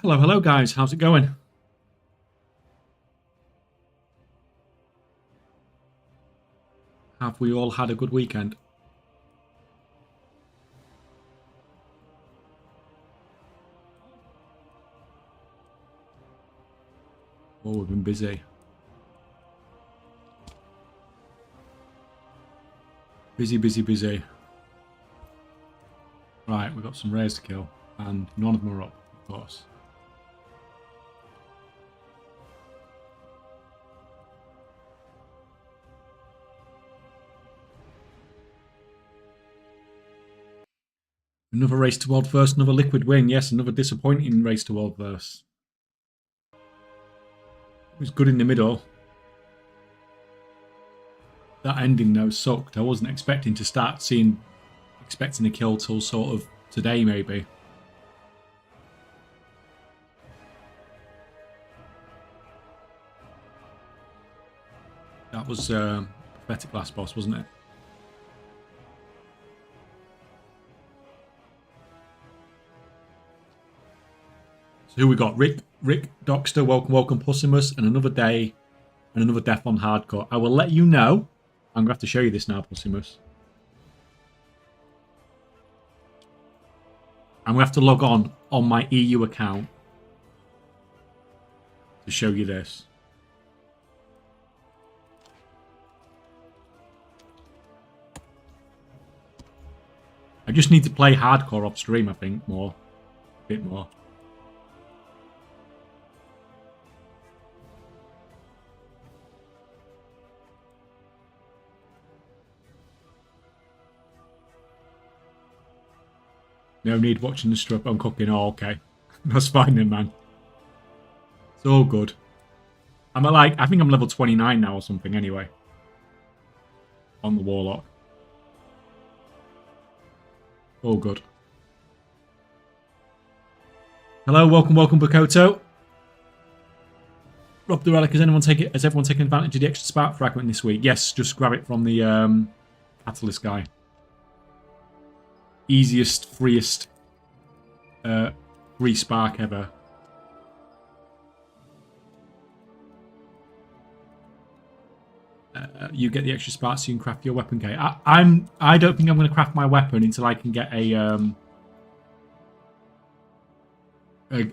Hello, hello guys, how's it going? Have we all had a good weekend? Oh, we've been busy. Busy, busy, busy. Right, we've got some rares to kill, and none of them are up, of course. Another race to world first, another liquid win. Yes, another disappointing race to world first. It was good in the middle. That ending though sucked. I wasn't expecting to start expecting a kill till sort of today maybe. That was pathetic last boss, wasn't it? So who we got? Rick Dockster, welcome Pussimus, and another day and another death on hardcore. I will let you know. I'm gonna have to show you this now, Pussimus. I'm gonna have to log on my EU account to show you this. I just need to play hardcore off stream, I think, more. A bit more. No need watching the strip. I'm cooking. Oh, okay. That's fine then, man. It's all good. I'm at I think I'm level 29 now or something anyway. On the Warlock. All good. Hello, welcome, Bakoto. Rob the Relic, has everyone taken advantage of the extra spark fragment this week? Yes, just grab it from the Catalyst guy. Easiest, freest free spark ever. You get the extra spark so you can craft your weapon kit. I don't think I'm going to craft my weapon until I can get a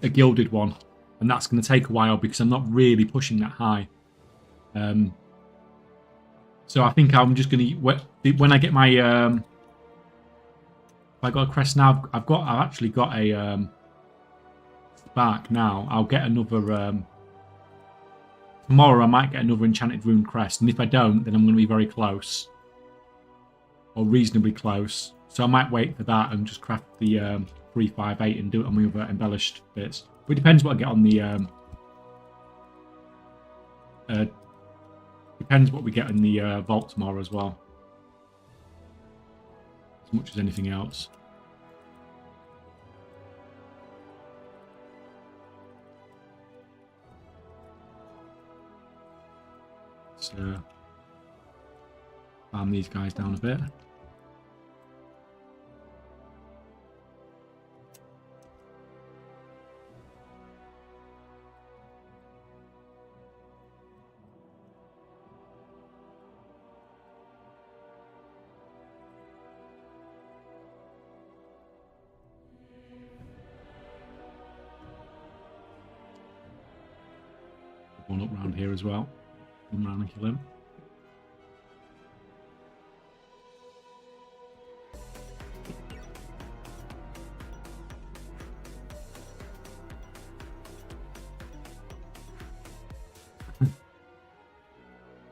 gilded one, and that's going to take a while because I'm not really pushing that high. So I think I'm just going to when I get my if I got a crest now, I've actually got a spark now. I'll get another. Tomorrow I might get another enchanted rune crest, and if I don't, then I'm going to be very close. Or reasonably close. So I might wait for that and just craft the 358 and do it on the other embellished bits. But it depends what I get on the... depends what we get in the vault tomorrow as well. As much as anything else. So, farm these guys down a bit. One up round here as well. Come around and kill him.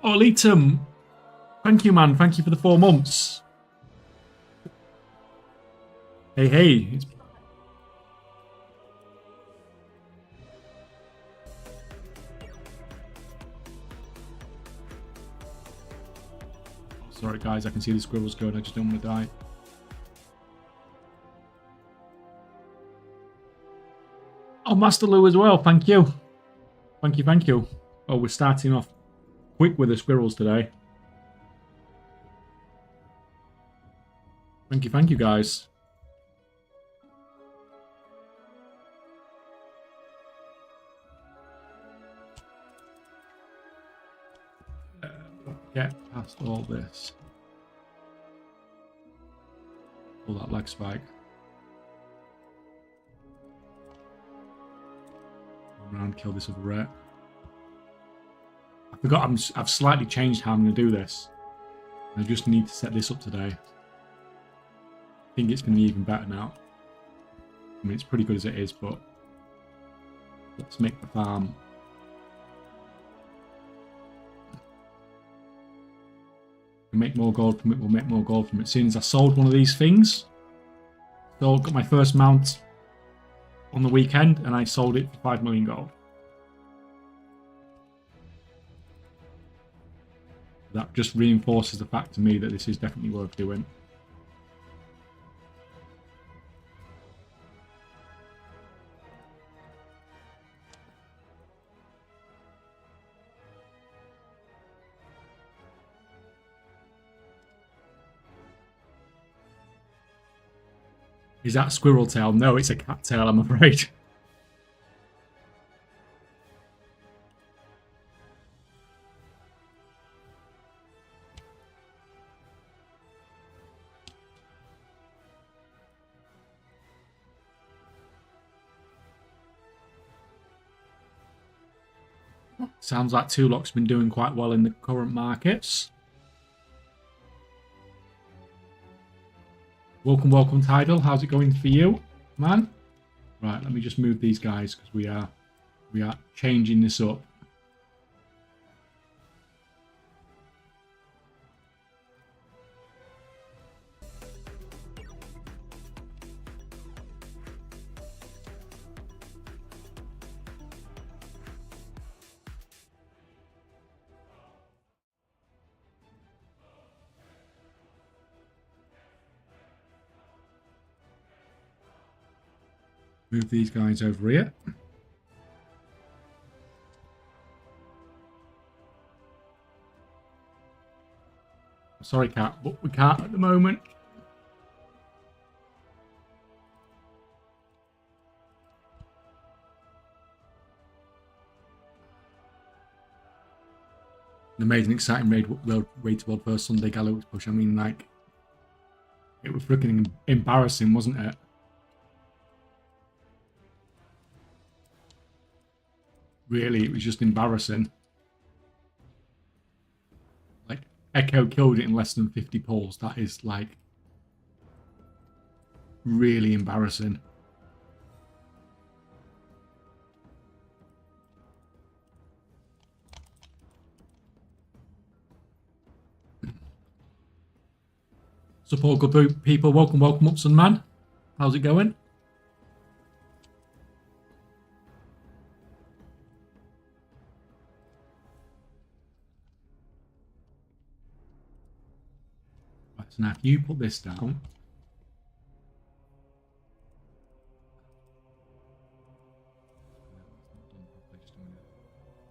Oh, Litum! Thank you, man. Thank you for the 4 months. Hey, hey. Sorry, guys. I can see the squirrels going. I just don't want to die. Oh, Master Lou as well. Thank you. Thank you, thank you. Oh, we're starting off quick with the squirrels today. Thank you, guys. get past all this. Pull that leg spike. Come around, kill this other rat. I forgot I've slightly changed how I'm going to do this. I just need to set this up today. I think it's going to be even better now. I mean, it's pretty good as it is, but let's make the farm. We'll make more gold from it. We'll make more gold from it. As soon as I sold one of these things, so I got my first mount on the weekend, and I sold it for 5 million gold. That just reinforces the fact to me that this is definitely worth doing. Is that a squirrel tail? No, it's a cat tail, I'm afraid. Sounds like Tulok's been doing quite well in the current markets. Welcome, welcome, Tidal. How's it going for you, man? Right, let me just move these guys because we are changing this up. Move these guys over here. Sorry, cat, but we can't at the moment. An amazing, exciting raid to world first Sunday Gallows push. I mean, like, it was freaking embarrassing, wasn't it? Really, it was just embarrassing. Like, Echo killed it in less than 50 pulls. That is, like, really embarrassing. Support good people. Welcome, welcome, Upson man. How's it going? So now if you put this down,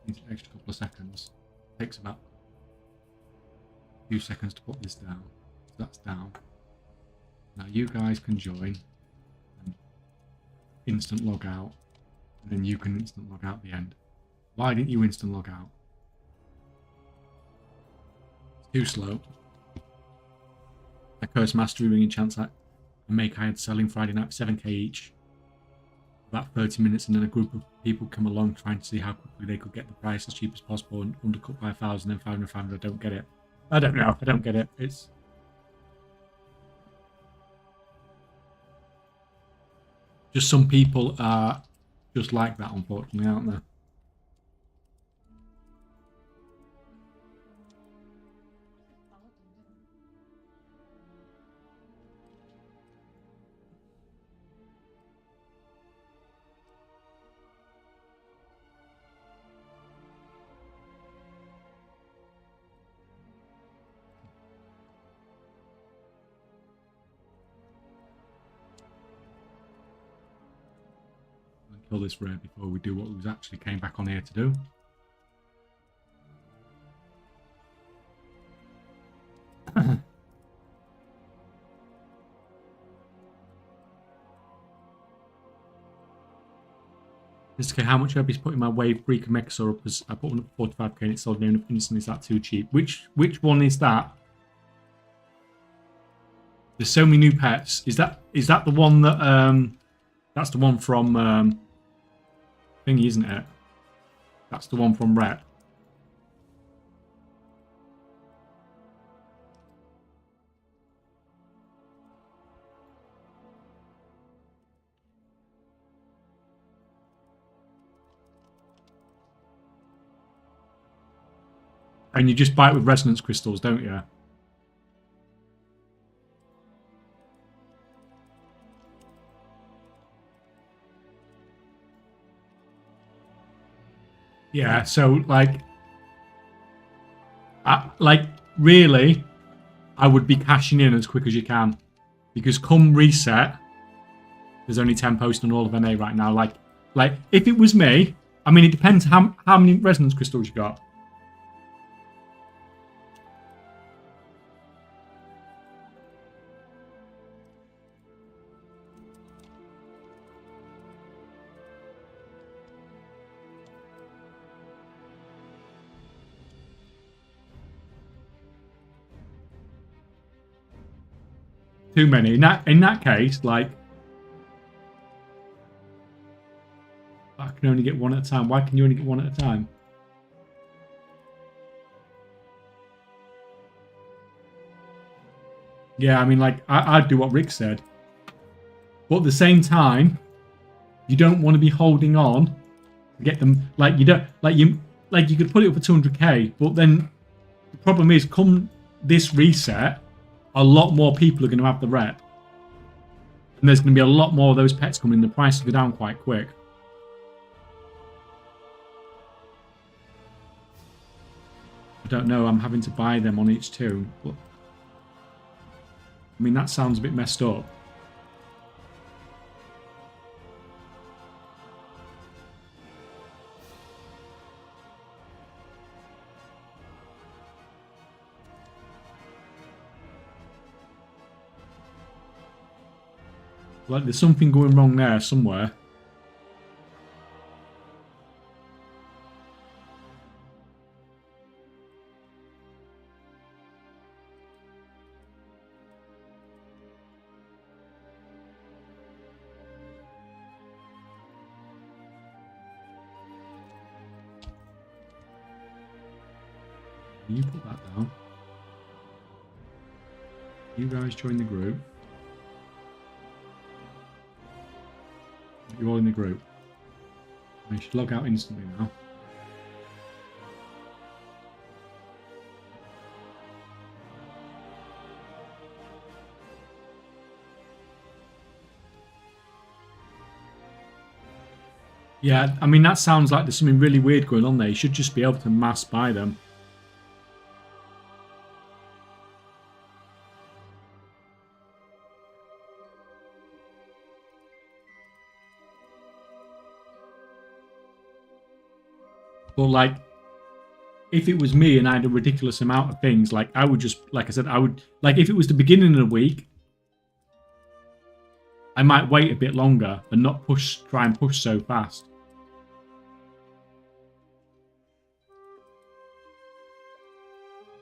needs an extra couple of seconds. It takes about a few seconds to put this down. So that's down. Now you guys can join and instant log out, and then you can instant log out at the end. Why didn't you instant log out? It's too slow. A curse mastery ringing chance at a make I had selling Friday night 7k each. About 30 minutes, and then a group of people come along trying to see how quickly they could get the price as cheap as possible and undercut by 1,000 and 500. I don't get it. I don't know. I don't get it. It's just some people are just like that, unfortunately, aren't they? Kill this rare before we do what we actually came back on here to do. Just okay, how much have I put in my wave freak Mexor up as I put one up 45k and it sold near enough instantly. Is that too cheap? Which one is that? There's so many new pets. Is that the one that that's the one from thingy, isn't it? That's the one from Rep. And you just buy it with resonance crystals, don't you? Yeah, so like really, I would be cashing in as quick as you can. Because come reset, there's only 10 posts on all of NA right now. Like if it was me, I mean, it depends how many resonance crystals you got. Too many. In that case, like I can only get one at a time. Why can you only get one at a time? Yeah, I mean, like I'd do what Rick said, but at the same time, you don't want to be holding on to get them. Like you don't you could put it up for 200k, but then the problem is, come this reset, a lot more people are going to have the rep. And there's going to be a lot more of those pets coming. The price will go down quite quick. I don't know. I'm having to buy them on each too. But, I mean, that sounds a bit messed up. Like, there's something going wrong there somewhere. Can you put that down? You guys join the group. You're all in the group. I should log out instantly now. Yeah, I mean, that sounds like there's something really weird going on there. You should just be able to mass buy them. But like, if it was me and I had a ridiculous amount of things, like I would just, like I said, I would, like if it was the beginning of the week, I might wait a bit longer and not try and push so fast.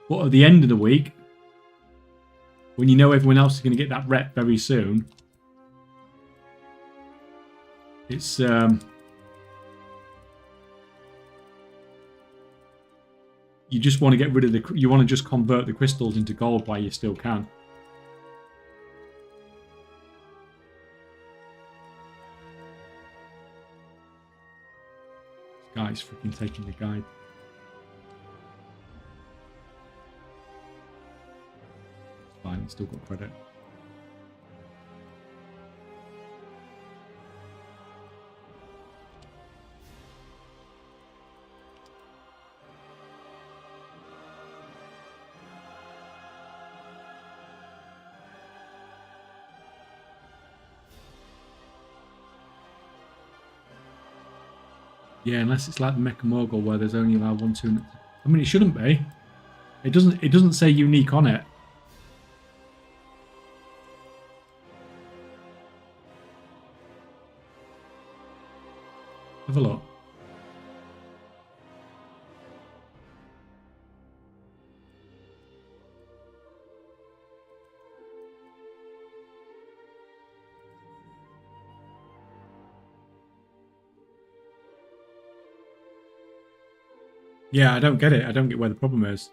But at the end of the week, when you know everyone else is going to get that rep very soon, it's you just want to get rid of you want to just convert the crystals into gold while you still can. This guy's freaking taking the guide. It's fine, he's still got credit. Yeah, unless it's like the Mecha Mogul where there's only allowed 1, 2. I mean, it shouldn't be. It doesn't say unique on it. Have a look. Yeah, I don't get it. I don't get where the problem is.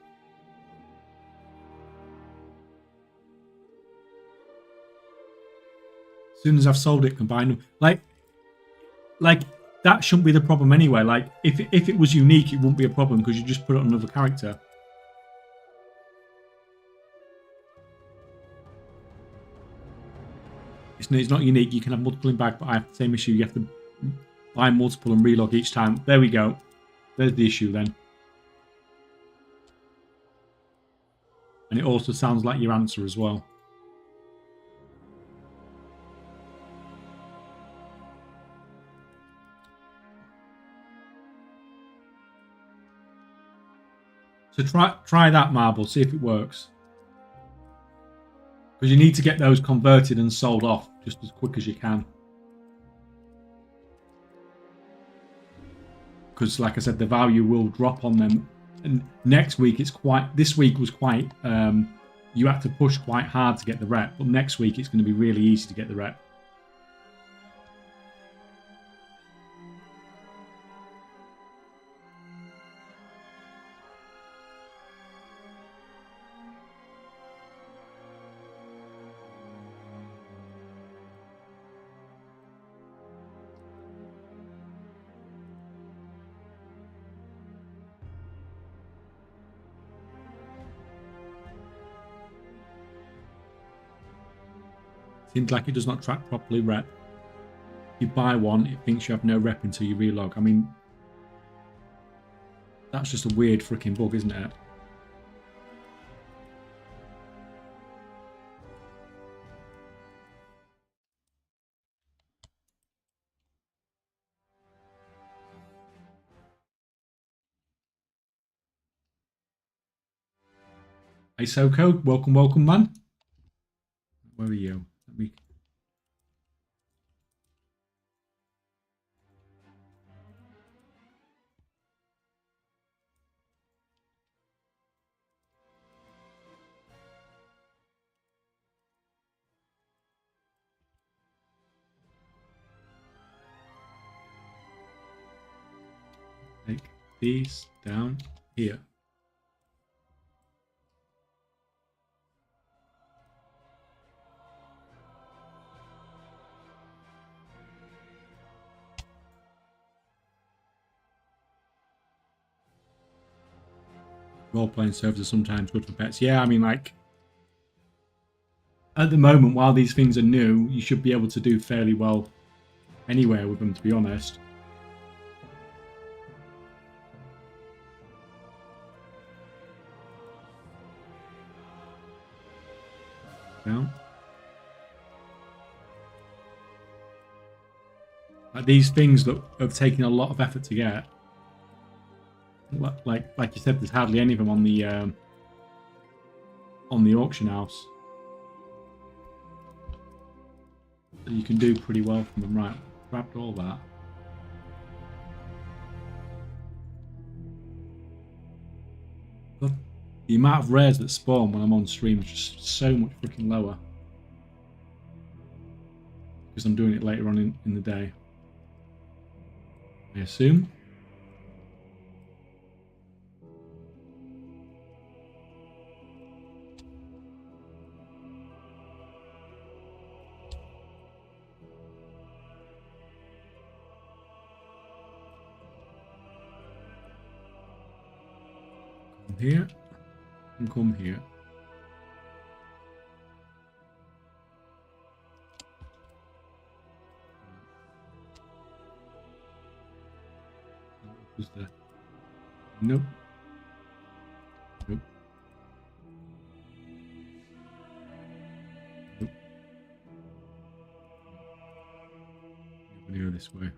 As soon as I've sold it, combine them. Like that shouldn't be the problem anyway. Like if it was unique, it wouldn't be a problem because you just put it on another character. It's not unique. You can have multiple in bag, but I have the same issue. You have to buy multiple and relog each time. There we go. There's the issue then. And it also sounds like your answer as well. So try that marble, see if it works. Because you need to get those converted and sold off just as quick as you can. Because like I said, the value will drop on them. And next week this week was quite you had to push quite hard to get the rep, but next week it's going to be really easy to get the rep. Seems like it does not track properly rep. If you buy one, it thinks you have no rep until you relog. I mean, that's just a weird freaking bug, isn't it? Hey Soko, welcome, man. Where are you? Let me. Take these down here. Role-playing servers are sometimes good for pets. Yeah, I mean, like, at the moment, while these things are new, you should be able to do fairly well anywhere with them, to be honest. Down. Like, these things that have taken a lot of effort to get. Like you said, there's hardly any of them on the auction house. So you can do pretty well from them. Right, grabbed all that. But the amount of rares that spawn when I'm on stream is just so much freaking lower. Because I'm doing it later on in the day. I assume. Come here and come here. Was there? Nope. Nope. Nope. I'm gonna go this way.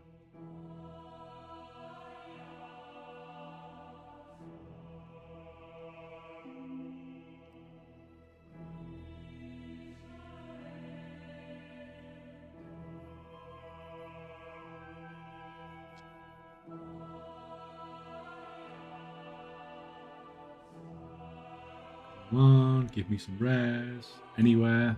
Come on, give me some rares. Anywhere.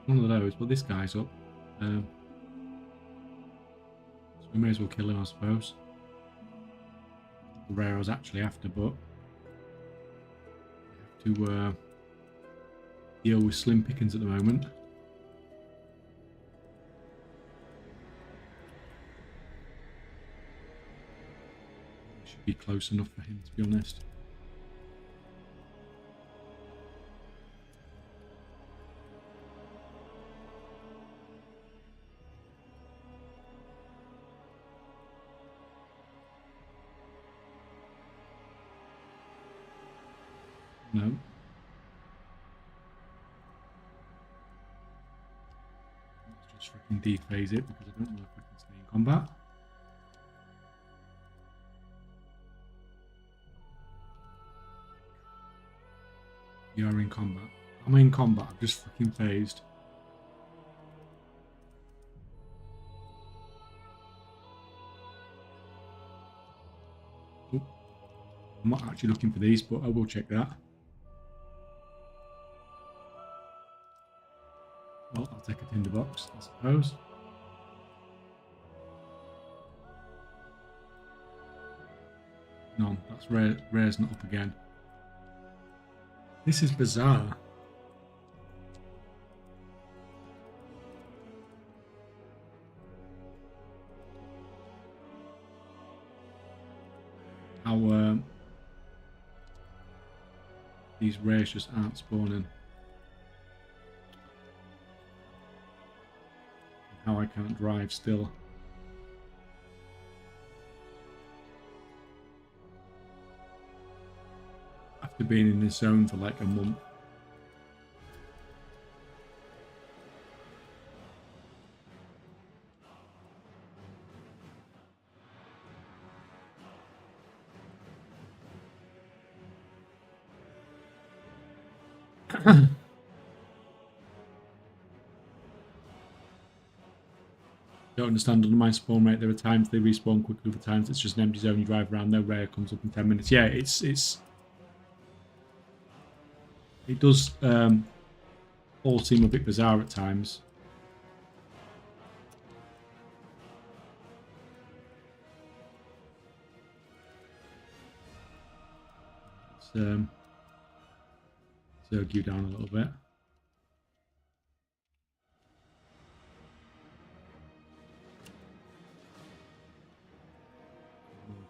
One of those, but this guy's up. So we may as well kill him, I suppose. The rare I was actually after, but I have to deal with slim pickings at the moment. Should be close enough for him, to be honest. No. Let's just freaking dephase it because I don't know if we can stay in combat. You're in combat. I'm in combat. I've just freaking phased. Oh. I'm not actually looking for these, but I will check that. Well, I'll take a tinderbox, I suppose. No, that's rare. Rare's not up again. This is bizarre. How these rares just aren't spawning. How I can't drive still. After being in this zone for like a month. Don't understand Undermine spawn rate. There are times they respawn quickly, other times it's just an empty zone. You drive around, no rare comes up in 10 minutes. Yeah, it does all seem a bit bizarre at times. Let's zerg you down a little bit.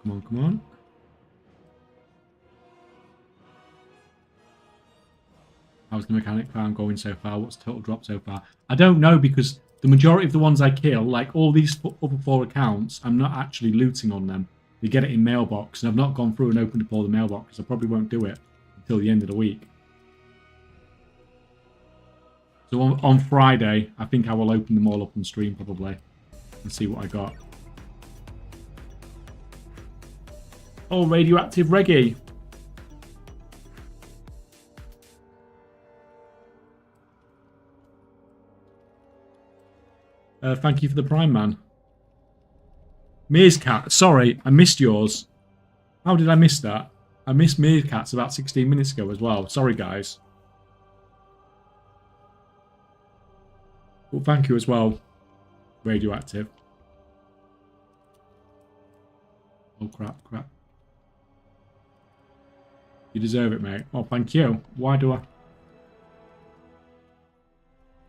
Come on, come on. How's the mechanic farm going so far? What's the total drop so far? I don't know, because the majority of the ones I kill, like all these other 4 accounts, I'm not actually looting on them. They get it in mailbox, and I've not gone through and opened up all the mailboxes. I probably won't do it until the end of the week. So on Friday, I think I will open them all up on stream probably and see what I got. Oh, radioactive reggae. Thank you for the Prime, man. Meerkat, sorry, I missed yours. How did I miss that? I missed Meerkats about 16 minutes ago as well. Sorry, guys. Well, thank you as well, radioactive. Oh, crap, crap. You deserve it, mate. Oh, thank you. Why do I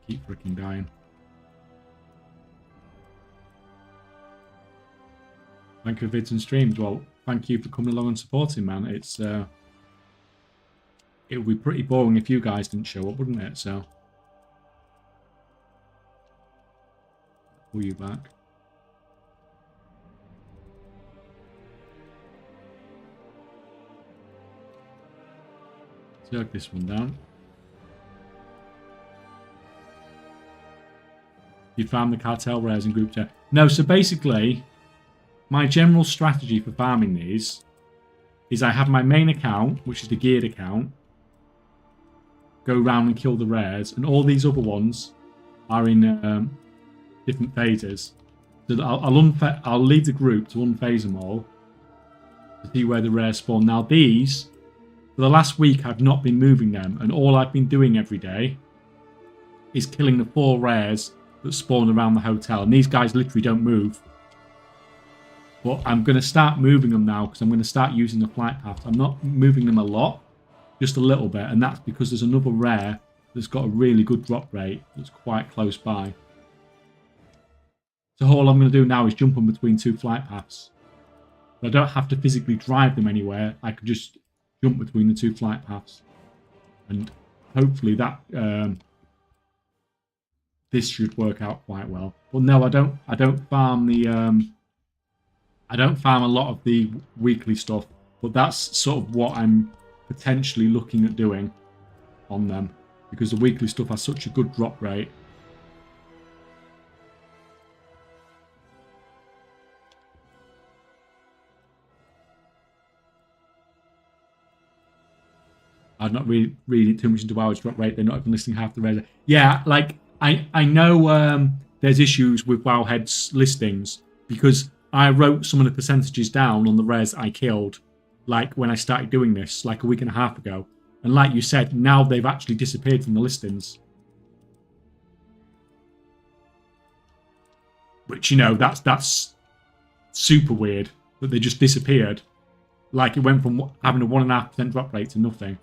keep freaking dying? Thank you for vids and streams. Well, thank you for coming along and supporting, man. It's it would be pretty boring if you guys didn't show up, wouldn't it? So pull you back. Jerk this one down. You found the cartel rares in group chat. No, so basically, my general strategy for farming these is I have my main account, which is the geared account, go around and kill the rares, and all these other ones are in different phases. So I'll leave the group to unphase them all to see where the rares spawn. Now these, for the last week, I've not been moving them, and all I've been doing every day is killing the 4 rares that spawn around the hotel, and these guys literally don't move. But I'm going to start moving them now because I'm going to start using the flight paths. I'm not moving them a lot, just a little bit, and that's because there's another rare that's got a really good drop rate that's quite close by. So all I'm going to do now is jump on between 2 flight paths. I don't have to physically drive them anywhere. I can just jump between the 2 flight paths, and hopefully that this should work out quite well. But no, I don't farm the I don't farm a lot of the weekly stuff, but that's sort of what I'm potentially looking at doing on them, because the weekly stuff has such a good drop rate. I'm not really reading too much into WoW's drop rate. They're not even listing half the rares. Yeah, like I know there's issues with Wowhead's listings because I wrote some of the percentages down on the rares I killed, like when I started doing this, like a week and a half ago. And like you said, now they've actually disappeared from the listings. Which, you know, that's super weird that they just disappeared. Like it went from having a 1.5% drop rate to nothing.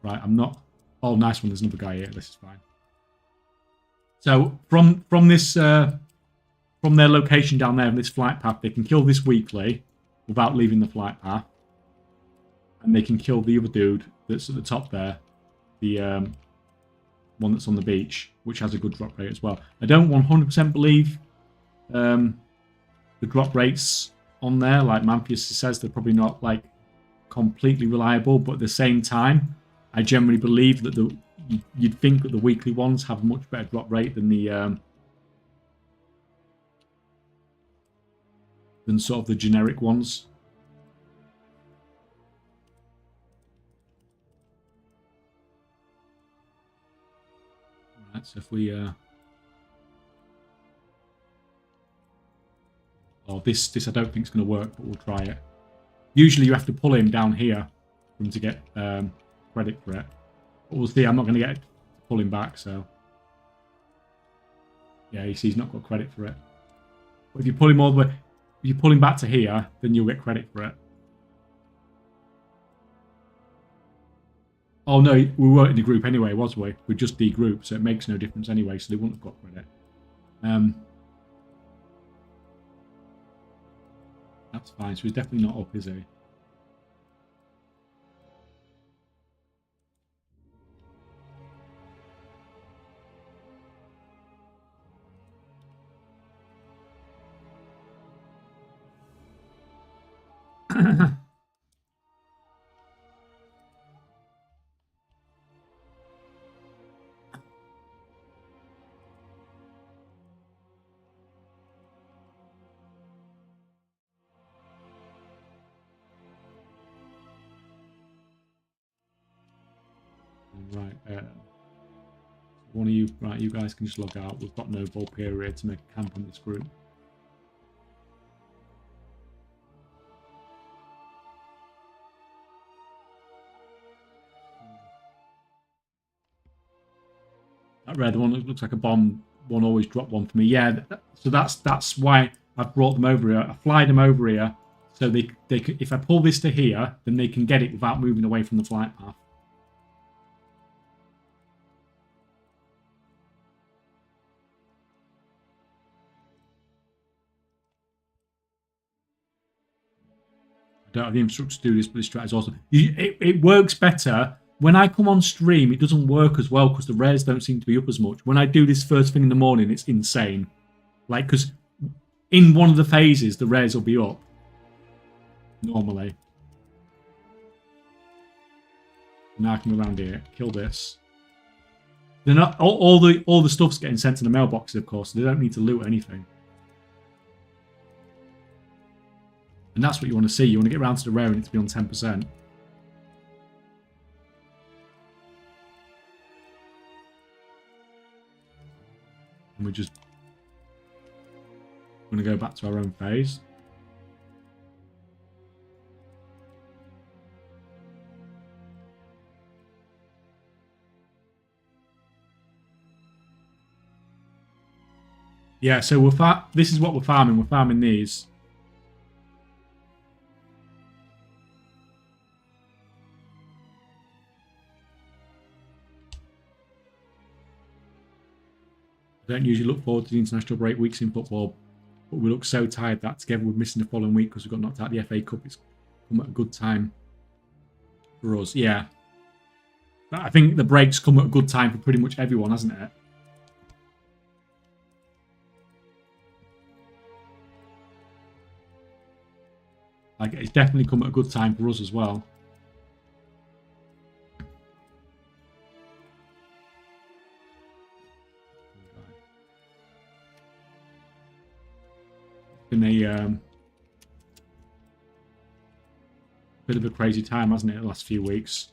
Right, I'm not... Oh, nice one. There's another guy here. This is fine. So from this from their location down there in this flight path, they can kill this weekly without leaving the flight path, and they can kill the other dude that's at the top there, the one that's on the beach, which has a good drop rate as well. I don't 100% believe the drop rates on there, like Mampheus says, they're probably not like completely reliable, but at the same time, I generally believe that you'd think that the weekly ones have a much better drop rate than the than sort of the generic ones. Right, so if we oh, this I don't think is going to work, but we'll try it. Usually you have to pull him down here for him to get credit for it. But we'll see. I'm not going to get it to pull him back, so yeah, you see he's not got credit for it. But if you pull him all the way, if you pull him back to here, then you'll get credit for it. Oh no, we weren't in the group anyway, was we? We just degrouped, so it makes no difference anyway, so they wouldn't have got credit. That's fine, so he's definitely not up, is he? Right, one of you, right, you guys can just log out. We've got no Volperia to make a camp on this group. That red one, it looks like a bomb. One always drop one for me. Yeah, so that's why I've brought them over here. I fly them over here, so they can, if I pull this to here, then they can get it without moving away from the flight path. I don't have the infrastructure to do this, but this strat is awesome. It works better. When I come on stream, it doesn't work as well because the rares don't seem to be up as much. When I do this first thing in the morning, it's insane. Like, because in one of the phases, the rares will be up. normally. Now I can go around here, kill this. They're not all the stuff's getting sent to the mailboxes, of course. So they don't need to loot anything. And that's what you want to see. You want to get around to the rare and it to be on 10%. And we're just going to go back to our own phase. Yeah, so this is what we're farming. We're farming these. I don't usually look forward to the international break weeks in football, but we look so tired that together we're missing the following week because we got knocked out of the FA Cup. It's come at a good time for us. Yeah. I think the break's come at a good time for pretty much everyone, hasn't it? Like, it's definitely come at a good time for us as well. It's been a bit of a crazy time, hasn't it, the last few weeks?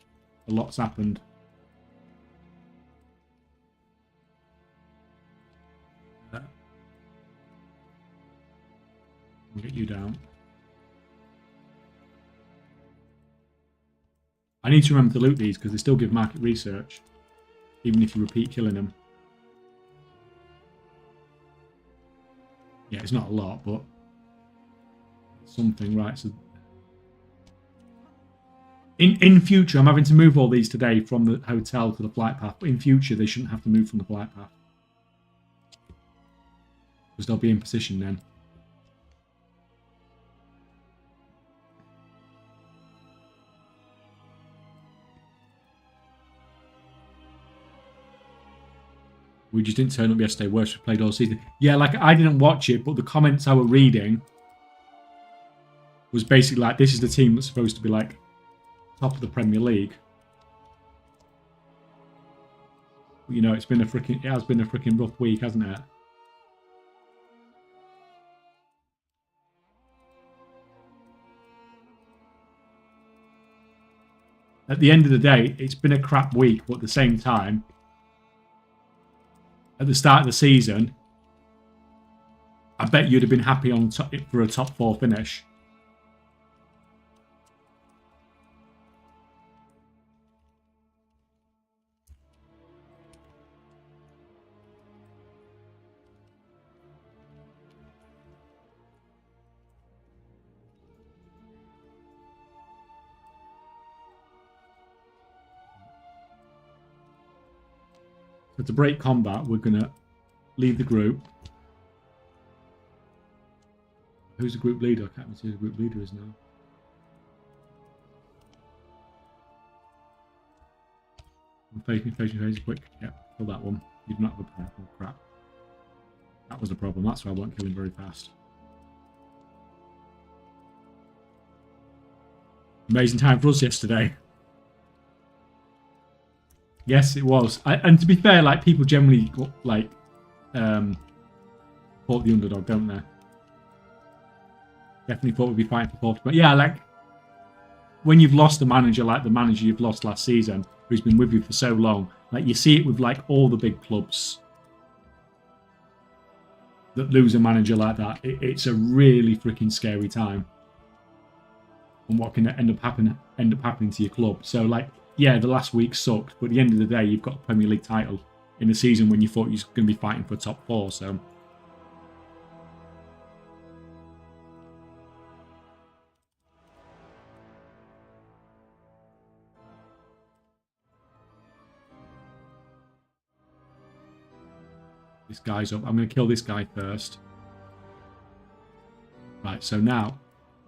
A lot's happened. We'll get you down. I need to remember to loot these because they still give market research, even if you repeat killing them. Yeah, it's not a lot, but something, right? So in future, I'm having to move all these today from the hotel to the flight path, but in future, they shouldn't have to move from the flight path because they'll be in position then. We just didn't turn up yesterday. Worst we played all season. Yeah, like I didn't watch it, but the comments I were reading was basically like, this is the team that's supposed to be like top of the Premier League. But, you know, it has been a freaking rough week, hasn't it? At the end of the day, it's been a crap week, but at the same time, at the start of the season, I bet you'd have been happy on for a top 4 finish. So to break combat, we're going to leave the group. Who's the group leader? I can't even see who the group leader is now. I'm facing quick. Yeah, kill that one. You do not have a plan. Oh, crap. That was the problem. That's why I won't kill him very fast. Amazing time for us yesterday. Yes, it was. And to be fair, like people generally like fought the underdog, don't they? Definitely thought we'd be fighting for fourth. But yeah, like when you've lost a manager like the manager you've lost last season, who's been with you for so long, like you see it with like all the big clubs that lose a manager like that. It's a really freaking scary time. And what can end up happening to your club. So like, yeah, the last week sucked, but at the end of the day, you've got a Premier League title in a season when you thought you were going to be fighting for top 4. So this guy's up. I'm going to kill this guy first. Right, so now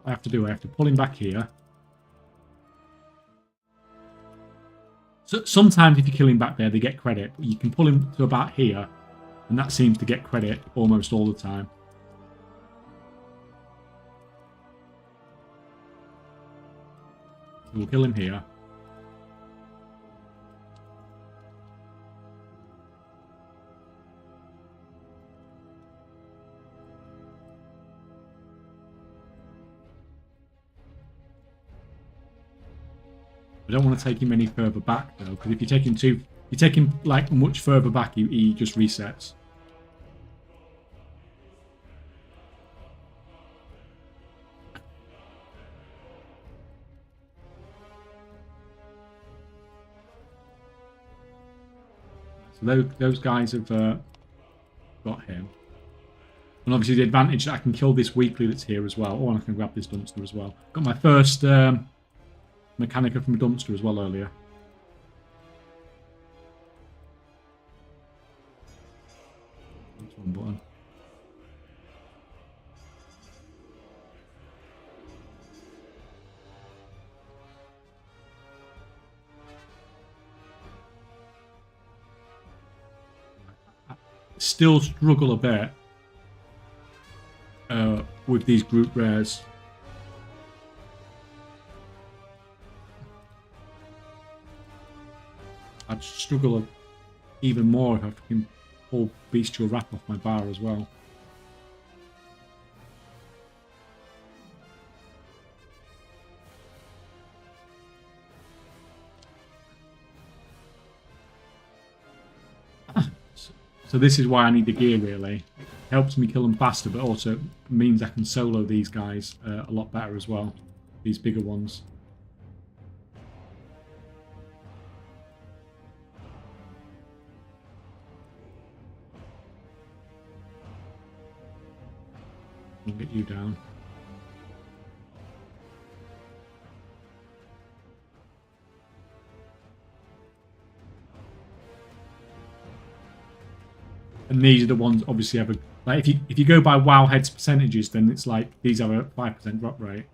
I have to pull him back here. So sometimes if you kill him back there, they get credit. But you can pull him to about here, and that seems to get credit almost all the time. So we'll kill him here. I don't want to take him any further back though, because if you take him like much further back, he just resets. So those guys have got him. And obviously the advantage that I can kill this weekly that's here as well. Oh, and I can grab this dumpster as well. Got my first Mechanica from a dumpster as well earlier. That's one button. I still struggle a bit with these group rares. I'd struggle even more if I can pull Bestial Wrap off my bar as well. So this is why I need the gear really. It helps me kill them faster, but also means I can solo these guys a lot better as well. These bigger ones. I'll get you down. And these are the ones obviously have a like if you go by WoW heads percentages, then it's like these have a 5% drop rate.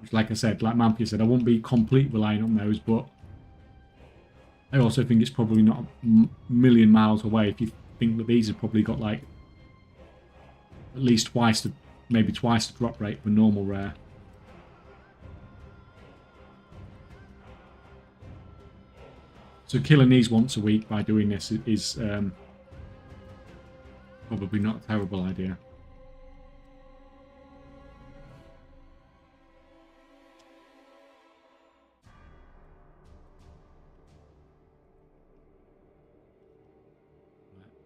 Which, like I said, like Mampia said, I won't be completely relying on those, but I also think it's probably not a million miles away. If you think that these have probably got like at least twice the, maybe twice the drop rate for normal rare. So killing these once a week by doing this is probably not a terrible idea.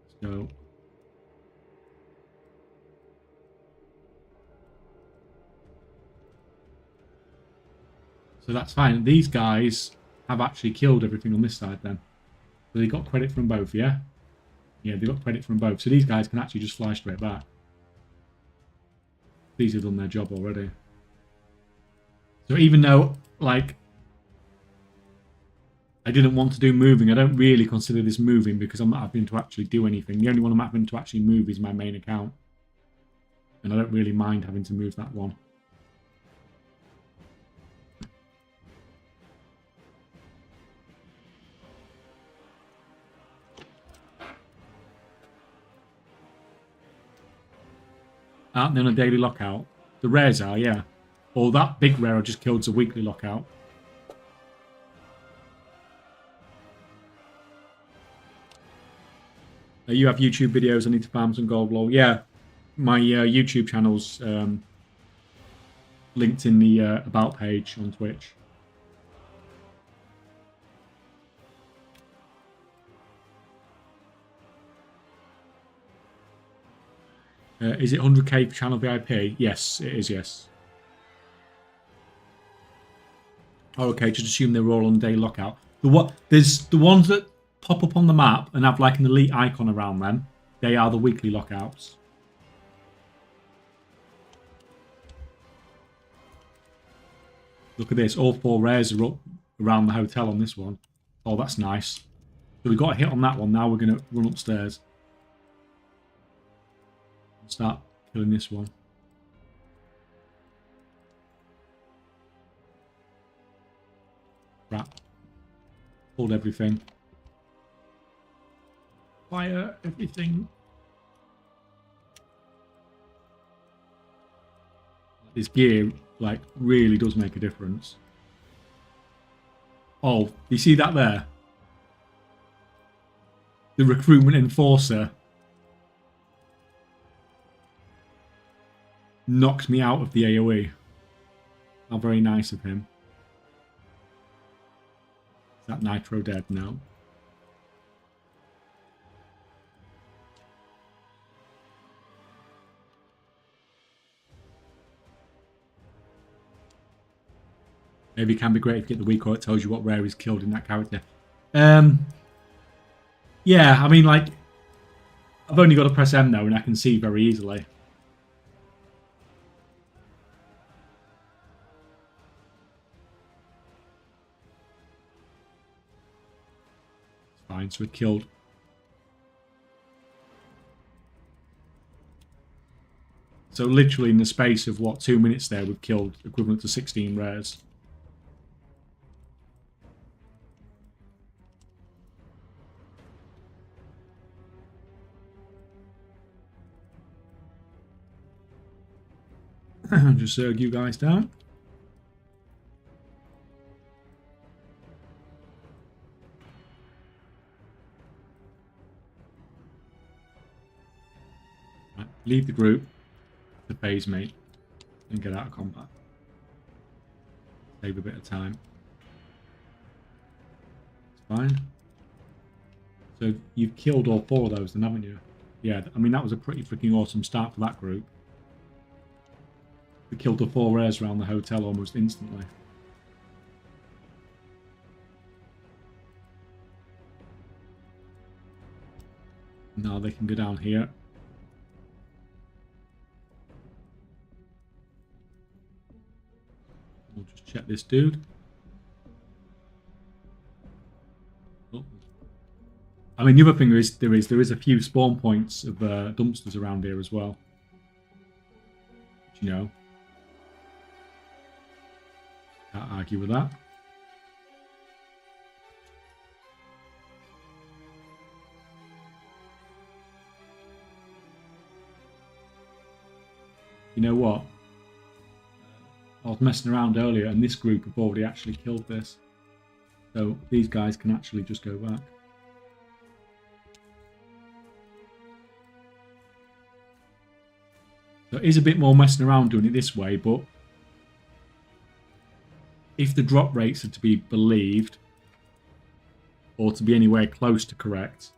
Let's go. So that's fine. These guys have actually killed everything on this side then. So they got credit from both, yeah? Yeah, they got credit from both. So these guys can actually just fly straight back. These have done their job already. So even though, like, I didn't want to do moving, I don't really consider this moving because I'm not having to actually do anything. The only one I'm having to actually move is my main account. And I don't really mind having to move that one. Aren't they on a daily lockout? The rares are, yeah. Or that big rare I just killed's a weekly lockout. You have YouTube videos, I need to farm some gold lol. Yeah, my YouTube channel's linked in the about page on Twitch. Is it 100k for channel VIP? Yes, it is, yes. Oh, okay, just assume they were all on day lockout. There's the ones that pop up on the map and have like an elite icon around them. They are the weekly lockouts. Look at this, all 4 rares are up around the hotel on this one. Oh, that's nice. So we got a hit on that one, now we're going to run upstairs. Start killing this one. Crap. Pulled everything. Fire everything. This gear, like, really does make a difference. Oh, you see that there? The recruitment enforcer knocks me out of the AoE. How very nice of him. Is that Nitro dead now? Maybe it can be great if you get the weak or it tells you what rare is killed in that character. Yeah, I mean, like, I've only got to press M now and I can see very easily. It's fine, so it killed. So literally in the space of, what, 2 minutes there, we've killed equivalent to 16 rares. Just zerg you guys down. Right, leave the group to phase me and get out of combat. Save a bit of time. It's fine. So you've killed all 4 of those then, haven't you? Yeah, I mean, that was a pretty freaking awesome start for that group. We killed the 4 rares around the hotel almost instantly. Now they can go down here. We'll just check this dude. Oh. I mean, the other thing is there is a few spawn points of dumpsters around here as well. Which, you know, can't argue with that. You know what? I was messing around earlier and this group have already actually killed this. So these guys can actually just go back. So it is a bit more messing around doing it this way, but if the drop rates are to be believed, or to be anywhere close to correct,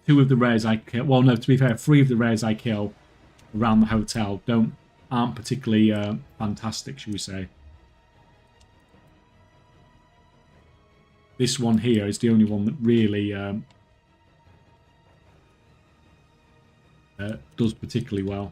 2 of the rares I kill, well no, to be fair, 3 of the rares I kill around the hotel aren't particularly fantastic, shall we say. This one here is the only one that really does particularly well.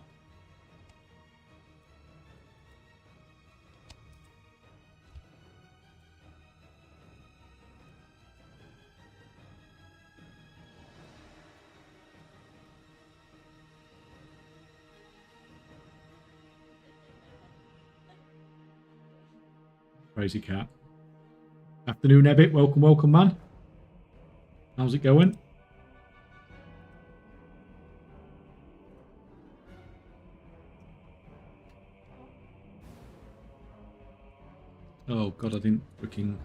Crazy cat. Afternoon, Ebbit. Welcome, welcome, man. How's it going? Oh, God, I didn't freaking...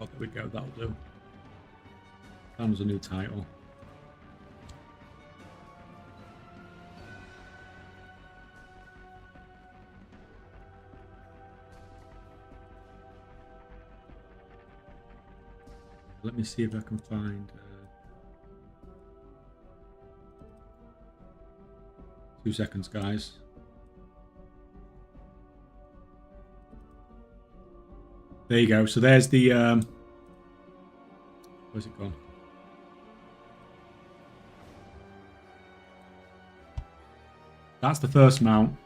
Oh, there we go, that'll do. That was a new title. Let me see if I can find... 2 seconds, guys. There you go. So there's the... where's it gone? That's the first mount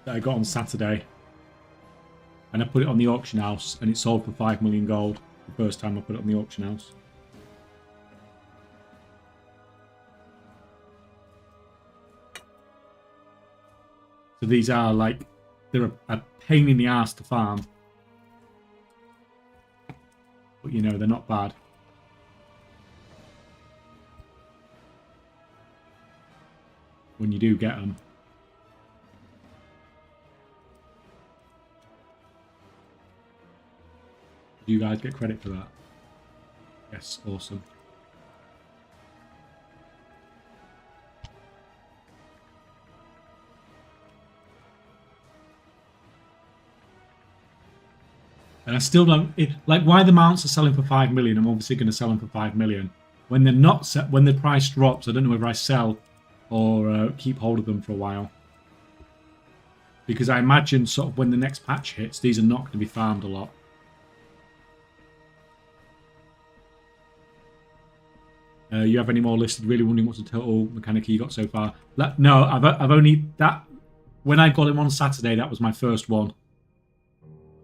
that I got on Saturday. And I put it on the auction house, and it sold for 5 million gold the first time I put it on the auction house. So these are like, they're a pain in the ass to farm. But you know, they're not bad. When you do get them. Do you guys get credit for that? Yes, awesome. And I still don't like why the mounts are selling for 5 million. I'm obviously going to sell them for 5 million. When they're not set, when the price drops, I don't know whether I sell or keep hold of them for a while. Because I imagine sort of when the next patch hits, these are not going to be farmed a lot. You have any more listed? Really wondering what's the total mechanic you got so far? No, I've only that. When I got them on Saturday, that was my first one.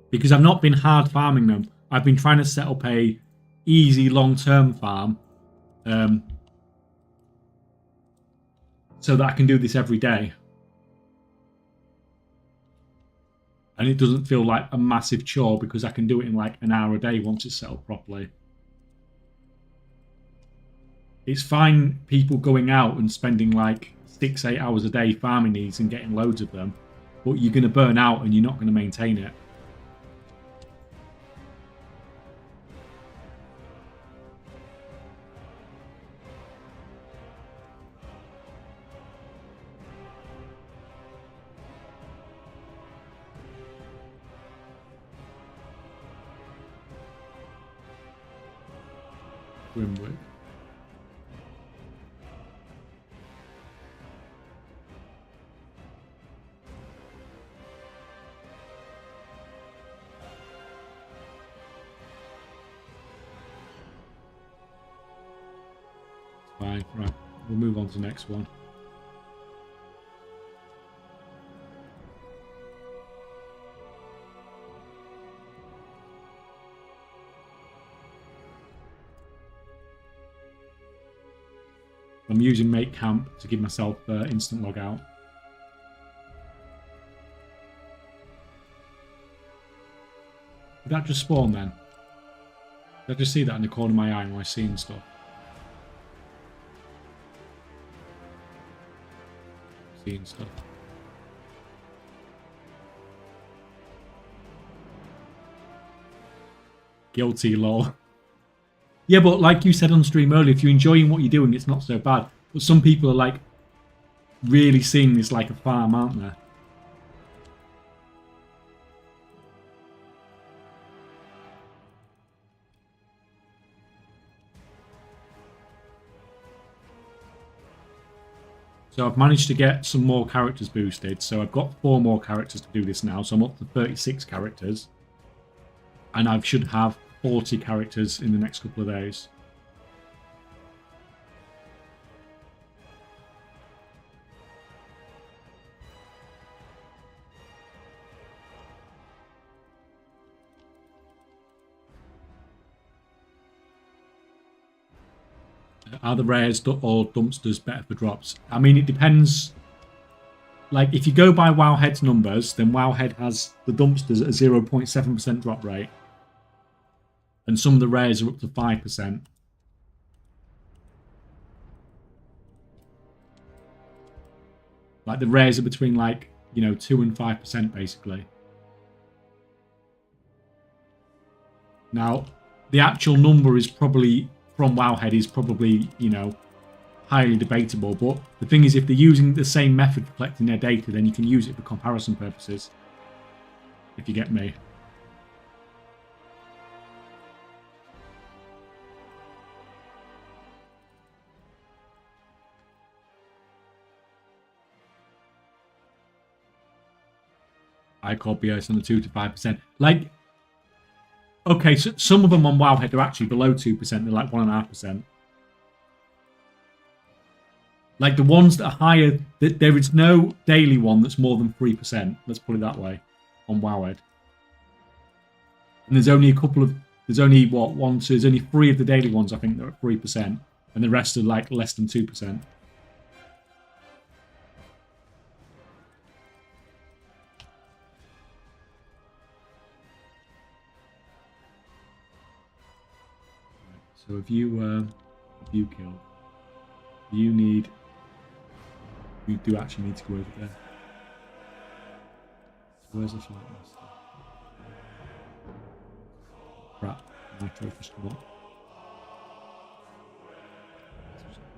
Because I've not been hard farming them. I've been trying to set up a easy long-term farm, so that I can do this every day, and it doesn't feel like a massive chore because I can do it in like an hour a day once it's set up properly. It's fine people going out and spending like 6-8 hours a day farming these and getting loads of them, but you're going to burn out and you're not going to maintain it. Grimwood. Fine, right. We'll move on to the next one. I'm using Make Camp to give myself instant log out. Did that just spawn then? Did I just see that in the corner of my eye when I seeing stuff? Seeing stuff. Guilty, lol. Yeah, but like you said on stream earlier, if you're enjoying what you're doing, it's not so bad. But some people are like really seeing this like a farm, aren't they? So I've managed to get some more characters boosted. So I've got 4 more characters to do this now. So I'm up to 36 characters. And I should have 40 characters in the next couple of days. Are the rares or dumpsters better for drops? I mean, it depends. Like, if you go by Wowhead's numbers, then Wowhead has the dumpsters at a 0.7% drop rate. And some of the rares are up to 5%. Like, the rares are between, like, you know, 2 and 5%, basically. Now, the actual number is probably, from Wowhead, is probably, you know, highly debatable. But the thing is, if they're using the same method for collecting their data, then you can use it for comparison purposes. If you get me. I call BS on the 2 to 5%. Like, okay, so some of them on Wowhead are actually below 2%. They're like 1.5%. Like the ones that are higher, there is no daily one that's more than 3%. Let's put it that way on Wowhead. And some of the rares are up to 5%. Like the rares are between like, you know, 2 and 5%, basically. Now, the actual number is probably, from Wowhead is probably, you know, highly debatable. But the thing is, if they're using the same method for collecting their data, then you can use it for comparison purposes. If you get me. I call BS on the 2 to 5%. And there's only a couple of, there's only what, one, two, there's only 3 of the daily ones I think that are at 3%. And the rest are like less than 2%. So if you kill, you do actually need to go over there. So where's the flight master? Crap, Nitro just come up.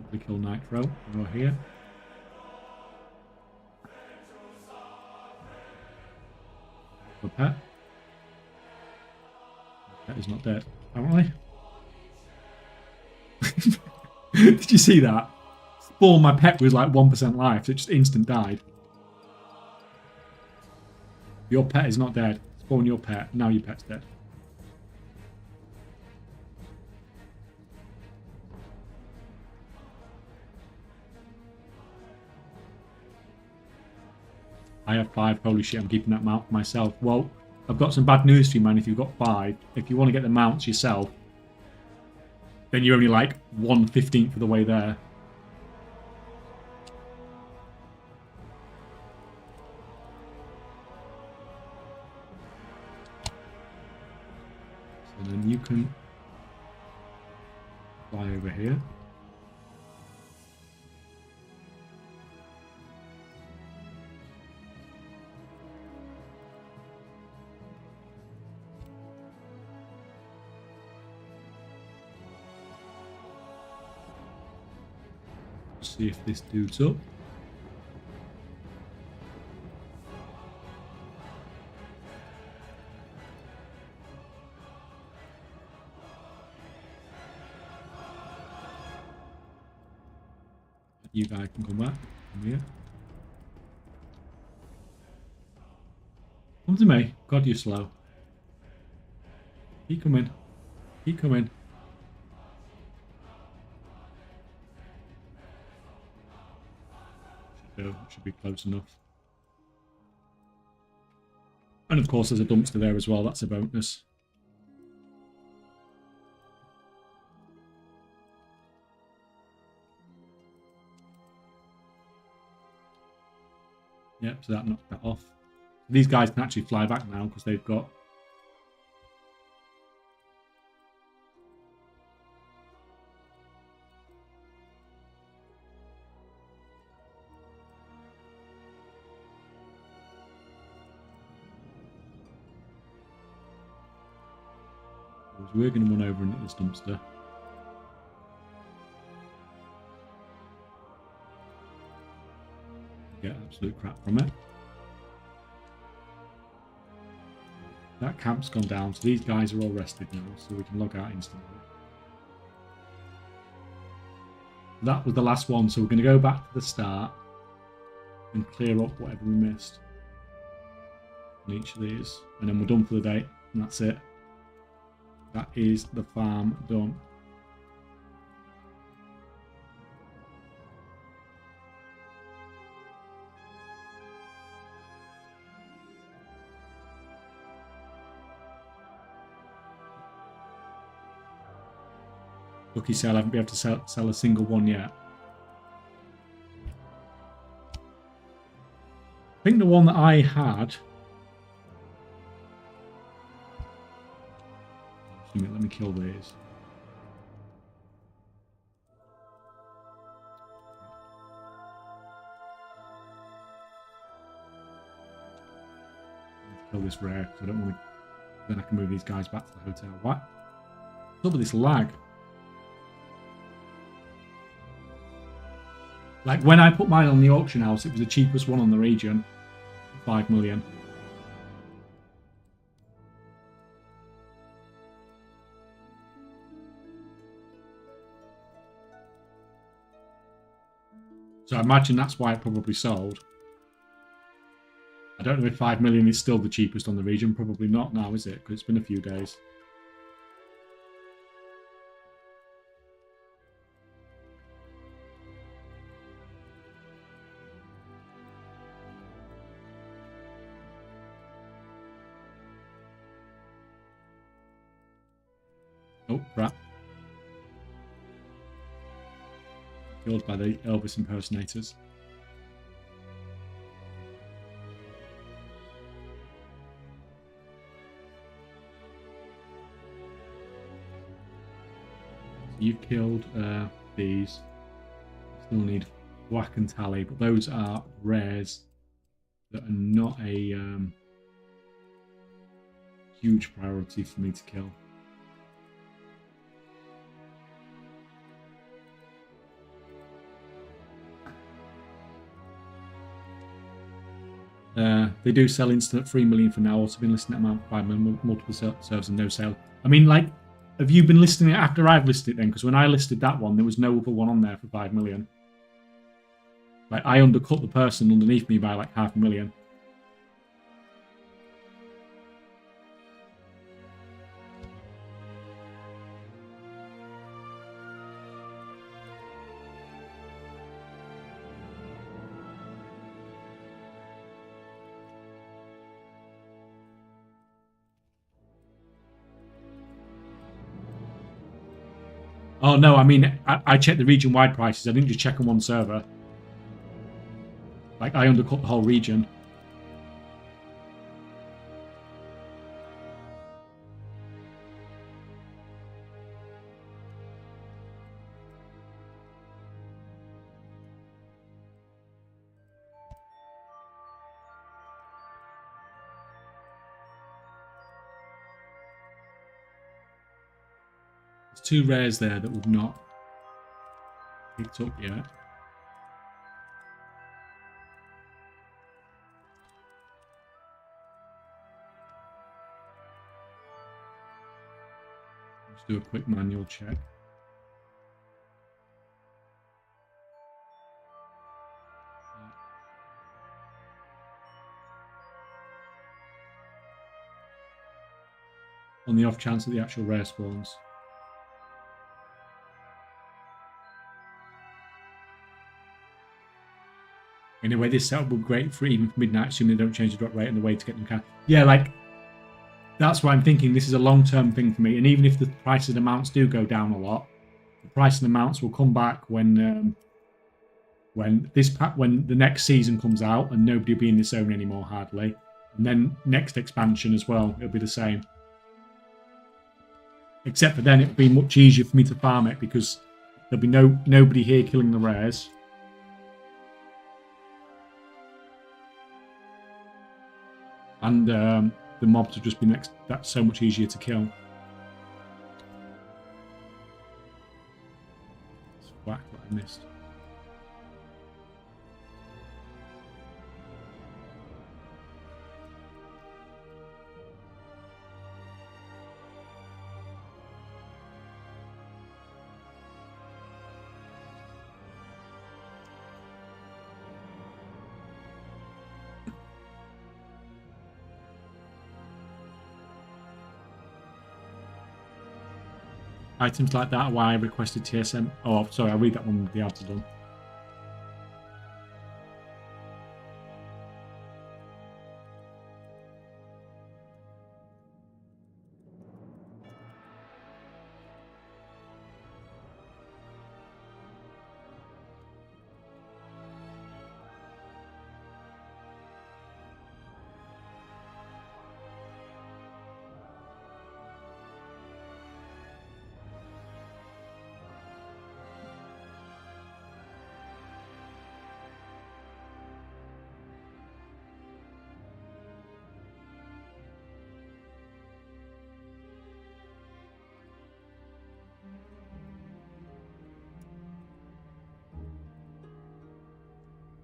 Probably kill Nitro. We're here. The pet. The pet is not dead, apparently. Did you see that? Spawn, my pet was like 1% life, so it just instant died. Your pet is not dead. Spawn your pet. Now your pet's dead. I have 5. Holy shit, I'm keeping that mount for myself. Well, I've got some bad news for you, man. If you've got 5, if you want to get the mounts yourself, then you're only like 1/15 of the way there. So then you can fly over here. See if this dude's up. You guys can come back. Come here. Come to me. God, you're slow. Keep coming. Keep coming. Should be close enough. And of course there's a dumpster there as well, that's a bonus. Yep, so that knocked that off. These guys can actually fly back now because they've got... We're going to run over into this dumpster. Get absolute crap from it. That camp's gone down, so these guys are all rested now, so we can log out instantly. That was the last one, so we're going to go back to the start and clear up whatever we missed on each of these, and then we're done for the day, and that's it. That is the farm done. Lucky sale, I haven't been able to sell a single one yet. I think the one that I had... Let me kill these. Kill this rare because I don't want to. Then I can move these guys back to the hotel. What? What's up with this lag? Like when I put mine on the auction house, it was the cheapest one on the region, 5 million. So I imagine that's why it probably sold. I don't know if 5 million is still the cheapest on the region. Probably not now, is it? Because it's been a few days. Oh, crap. Killed by the Elvis impersonators. You've killed these. Still need whack and tally, but those are rares that are not a huge priority for me to kill. They do sell instant at 3 million for now. Also been listing at amount 5 million, multiple servers and no sale. I mean, like, have you been listing it after I've listed it then? Because when I listed that one, there was no other one on there for 5 million. Like, I undercut the person underneath me by like 500,000. Oh, no, I mean, I checked the region-wide prices. I didn't just check on one server. Like, I undercut the whole region. There's 2 rares there that we've not picked up yet. Let's do a quick manual check. On the off chance that the actual rare spawns. Anyway, this setup will be great for even for midnight, assuming they don't change the drop rate and the way to get them cash. Yeah, like, that's what I'm thinking. This is a long-term thing for me. And even if the prices and amounts do go down a lot, the price and amounts will come back when the next season comes out and nobody will be in the zone anymore, hardly. And then next expansion as well, it'll be the same. Except for then it'll be much easier for me to farm it because there'll be nobody here killing the rares. And the mobs will just be next. That's so much easier to kill. It's whack that I missed. Items like that are why I requested TSM. Oh, sorry, I'll read that one with the ads done.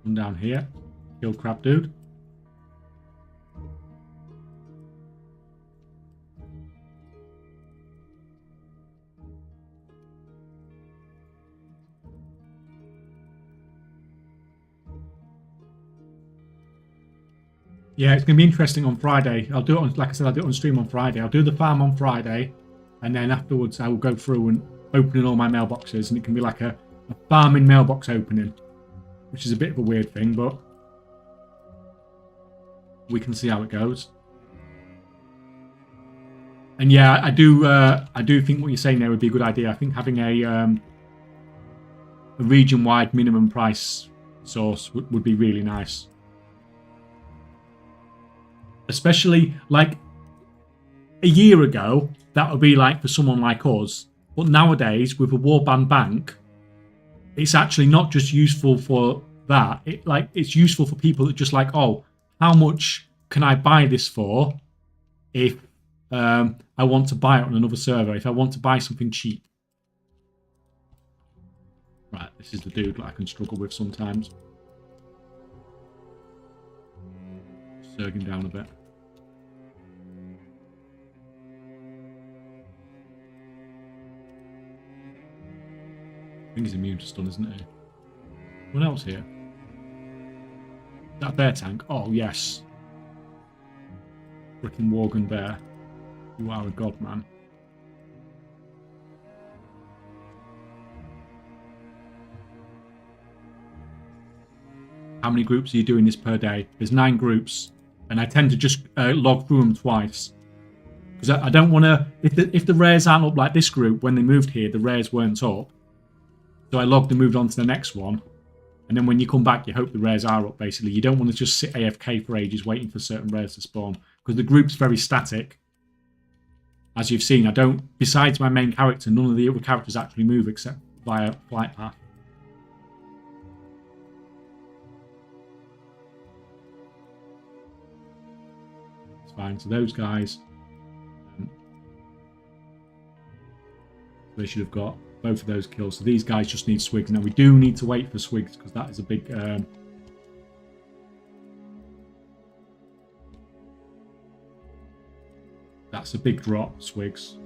Come down here, kill crab dude. Yeah, it's going to be interesting on Friday. I'll do it on, like I said, I'll do it on stream on Friday. I'll do the farm on Friday, and then afterwards I will go through and opening all my mailboxes, and it can be like a farming mailbox opening, which is a bit of a weird thing, but we can see how it goes. And yeah, I do think what you're saying there would be a good idea. I think having a region-wide minimum price source would be really nice. Especially like a year ago, that would be like for someone like us. But nowadays, with a warband bank, it's actually not just useful for that. It's useful for people that just like, oh, how much can I buy this for if I want to buy it on another server, if I want to buy something cheap. Right, this is the dude that I can struggle with sometimes. Surging down a bit. I think he's immune to stun, isn't he? What else here? That bear tank? Oh, yes. Freaking Worgen bear. You are a god, man. How many groups are you doing this per day? There's 9 groups, and I tend to just log through them twice. Because I don't want to... If the rares aren't up like this group, when they moved here, the rares weren't up. So I logged and moved on to the next one. And then when you come back, you hope the rares are up, basically. You don't want to just sit AFK for ages waiting for certain rares to spawn. Because the group's very static. As you've seen, I don't... Besides my main character, none of the other characters actually move except via flight path. It's fine. So those guys... they should have got both of those kills. So these guys just need swigs. Now we do need to wait for swigs because that is a big... that's a big drop, swigs.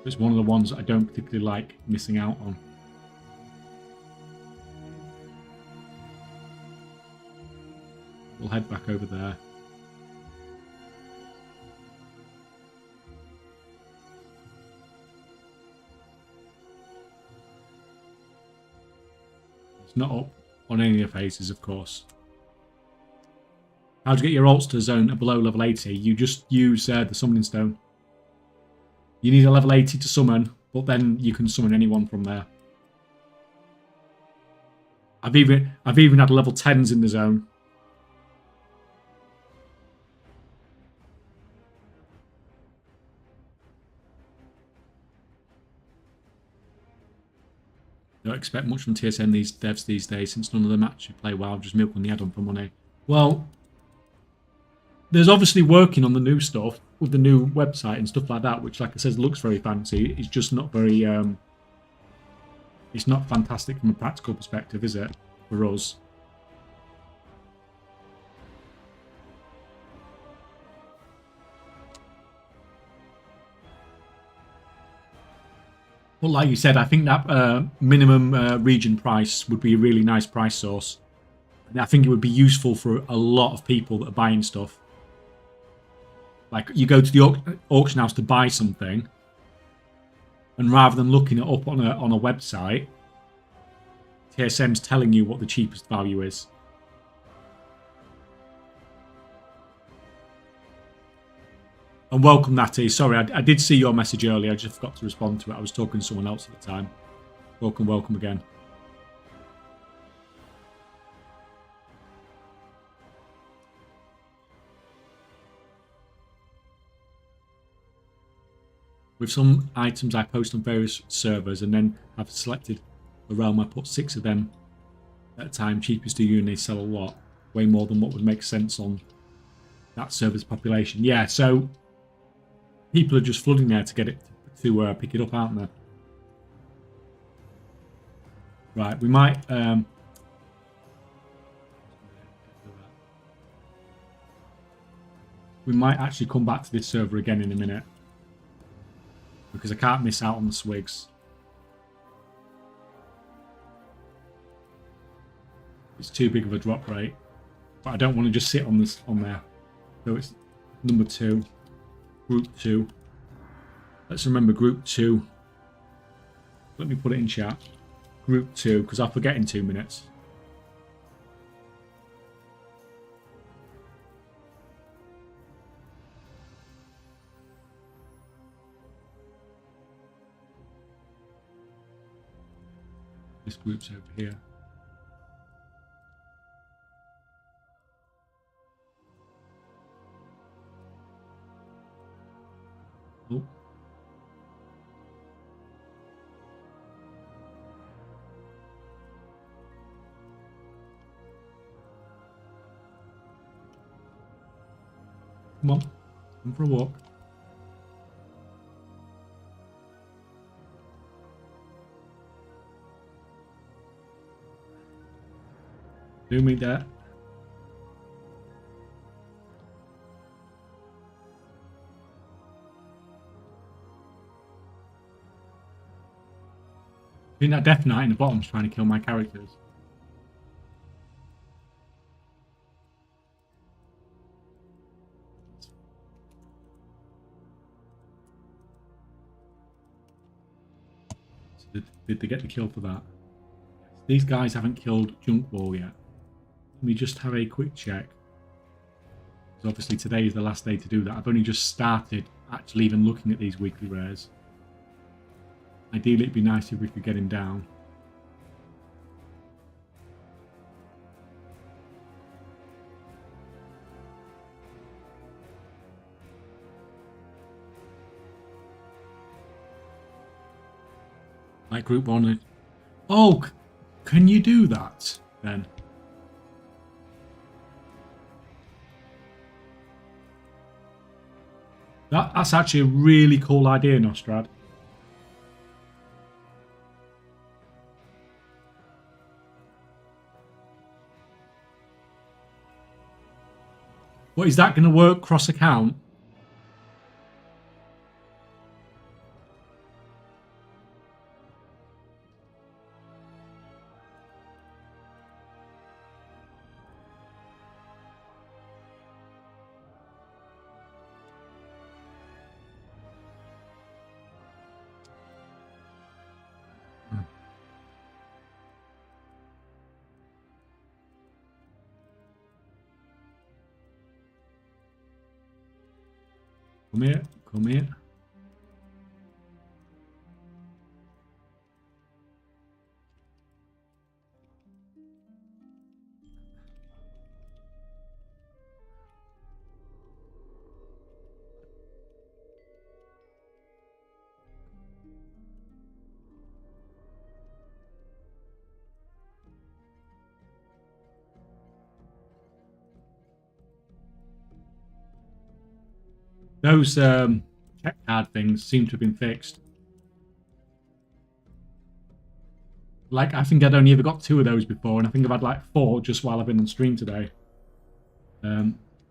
It's one of the ones that I don't particularly like missing out on. We'll head back over there. It's not up on any of the phases, of course. How to get your alts to zone below level 80? You just use the summoning stone. You need a level 80 to summon, but then you can summon anyone from there. I've even had level 10s in the zone. Don't expect much from TSN devs these days, since none of them actually play WoW, just milking the add-on for money. Well, there's obviously working on the new stuff with the new website and stuff like that, which, like I said, looks very fancy. It's just not very... it's not fantastic from a practical perspective, is it, for us? Well, like you said, I think that minimum region price would be a really nice price source. And I think it would be useful for a lot of people that are buying stuff. Like, you go to the auction house to buy something, and rather than looking it up on a website, TSM's telling you what the cheapest value is. And welcome, Natty. Sorry, I did see your message earlier. I just forgot to respond to it. I was talking to someone else at the time. Welcome again. With some items I post on various servers and then have selected a realm, I put 6 of them at a time, cheapest to you, and they sell a lot. Way more than what would make sense on that server's population. Yeah, so people are just flooding there to get it, to pick it up, aren't they? Right, we might... we might actually come back to this server again in a minute, because I can't miss out on the swigs. It's too big of a drop rate, but I don't want to just sit on this on there. So it's number 2, group 2. Let's remember group 2. Let me put it in chat. Group 2, because I'll forget in 2 minutes. This group's over here. Oh. Come on, come for a walk. Do me that. I think that Death Knight in the bottom's trying to kill my characters. So did they get the kill for that? These guys haven't killed Junk Wall yet. Let me just have a quick check. Because obviously today is the last day to do that. I've only just started actually even looking at these weekly rares. Ideally, it'd be nice if we could get him down. Like group 1. Oh, can you do that then? That's actually a really cool idea, Nostrad. What, is that going to work cross account? Come here, come here. Those check card things seem to have been fixed. Like, I think I'd only ever got 2 of those before, and I think I've had like 4 just while I've been on stream today.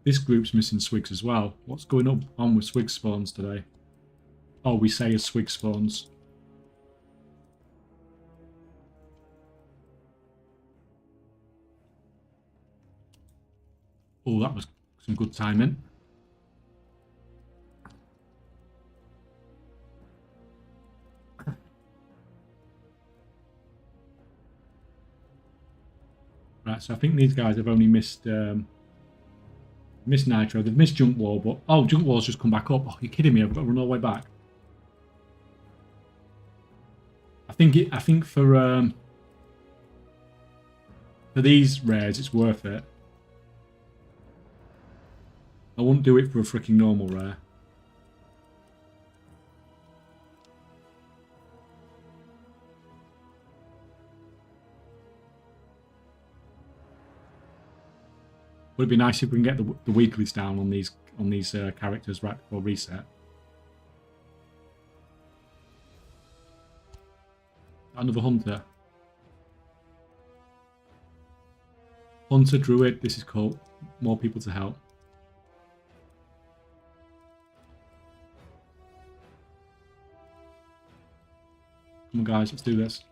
This group's missing swigs as well. What's going on with swig spawns today? Oh, we say as swig spawns. Oh, that was some good timing. Right, so I think these guys have only missed Nitro. They've missed Junk Wall, but oh, Junk Wall's just come back up. Oh, you're kidding me? I've got to run all the way back. I think for these rares, it's worth it. I wouldn't do it for a freaking normal rare. Would it be nice if we can get the weeklies down on these characters right before reset? Another hunter. Hunter, druid, this is cool. More people to help. Come on guys, let's do this.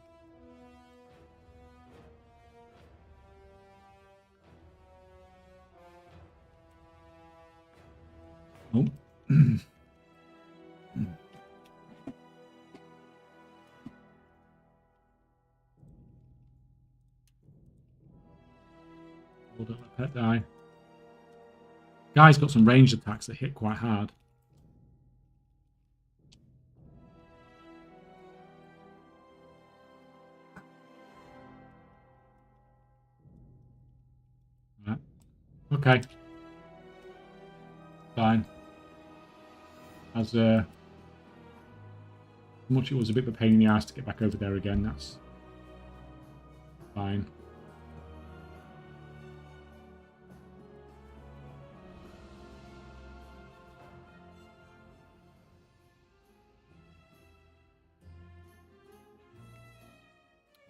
Oh. Hold on, pet die. Guy's got some ranged attacks that hit quite hard. Okay. Fine. As much it was a bit of a pain in the ass to get back over there again, that's fine.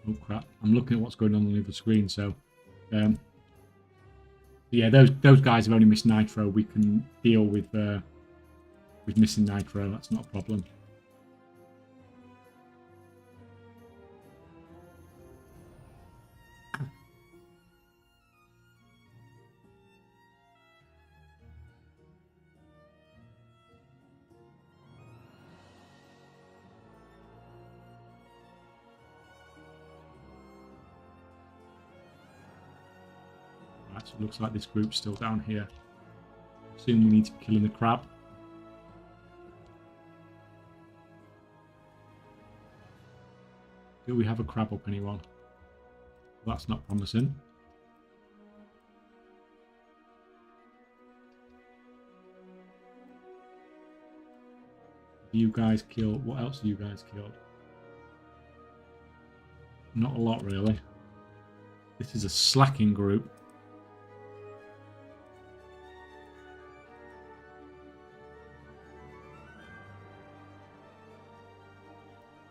Oh crap! I'm looking at what's going on the other screen. So, yeah, those guys have only missed nitro. We can deal with missing nitro. That's not a problem. Right, so it looks like this group's still down here. Soon we need to be killing the crab. Do we have a crab up, anyone? That's not promising. You guys killed. What else have you guys killed? Not a lot, really. This is a slacking group.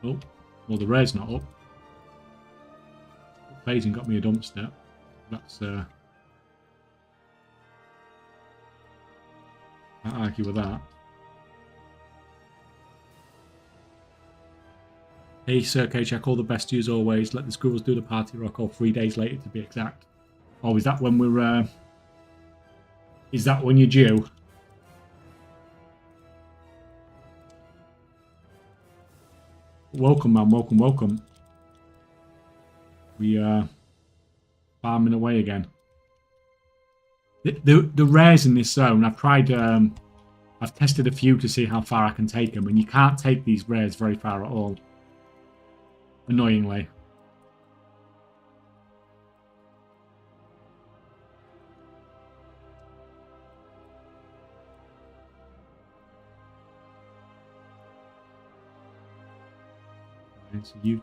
Oh, well, the rare's not up. Phasing got me a dumpster. That's can't argue with that. Hey, Sir Kaychak, all the best to you as always. Let the squirrels do the party rock, or 3 days later to be exact. Oh, is that when we're is that when you're due? Welcome, man. Welcome, welcome. We are farming away again. The rares in this zone, I've tried. I've tested a few to see how far I can take them, and you can't take these rares very far at all. Annoyingly. And so you.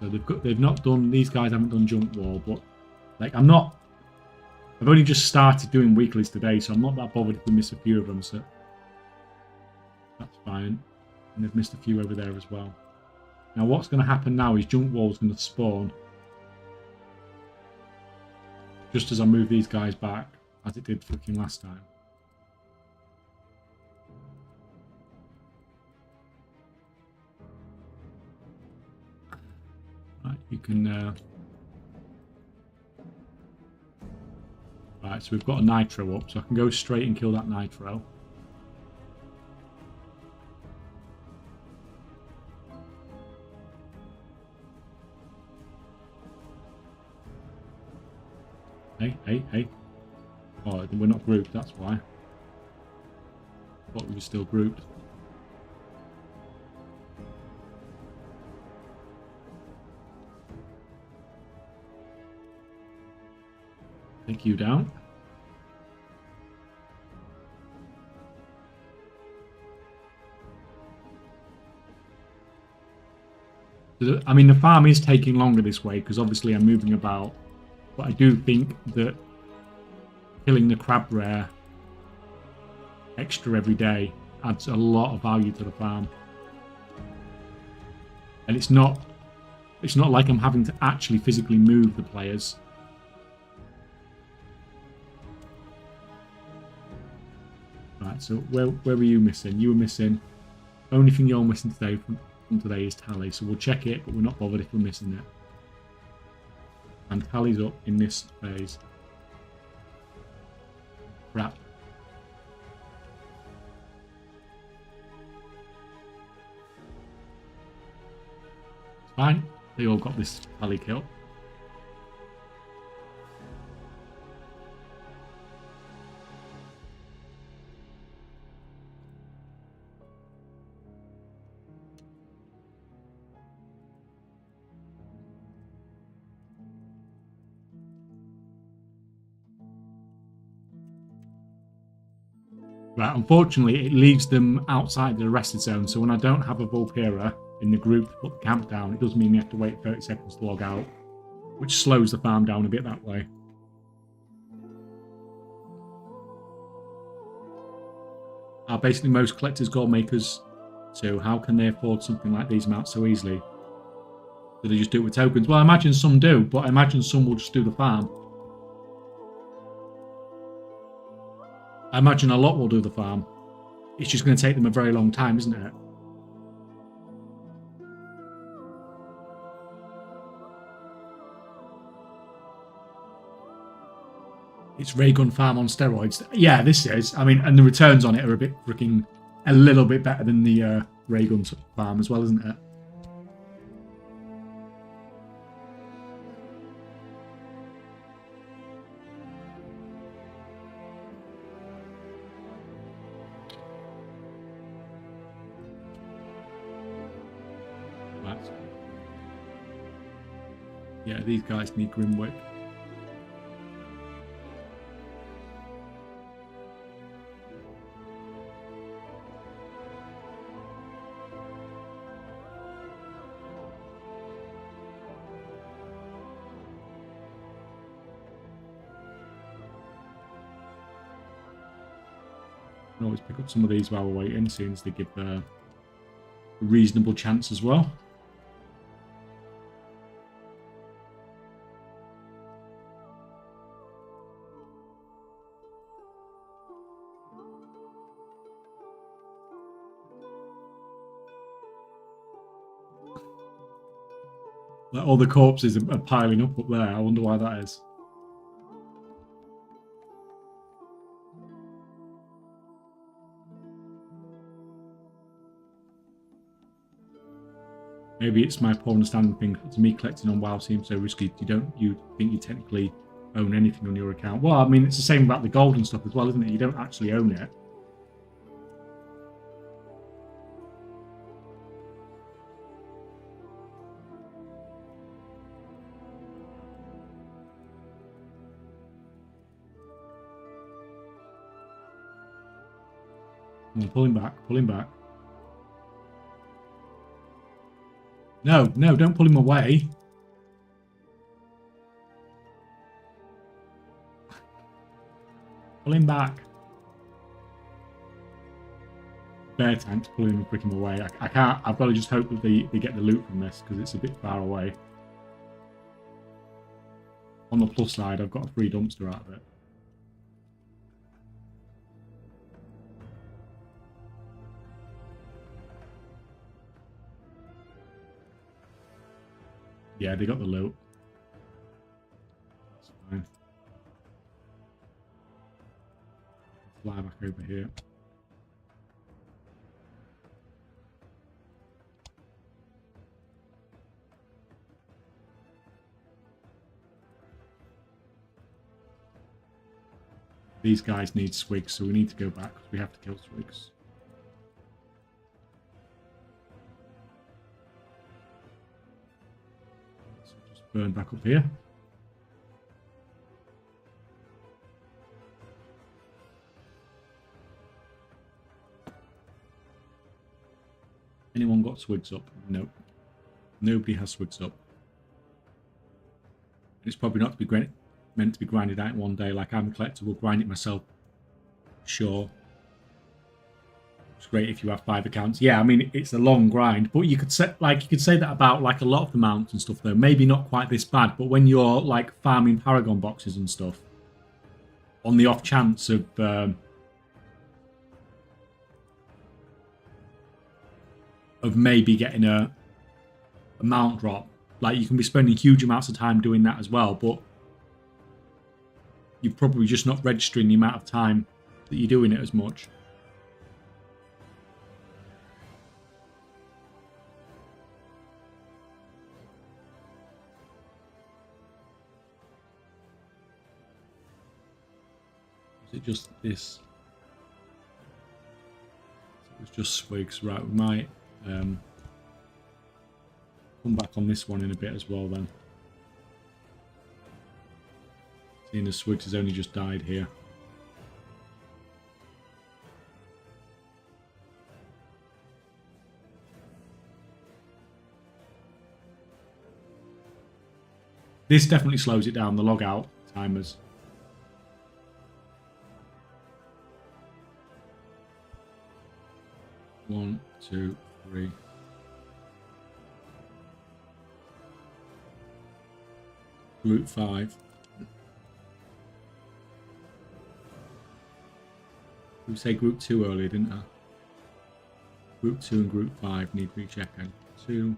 So they've not done, these guys haven't done junk wall, but like I've only just started doing weeklies today, so I'm not that bothered if we miss a few of them, so that's fine. And they've missed a few over there as well. Now what's going to happen now is junk wall's going to spawn just as I move these guys back, as it did fucking last time. Right, you can right, so we've got a nitro up, so I can go straight and kill that nitro. Hey. Oh, we're not grouped, that's why. Thought we were still grouped. Take you down. I mean, the farm is taking longer this way because obviously I'm moving about, but I do think that killing the crab rare extra every day adds a lot of value to the farm. And it's not like I'm having to actually physically move the players. Right, so where were you missing? You were missing. Only thing you're missing today from today is tally, so we'll check it, but we're not bothered if we're missing it. And tally's up in this phase. Crap. It's fine. They all got this tally kill. Right, unfortunately, it leaves them outside the arrested zone. So when I don't have a Vulpera in the group to put the camp down, it does mean we have to wait 30 seconds to log out, which slows the farm down a bit that way. Basically, most collectors, gold makers, so how can they afford something like these amounts so easily? Do they just do it with tokens? Well, I imagine some do, but I imagine some will just do the farm. I imagine a lot will do the farm. It's just going to take them a very long time, isn't it? It's Raygun Farm on steroids. Yeah, this is. I mean, and the returns on it are a little bit better than the Raygun Farm as well, isn't it? Right. Yeah, these guys need Grimwick. Can always pick up some of these while we're waiting, seeing as they give a reasonable chance as well. Like all the corpses are piling up there. I wonder why that is. Maybe it's my poor understanding thing. To me, collecting on WoW seems so risky. You think you technically own anything on your account? Well, I mean, it's the same about the gold and stuff as well, isn't it? You don't actually own it. Pull him back. Pull him back. No, don't pull him away. Pull him back. Bear tanks pulling him away. I can't. I've got to just hope that they get the loot from this because it's a bit far away. On the plus side, I've got a free dumpster out of it. Yeah, they got the loot. That's fine. Fly back over here. These guys need swigs, so we need to go back because we have to kill swigs. So just burn back up here. Anyone got swigs up? Nope. Nobody has swigs up. It's probably not to be meant to be grinded out in one day. Like I'm a collector, will grind it myself. Sure. It's great if you have 5 accounts. Yeah, I mean it's a long grind, but you could say that about like a lot of the mounts and stuff though. Maybe not quite this bad, but when you're like farming Paragon boxes and stuff, on the off chance of maybe getting a mount drop, like you can be spending huge amounts of time doing that as well, but you're probably just not registering the amount of time that you're doing it as much. Is it just this? It was just swigs, right? We might come back on this one in a bit as well then. Seeing as Swigs has only just died here. This definitely slows it down, the log out timers. One, two, three. Group 5. We say group 2 earlier, didn't I? Group 2 and group 5 need rechecking. 2.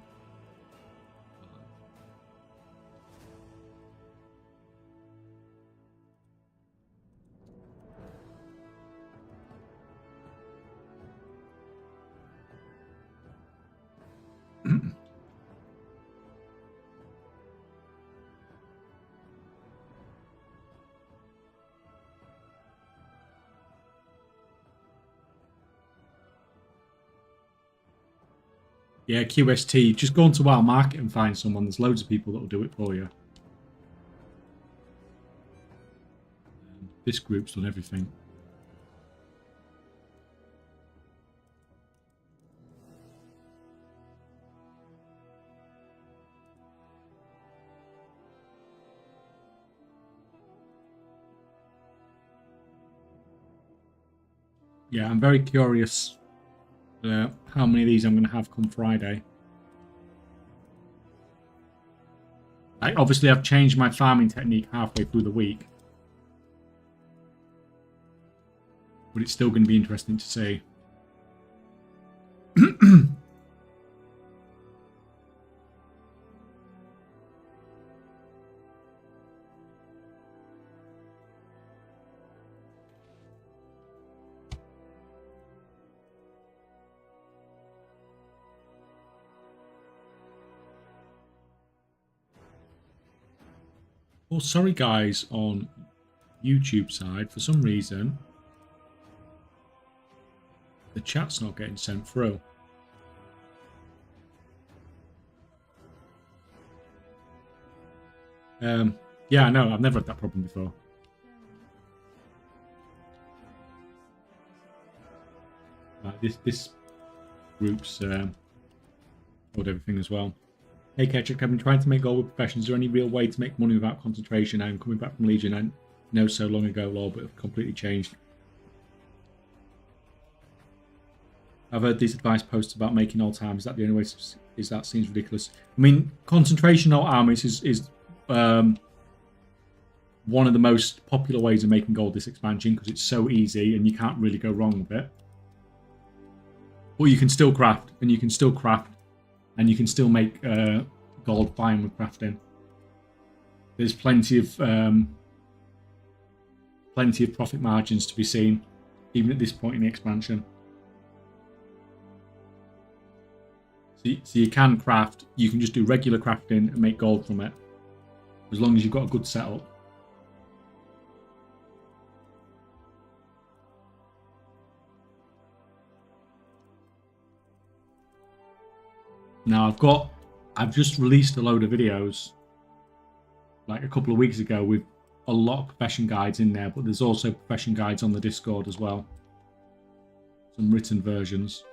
Yeah, QST. Just go onto WoW Market and find someone. There's loads of people that will do it for you. This group's done everything. Yeah, I'm very curious how many of these I'm going to have come Friday. Obviously, I've changed my farming technique halfway through the week. But it's still going to be interesting to see. Well, sorry guys on YouTube side, for some reason the chat's not getting sent through. Yeah, I know, I've never had that problem before. This group's got everything as well. Hey Kaychak, I've been trying to make gold with profession. Is there any real way to make money without concentration? I'm coming back from Legion. I know so long ago, lol, but have completely changed. I've heard these advice posts about making old time. Is that the only way? Is that seems ridiculous? I mean, concentration alt armies is one of the most popular ways of making gold this expansion because it's so easy and you can't really go wrong with it. But you can still craft, and you can still craft. And you can still make gold fine with crafting. There's plenty of profit margins to be seen, even at this point in the expansion. So you can craft. You can just do regular crafting and make gold from it, as long as you've got a good setup. Now I've just released a load of videos like a couple of weeks ago with a lot of profession guides in there, but there's also profession guides on the Discord as well. Some written versions.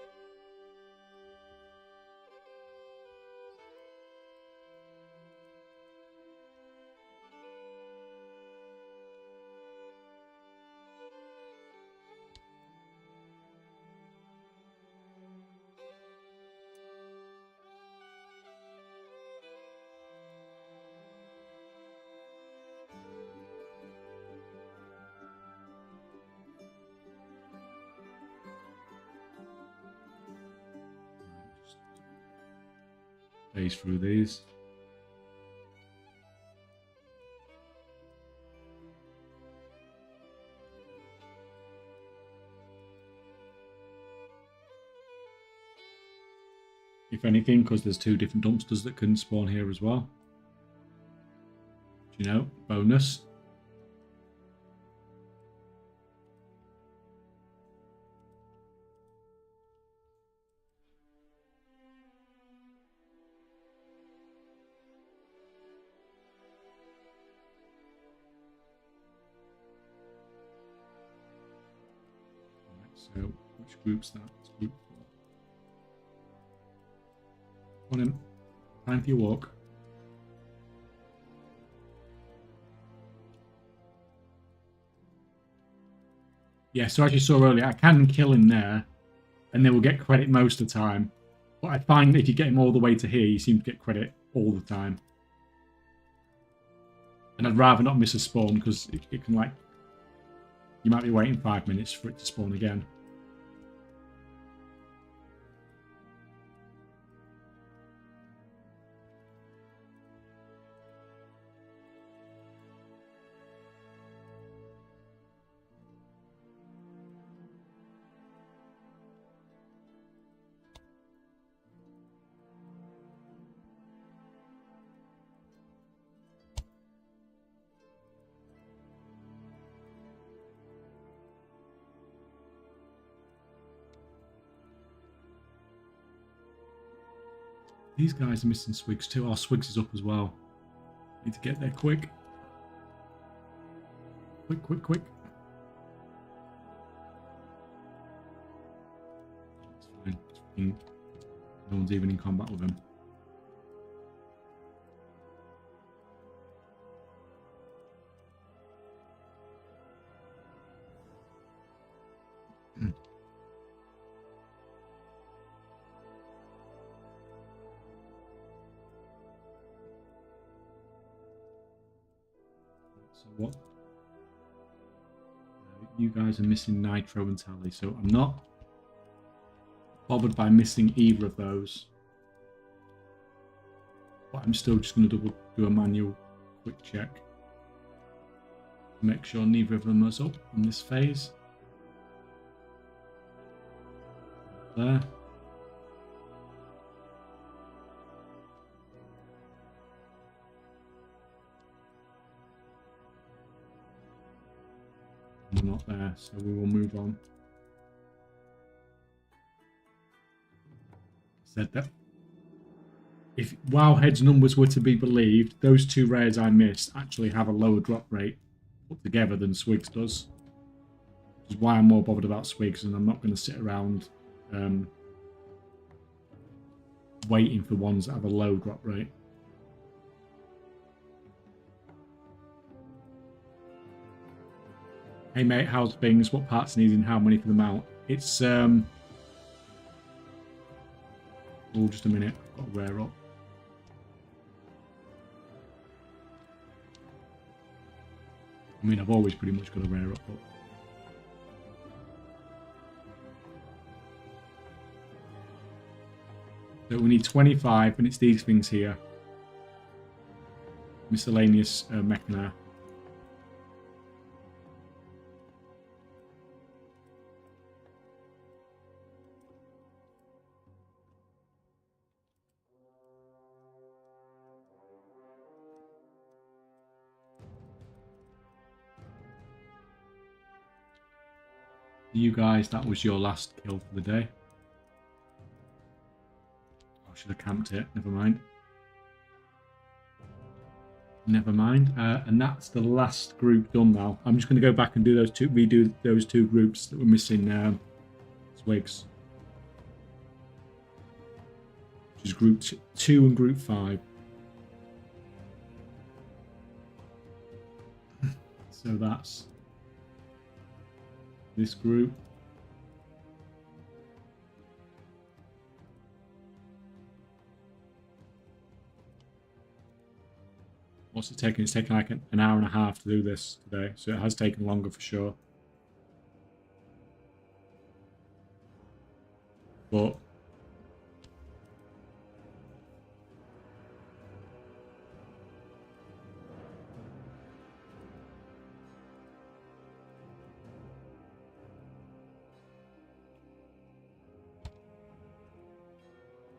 Phase through these. If anything, because there's 2 different dumpsters that can spawn here as well. You know, bonus. So, which group's that? It's group 4. Come on in. Time for your walk. Yeah, so as you saw earlier, I can kill him there, and they will get credit most of the time. But I find that if you get him all the way to here, you seem to get credit all the time. And I'd rather not miss a spawn, because it can, like... You might be waiting 5 minutes for it to spawn again. These guys are missing Swigs too. Oh, Swigs is up as well. Need to get there quick. Quick, quick, quick. It's fine. No one's even in combat with him. So what? You guys are missing Nitro and Tally, so I'm not bothered by missing either of those. But I'm still just going to do a manual quick check to make sure neither of them is up on this phase. There. We're not there, so we will move on. Said that if Wowhead's numbers were to be believed, those two rares I missed actually have a lower drop rate put together than Swigs does. Which is why I'm more bothered about Swigs, and I'm not going to sit around waiting for ones that have a low drop rate. Hey mate, how's things? What parts needing? How many for the mount? It's oh, just a minute. I've got to wear up. I mean, I've always pretty much got to wear up. But... So we need 25, and it's these things here. Miscellaneous Mechana. You guys, that was your last kill for the day. I should have camped it. Never mind. Never mind. And that's the last group done now. I'm just going to go back and do those two, redo those two groups that were missing Swigs. Which is group 2 and group 5. So that's this group. What's it taking? It's taken like an hour and a half to do this today, so it has taken longer for sure. But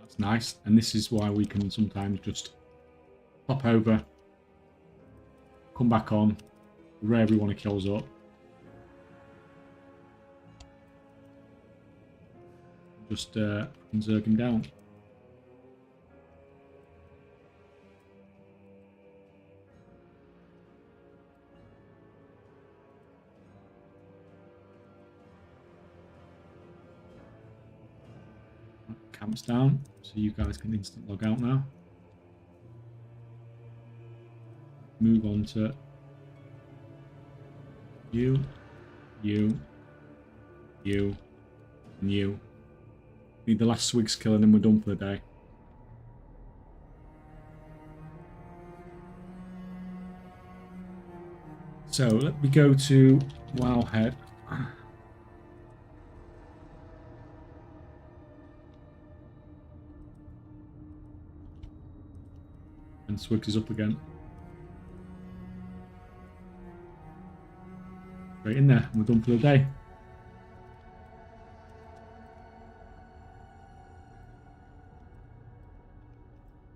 that's nice, and this is why we can sometimes just pop over, come back on, where everyone kills up. Just zerg him down. Camps down, so you guys can instant log out now. Move on to you, you, and you. Need the last swig skill and then we're done for the day. So let me go to Wowhead. And Swigs is up again. Right in there, and we're done for the day.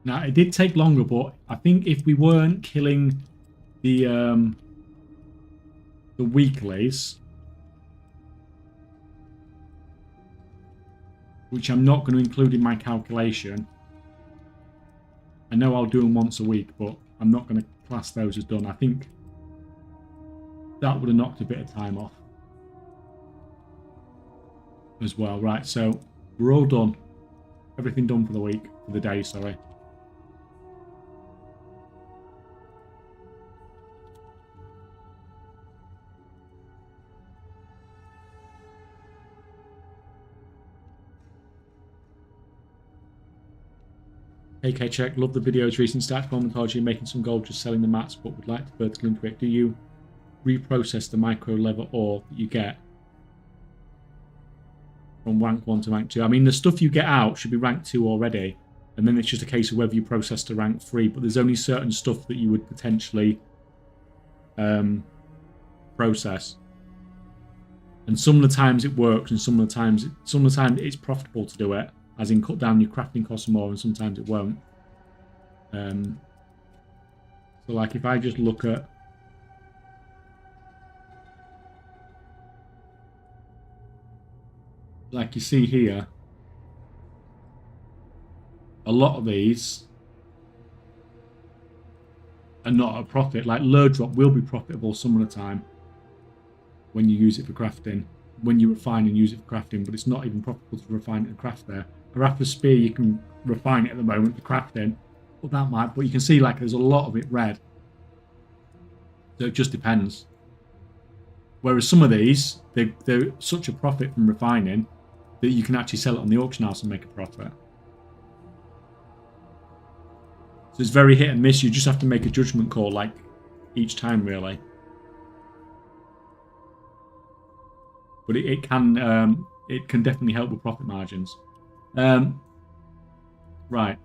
Now it did take longer, but I think if we weren't killing the weeklies, which I'm not going to include in my calculation. I know I'll do them once a week, but I'm not going to class those as done. I think that would have knocked a bit of time off as well. Right, so we're all done. Everything done for the week, for the day, sorry. Hey Kaychak, love the videos, recent stats, momentology, making some gold just selling the mats, but would like to vertically integrate. Do you reprocess the micro level ore that you get from rank 1 to rank 2? I mean, the stuff you get out should be rank 2 already, and then it's just a case of whether you process to rank 3, but there's only certain stuff that you would potentially process. And some of the times it works, and some of the times it's profitable to do it, as in cut down your crafting costs more, and sometimes it won't. So like if I just look at like you see here, a lot of these are not a profit. Like lure drop will be profitable some of the time when you use it for crafting, when you refine and use it for crafting, but it's not even profitable to refine it and craft there. Raptor Spear, you can refine it at the moment for crafting, but that might. But you can see like there's a lot of it red, so it just depends. Whereas some of these, they're such a profit from refining that you can actually sell it on the auction house and make a profit. So it's very hit and miss. You just have to make a judgment call like each time, really. But it can definitely help with profit margins. Right.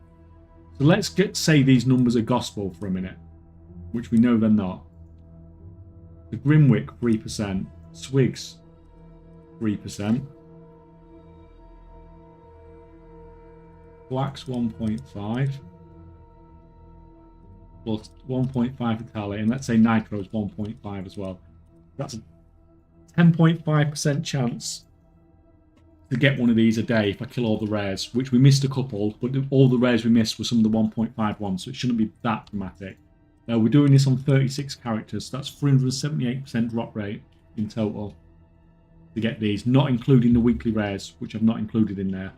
So let's say these numbers are gospel for a minute, which we know they're not. The Grimwick 3%, Swigs 3%, Blacks 1.5, plus 1.5 Italy, and let's say Nitro's 1.5 as well. That's a 10.5% chance to get one of these a day if I kill all the rares, which we missed a couple, but all the rares we missed were some of the 1.5 ones, so it shouldn't be that dramatic. Now we're doing this on 36 characters, so that's 378% drop rate in total to get these, not including the weekly rares, which I've not included in there.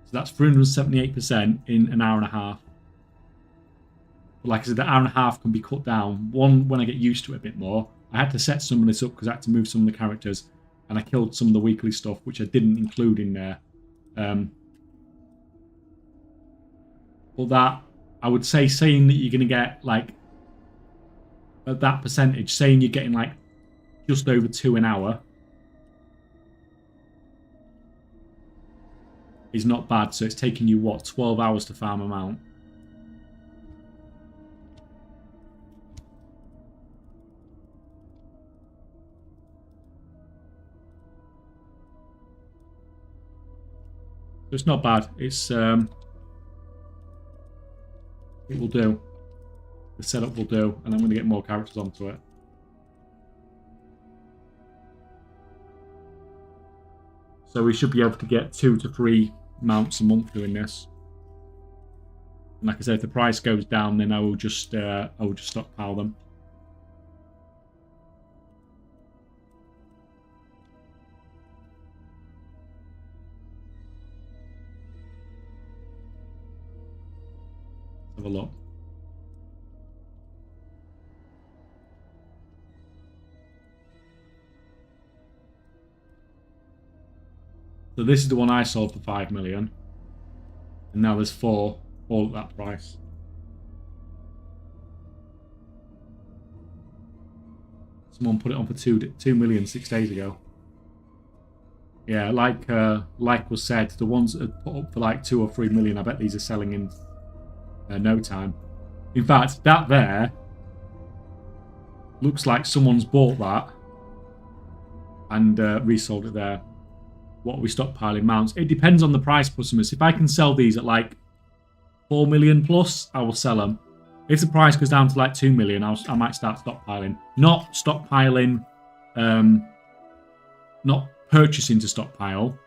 So that's 378% in an hour and a half. But like I said, the hour and a half can be cut down. One, when I get used to it a bit more, I had to set some of this up because I had to move some of the characters, and I killed some of the weekly stuff, which I didn't include in there. But that, I would say, saying that you're going to get, like, at that percentage, saying you're getting, like, just over 2 an hour is not bad. So it's taking you, what, 12 hours to farm them out. So it's not bad. It's it will do. The setup will do, and I'm going to get more characters onto it. So we should be able to get 2 to 3 mounts a month doing this. And like I said, if the price goes down, then I will just stockpile them. Have a look. So this is the one I sold for 5 million. And now there's 4, all at that price. Someone put it on for 2 million 6 days ago. Yeah, like was said, the ones that are put up for like 2 or 3 million, I bet these are selling in no time. In fact, that there looks like someone's bought that and resold it there. What are we stockpiling? Mounts. It depends on the price, customers. If I can sell these at like 4 million plus, I will sell them. If the price goes down to like 2 million, I might start stockpiling. Not stockpiling, not purchasing to stockpile,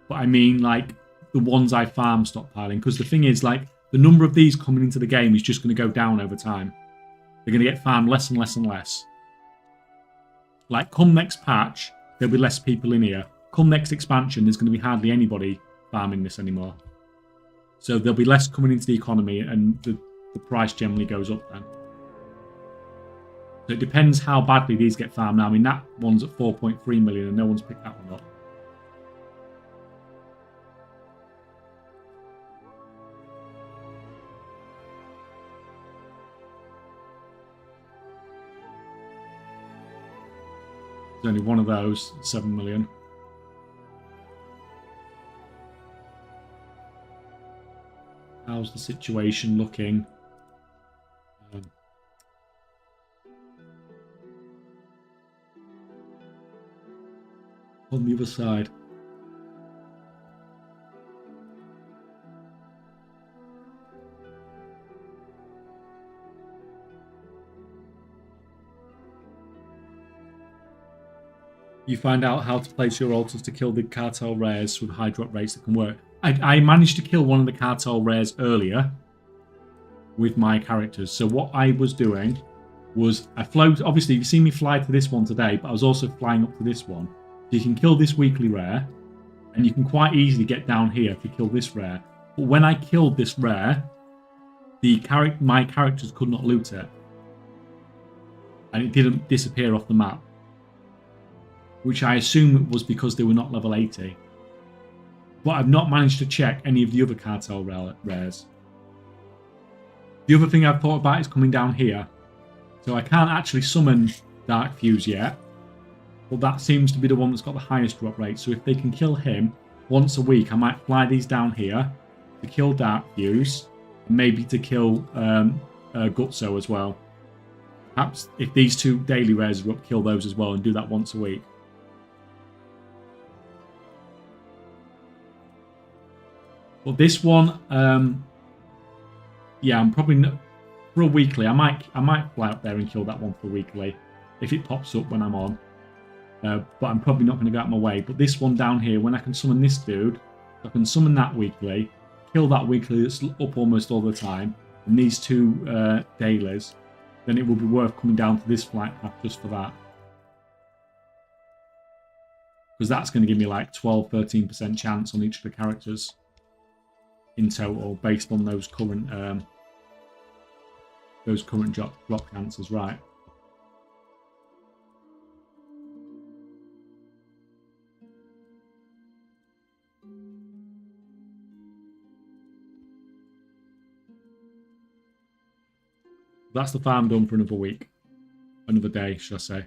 but I mean like the ones I farm stockpiling. Because the thing is, like, the number of these coming into the game is just going to go down over time. They're going to get farmed less and less and less. Like, come next patch, there'll be less people in here. Come next expansion, there's going to be hardly anybody farming this anymore. So there'll be less coming into the economy, and the price generally goes up then. So it depends how badly these get farmed now. I mean, that one's at 4.3 million and no one's picked that one up. There's only one of those, 7 million. How's the situation looking? On the other side. You find out how to place your altars to kill the cartel rares with high drop rates that can work. I managed to kill one of the cartel rares earlier with my characters. So what I was doing was I float. Obviously, you've seen me fly to this one today, but I was also flying up to this one. So you can kill this weekly rare, and you can quite easily get down here to kill this rare. But when I killed this rare, my characters could not loot it, and it didn't disappear off the map, which I assume was because they were not level 80. But I've not managed to check any of the other cartel rares. The other thing I've thought about is coming down here. So I can't actually summon Dark Fuse yet, but that seems to be the one that's got the highest drop rate. So if they can kill him once a week, I might fly these down here to kill Dark Fuse, and maybe to kill Gutso as well. Perhaps if these 2 daily rares are up, kill those as well and do that once a week. But this one, yeah, I'm probably not, for a weekly. I might fly up there and kill that one for a weekly if it pops up when I'm on. But I'm probably not going to go out of my way. But this one down here, when I can summon this dude, I can summon that weekly, kill that weekly that's up almost all the time, and these 2 dailies, then it will be worth coming down to this flight path just for that. Because that's going to give me like 12-13% chance on each of the characters in total, based on those current drop chances, right? That's the farm done for another week, another day, should I say?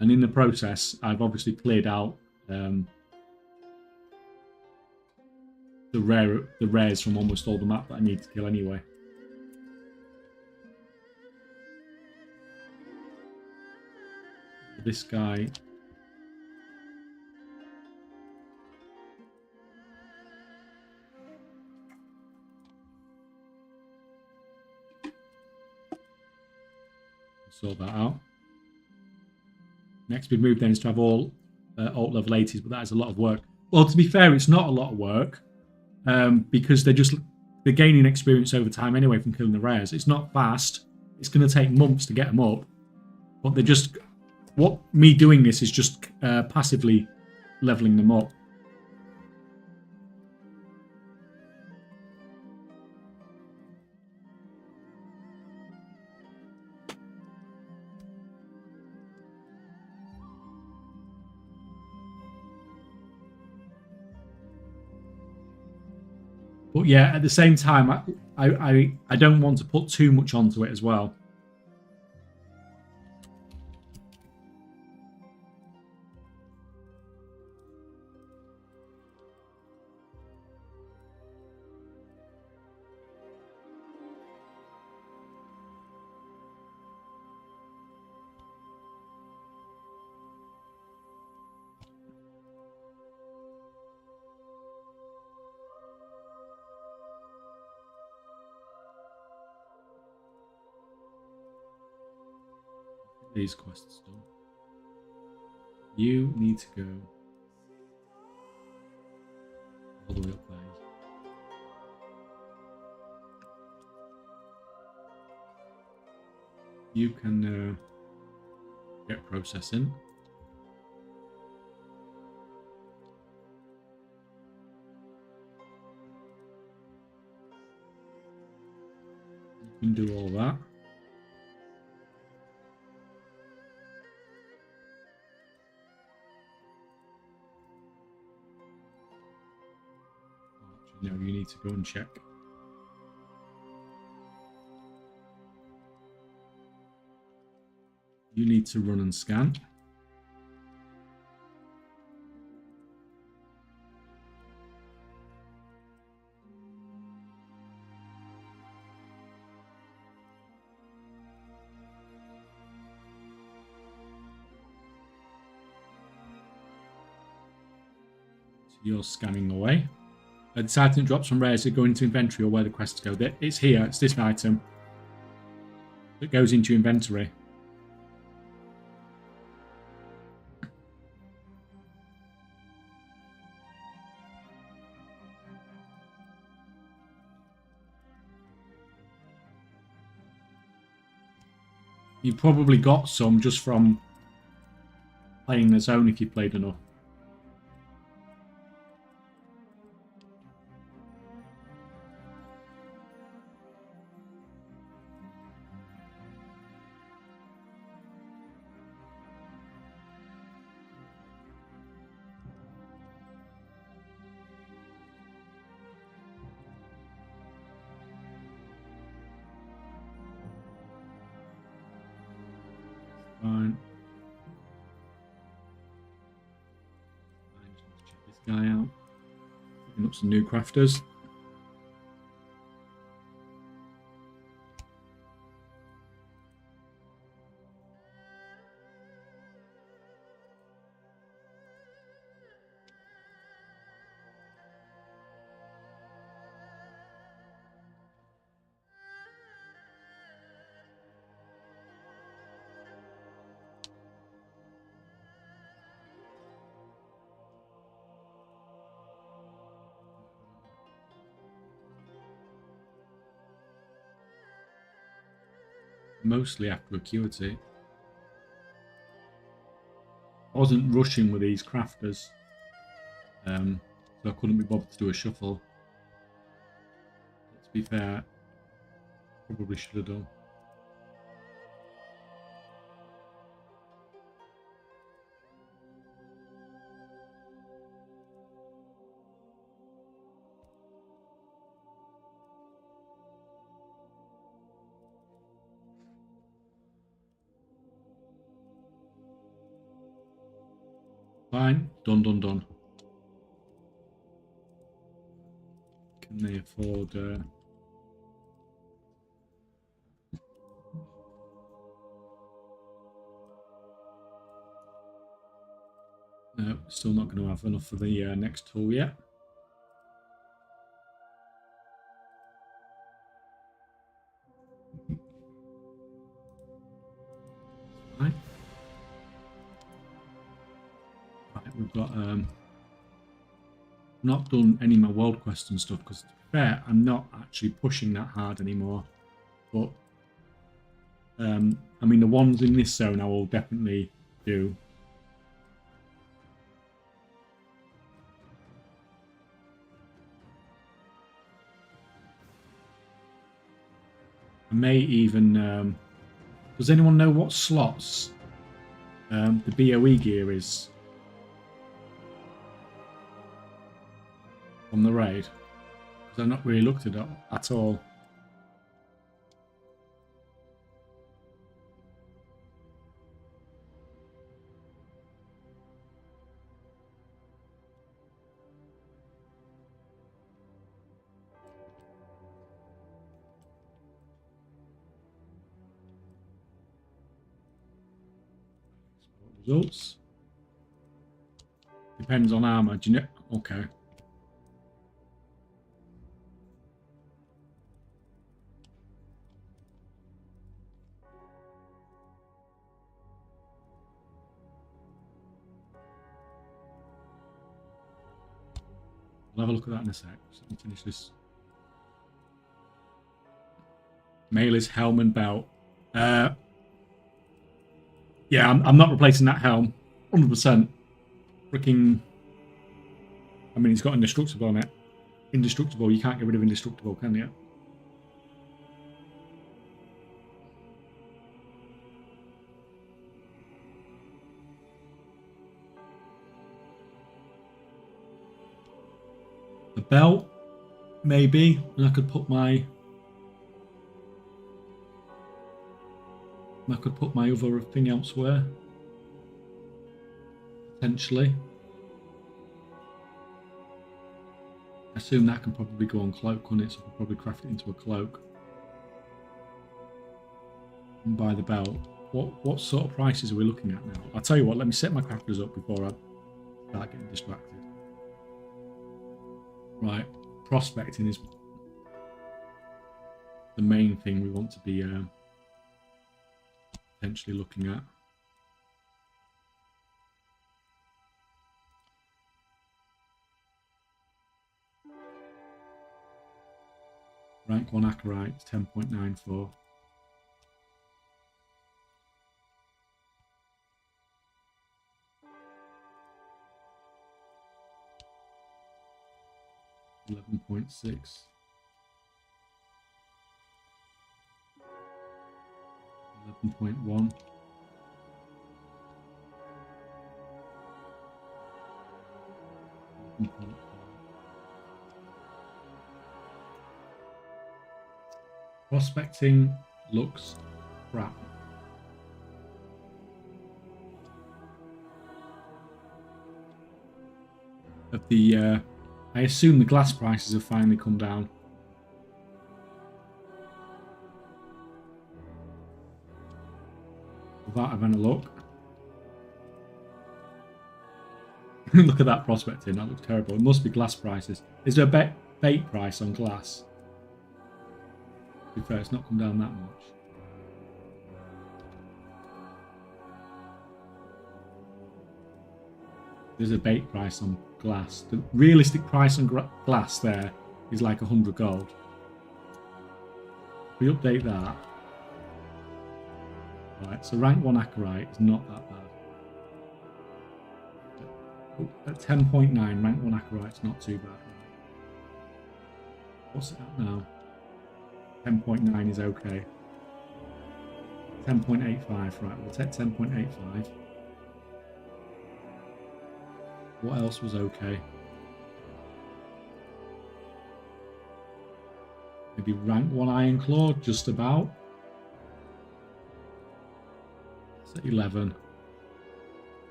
And in the process, I've obviously cleared out the rares from almost all the map that I need to kill anyway. This guy. Sort that out. Next big move then is to have all alt level 80s, but that is a lot of work. Well, to be fair, it's not a lot of work because they're gaining experience over time anyway from killing the rares. It's not fast. It's going to take months to get them up, but they're just me doing this is just passively leveling them up. But yeah, at the same time, I don't want to put too much onto it as well. These quests done. You need to go all the way up there. You can get processing. You can do all that. No, you need to go and check. You need to run and scan. So you're scanning away. This item drops from rares that go into inventory or where the quests go. It's here. It's this item that goes into inventory. You probably got some just from playing the zone if you played enough. Fine. I just need to check this guy out. Picking up some new crafters. Mostly after acuity. I wasn't rushing with these crafters, so I couldn't be bothered to do a shuffle. But to be fair, probably should have done. Fine, done. Can they afford... No, still not going to have enough for the next tool yet. Fine. Right, we've got... not done any of my world quests and stuff because, to be fair, I'm not actually pushing that hard anymore. But I mean, the ones in this zone I will definitely do. I may even... does anyone know what slots the BOE gear is from the raid? I've not really looked at it at all. Results. Depends on armor. Do you know? Okay. I'll have a look at that in a sec. Just let me finish this. Mail's helm and belt. Yeah, I'm not replacing that helm. 100%. Freaking. I mean, it's got indestructible on it. Indestructible. You can't get rid of indestructible, can you? The belt, maybe. And I could put my. I could put my other thing elsewhere. Potentially. I assume that can probably go on cloak, couldn't it? So I could probably craft it into a cloak. And buy the belt. What sort of prices are we looking at now? I'll tell you what, let me set my crafters up before I start getting distracted. Right, prospecting is the main thing we want to be potentially looking at. Rank 1 Acherite, 10.94. $11.6. 11.1. Prospecting looks crap. Of the, I assume the glass prices have finally come down. Without having a look. Look at that prospecting, that looks terrible. It must be glass prices. Is there a bait price on glass? To be fair, it's not come down that much. There's a bait price on glass. The realistic price on glass there is like 100 gold. If we update that. Right, so rank 1 Acherite is not that bad. At 10.9, rank 1 Acherite's not too bad. What's it at now? 10.9 is okay. 10.85, right, we'll take 10.85. What else was okay? Maybe rank 1 Iron Claw, just about. It's at 11.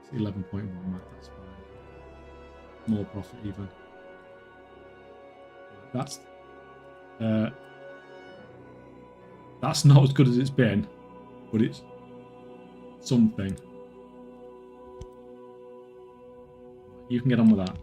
It's 11.1, right, that's fine. More profit even. That's not as good as it's been, but it's something. You can get on with that.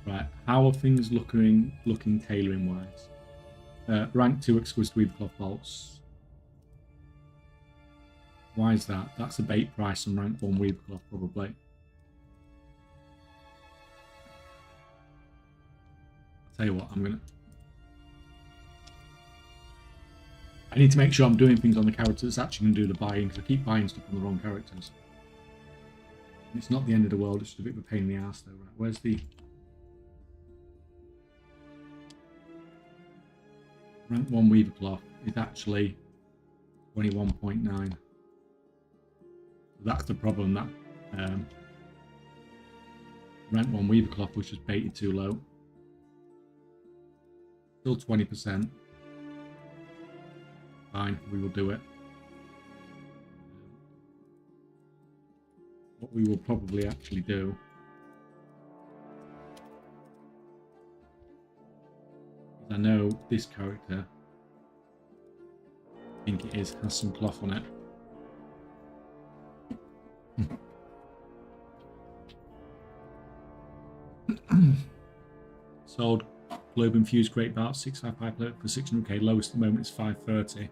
Right, how are things looking tailoring wise? Rank 2 exquisite weavercloth bolts. Why is that? That's a bait price on rank 1 weavercloth probably. Tell you what, I need to make sure I'm doing things on the characters that's actually going to do the buying, because I keep buying stuff on the wrong characters. It's not the end of the world, it's just a bit of a pain in the ass though. Right, where's the... Rank 1 weaver cloth is actually 21.9. That's the problem, that rank 1 weaver cloth was just baited too low. Still 20%. Fine, we will do it. What we will probably actually do is, I know this character, I think it is, has some cloth on it. Sold globe infused great bart 655 plate for 600k. Lowest at the moment is 530.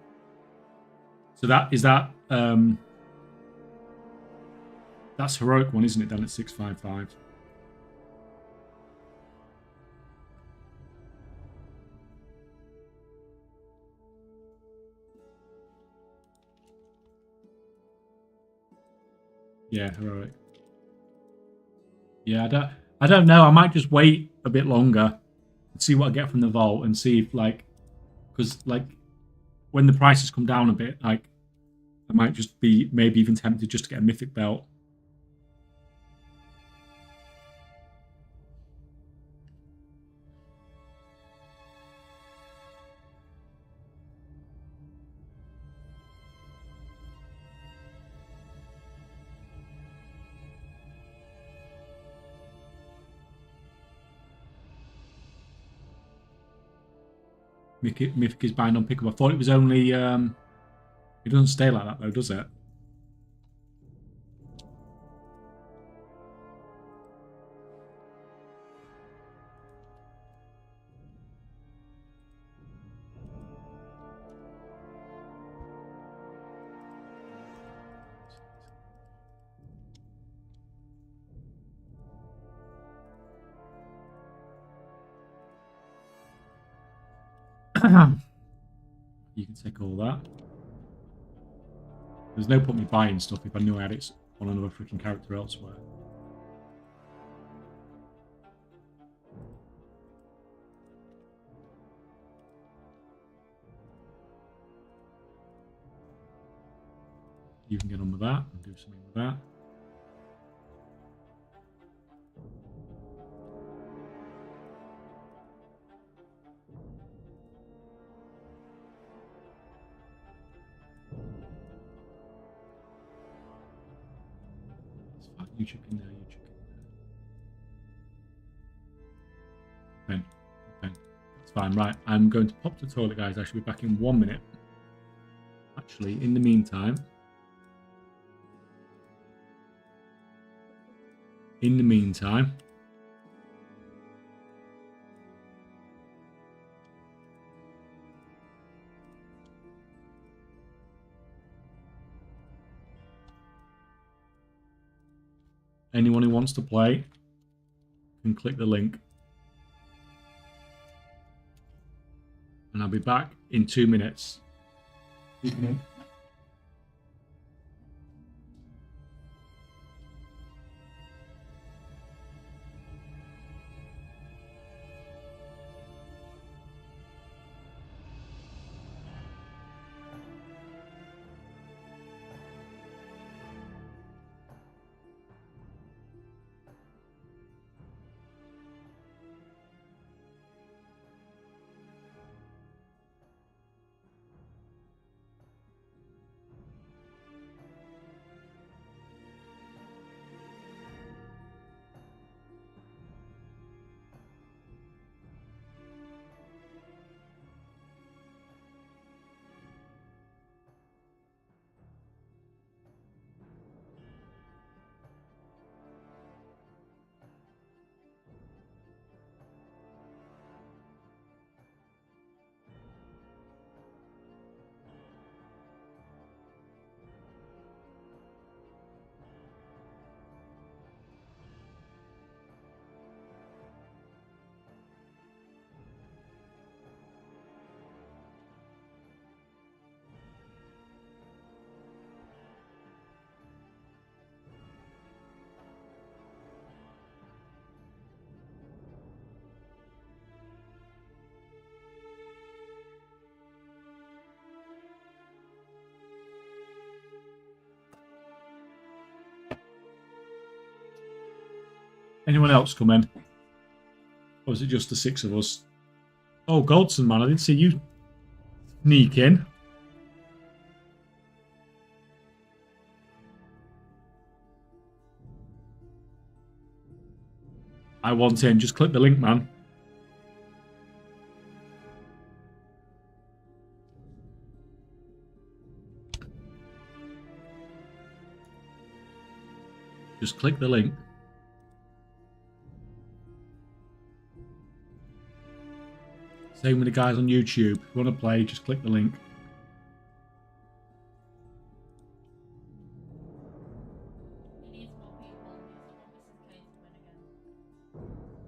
So that is that. That's heroic one, isn't it? Done at 655. Yeah, heroic. Yeah, I don't know. I might just wait a bit longer and see what I get from the vault and see if, like, because like when the prices come down a bit, like I might just be maybe even tempted just to get a mythic belt. Mythic is buying on pickup. I thought it was only it doesn't stay like that though, does it? You can take all that. There's no point me buying stuff if I knew I had it on another freaking character elsewhere. You can get on with that and do something with that. You chip in there, you chip in there. Okay, that's fine. Right, I'm going to pop to the toilet, guys. I should be back in 1 minute. Actually, in the meantime, anyone who wants to play can click the link. And I'll be back in 2 minutes. Anyone else come in? Or is it just the 6 of us? Oh, Goldson, man, I didn't see you sneak in. I want in. Just click the link, man. Just click the link. Same with the guys on YouTube. If you want to play, just click the link.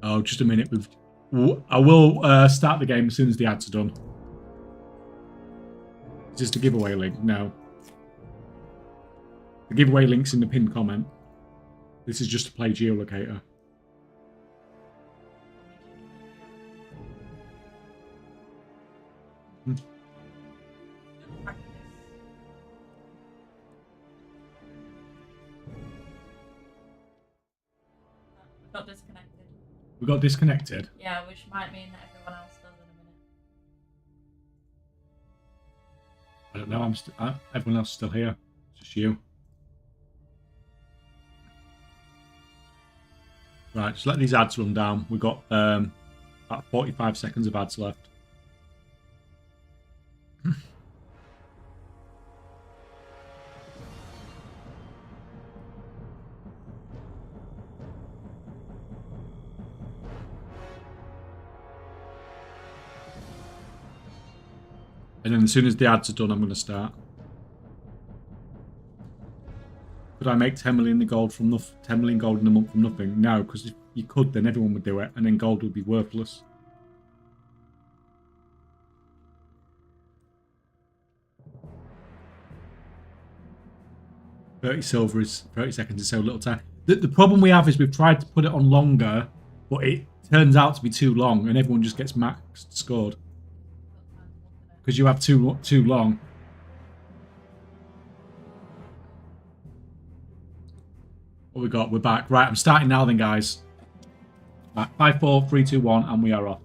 Oh, just a minute. I will start the game as soon as the ads are done. Is this the giveaway link? No. The giveaway link's in the pinned comment. This is just to play Geolocator. Got disconnected. We got disconnected? Yeah, which might mean that everyone else does in a minute. I don't know. Everyone else is still here. It's just you. Right, just let these ads run down. We've got about 45 seconds of ads left. And then as soon as the ads are done, I'm going to start. Could I make 10 million gold from 10 million gold in a month from nothing? No, because if you could, then everyone would do it, and then gold would be worthless. $30 silver is 30 seconds is so little time. The problem we have is we've tried to put it on longer, but it turns out to be too long, and everyone just gets maxed scored. Because you have too long. What we got? We're back. Right, I'm starting now then, guys. Right, 5, 4, 3, 2, 1, and we are off.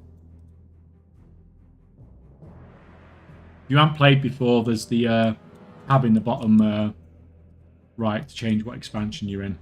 If you haven't played before, there's the tab in the bottom right to change what expansion you're in.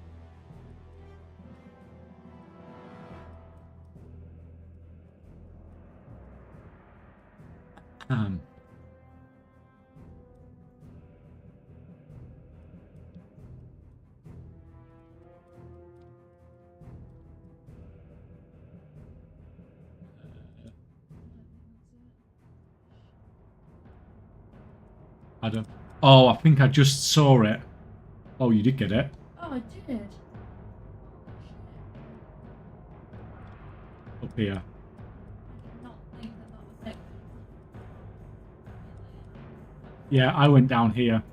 I don't. Oh, I think I just saw it. Oh, you did get it. Oh, I did. Up here. I did not think that was it. Yeah, I went down here.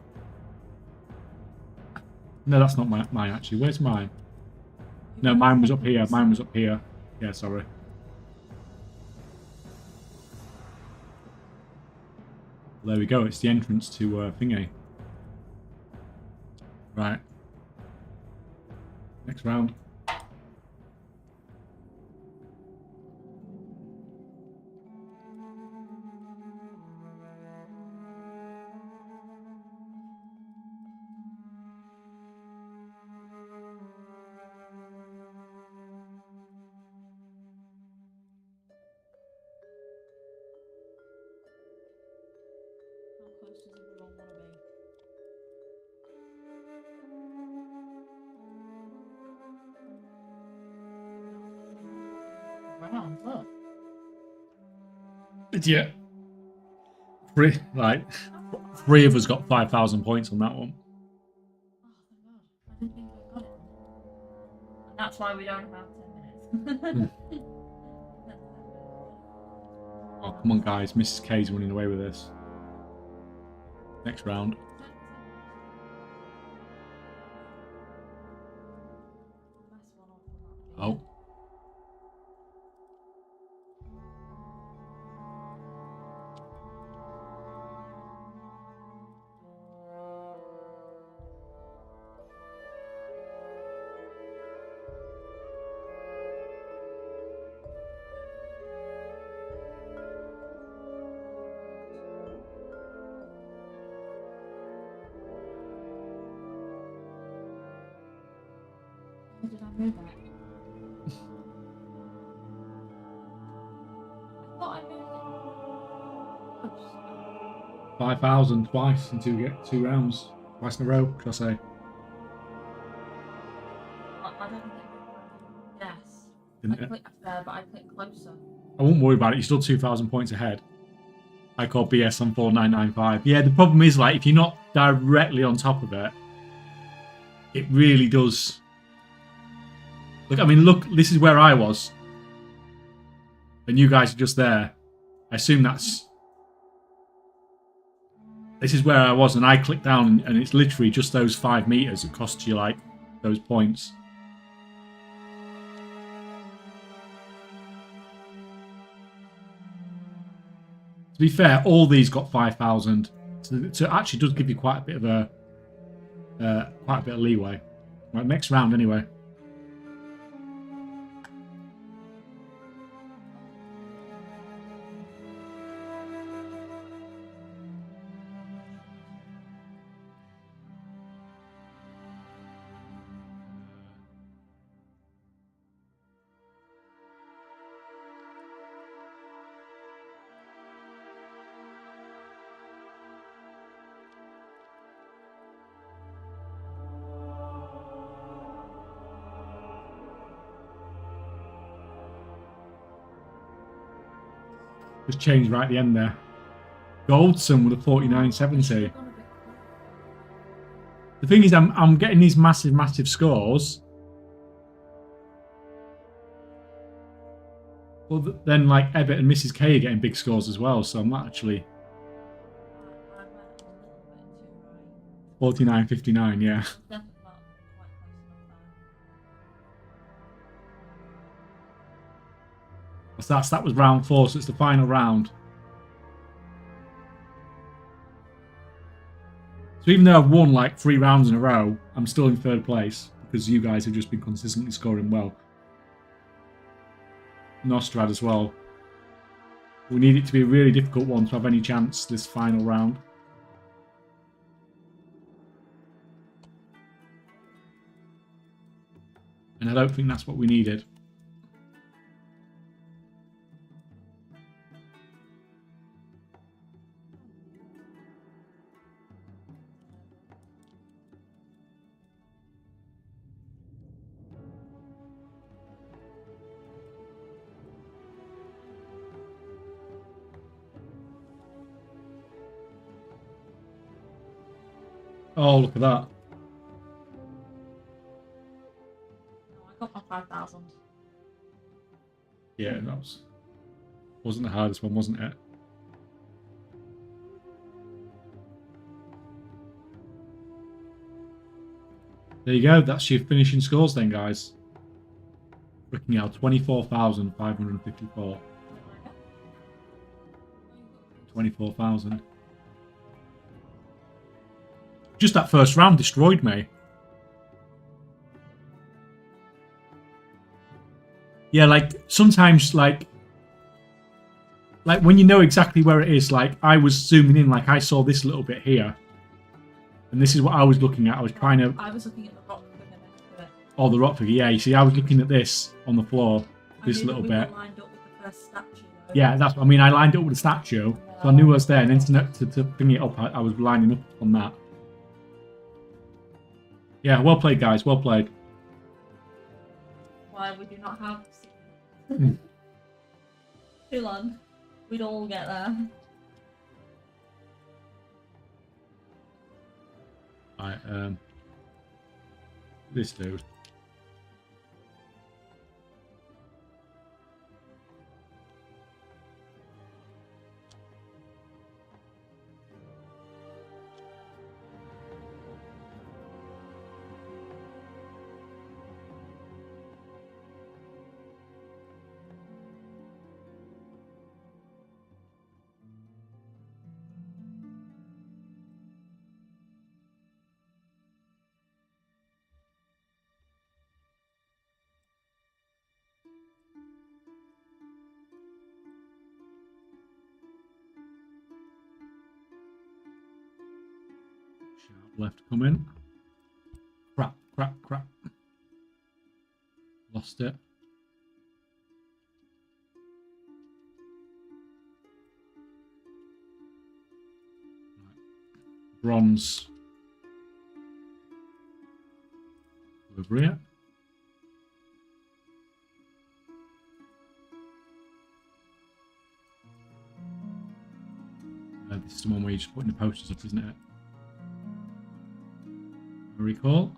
No, that's not mine actually. Where's mine? No, mine was up here. Mine was up here. Yeah, sorry. There we go. It's the entrance to Thingy. Right. Next round. How close does everyone want to be? Round, look. Idiot. Three of us got 5,000 points on that one. Oh, thank God. I didn't think I got it. And that's why we don't have 10 minutes. Oh, come on, guys. Mrs. K's running away with this. Next round. Oh. did I move it? I thought I moved it. 5,000 twice in two rounds. Twice in a row, should I say. I don't think it moved. Yes. Didn't I it? clicked there, but I clicked closer. I won't worry about it. You're still 2,000 points ahead. I call BS on 4995. Yeah, the problem is, like, if you're not directly on top of it, it really does. Look, I mean, look, this is where I was. And you guys are just there. I assume that's... This is where I was, and I clicked down, and it's literally just those 5 meters that cost you, like, those points. To be fair, all these got 5,000, so it actually does give you quite a bit of leeway. Right, next round anyway. Just changed right at the end there. Goldson with a 49.70. The thing is, I'm getting these massive scores. Well, then, like, Ebbett and Mrs. K are getting big scores as well, so I'm not actually... 49.59, yeah. So that was round 4, so it's the final round. So even though I've won like 3 rounds in a row, I'm still in 3rd place because you guys have just been consistently scoring well. Nostrad as well. We need it to be a really difficult one to have any chance this final round. And I don't think that's what we needed. Oh, look at that. I got my 5,000. Yeah, that wasn't the hardest one, wasn't it? There you go. That's your finishing scores then, guys. Freaking hell, 24,554. 24,000. Just that first round destroyed me. Yeah, like, sometimes, like when you know exactly where it is, like, I was zooming in, like, I saw this little bit here. And this is what I was looking at. I was trying to... I was looking at the rock figure next to it. Oh, the rock figure, yeah. You see, I was looking at this on the floor, this little bit. Lined up with the first statue, though. Yeah, that's what I mean. I lined up with the statue, so I knew I was there. And then to bring it up, I was lining up on that. Yeah, well played, guys. Well played. Why we do not have too long. We'd all get there. Right, this dude. Sharp left come in. Crap, crap, crap. lost it. Bronze. Over here. This is the one where you're just putting the posters up, isn't it? I recall.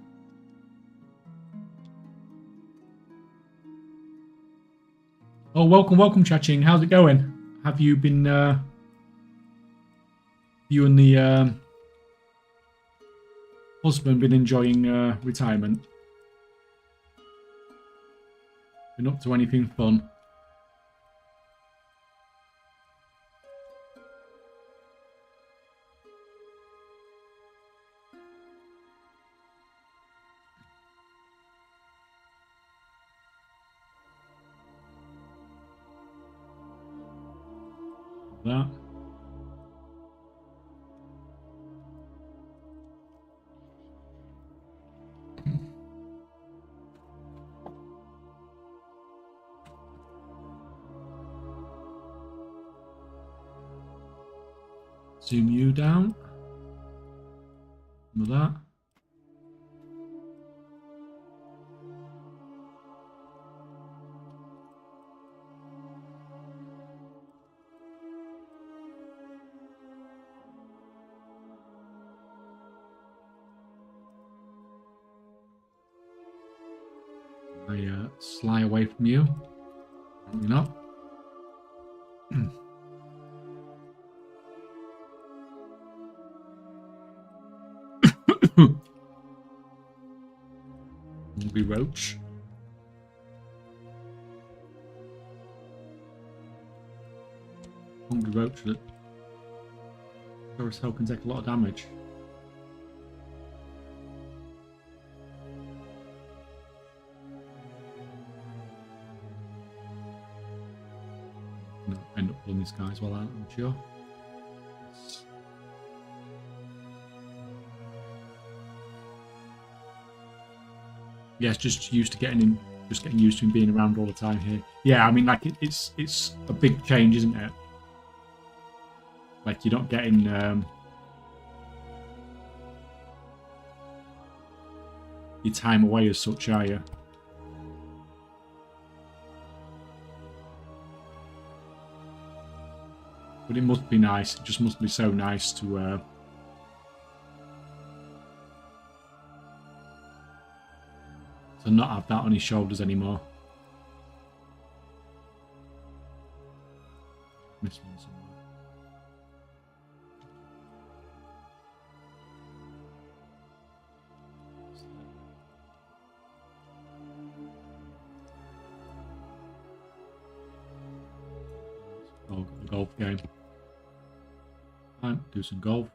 Oh, welcome, Cha-Ching. How's it going? Have you been, you and the husband been enjoying retirement? Been up to anything fun? That. Zoom you down. Some of that. I sly away from you. Apparently not. Hungry roach. Hungry roach that sure as hell can take a lot of damage. No, end up pulling this guy as well out, I'm sure. Yes. Yeah, it's just used to getting him, just getting used to him being around all the time here. Yeah, I mean, like it's a big change, isn't it? Like you're not getting your time away as such, are you? But it must be nice. It just must be so nice to not have that on his shoulders anymore. Missed one somewhere. Oh, the golf game. Fine, do some golf.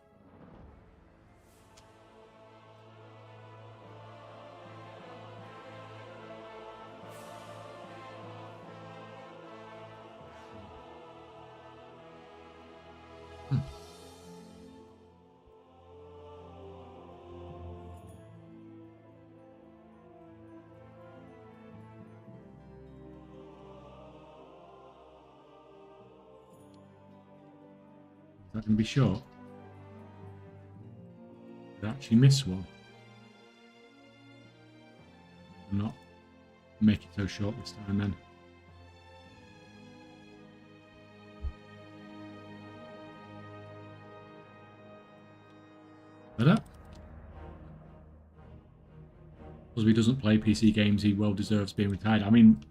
That can be short. Did I actually miss one? Not make it so short this time then. Better. Because he doesn't play PC games, he well deserves being retired. I mean,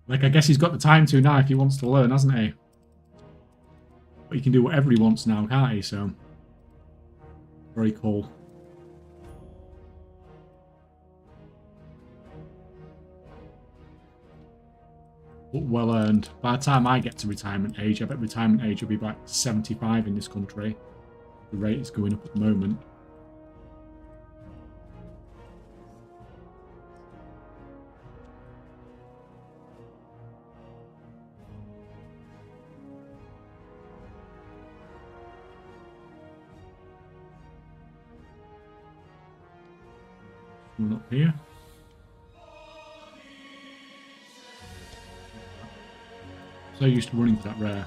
like, I guess he's got the time to now if he wants to learn, hasn't he? But he can do whatever he wants now, can't he? So, very cool. But well earned. By the time I get to retirement age, I bet retirement age will be about 75 in this country. The rate is going up at the moment. One up here. So used to running for that rare.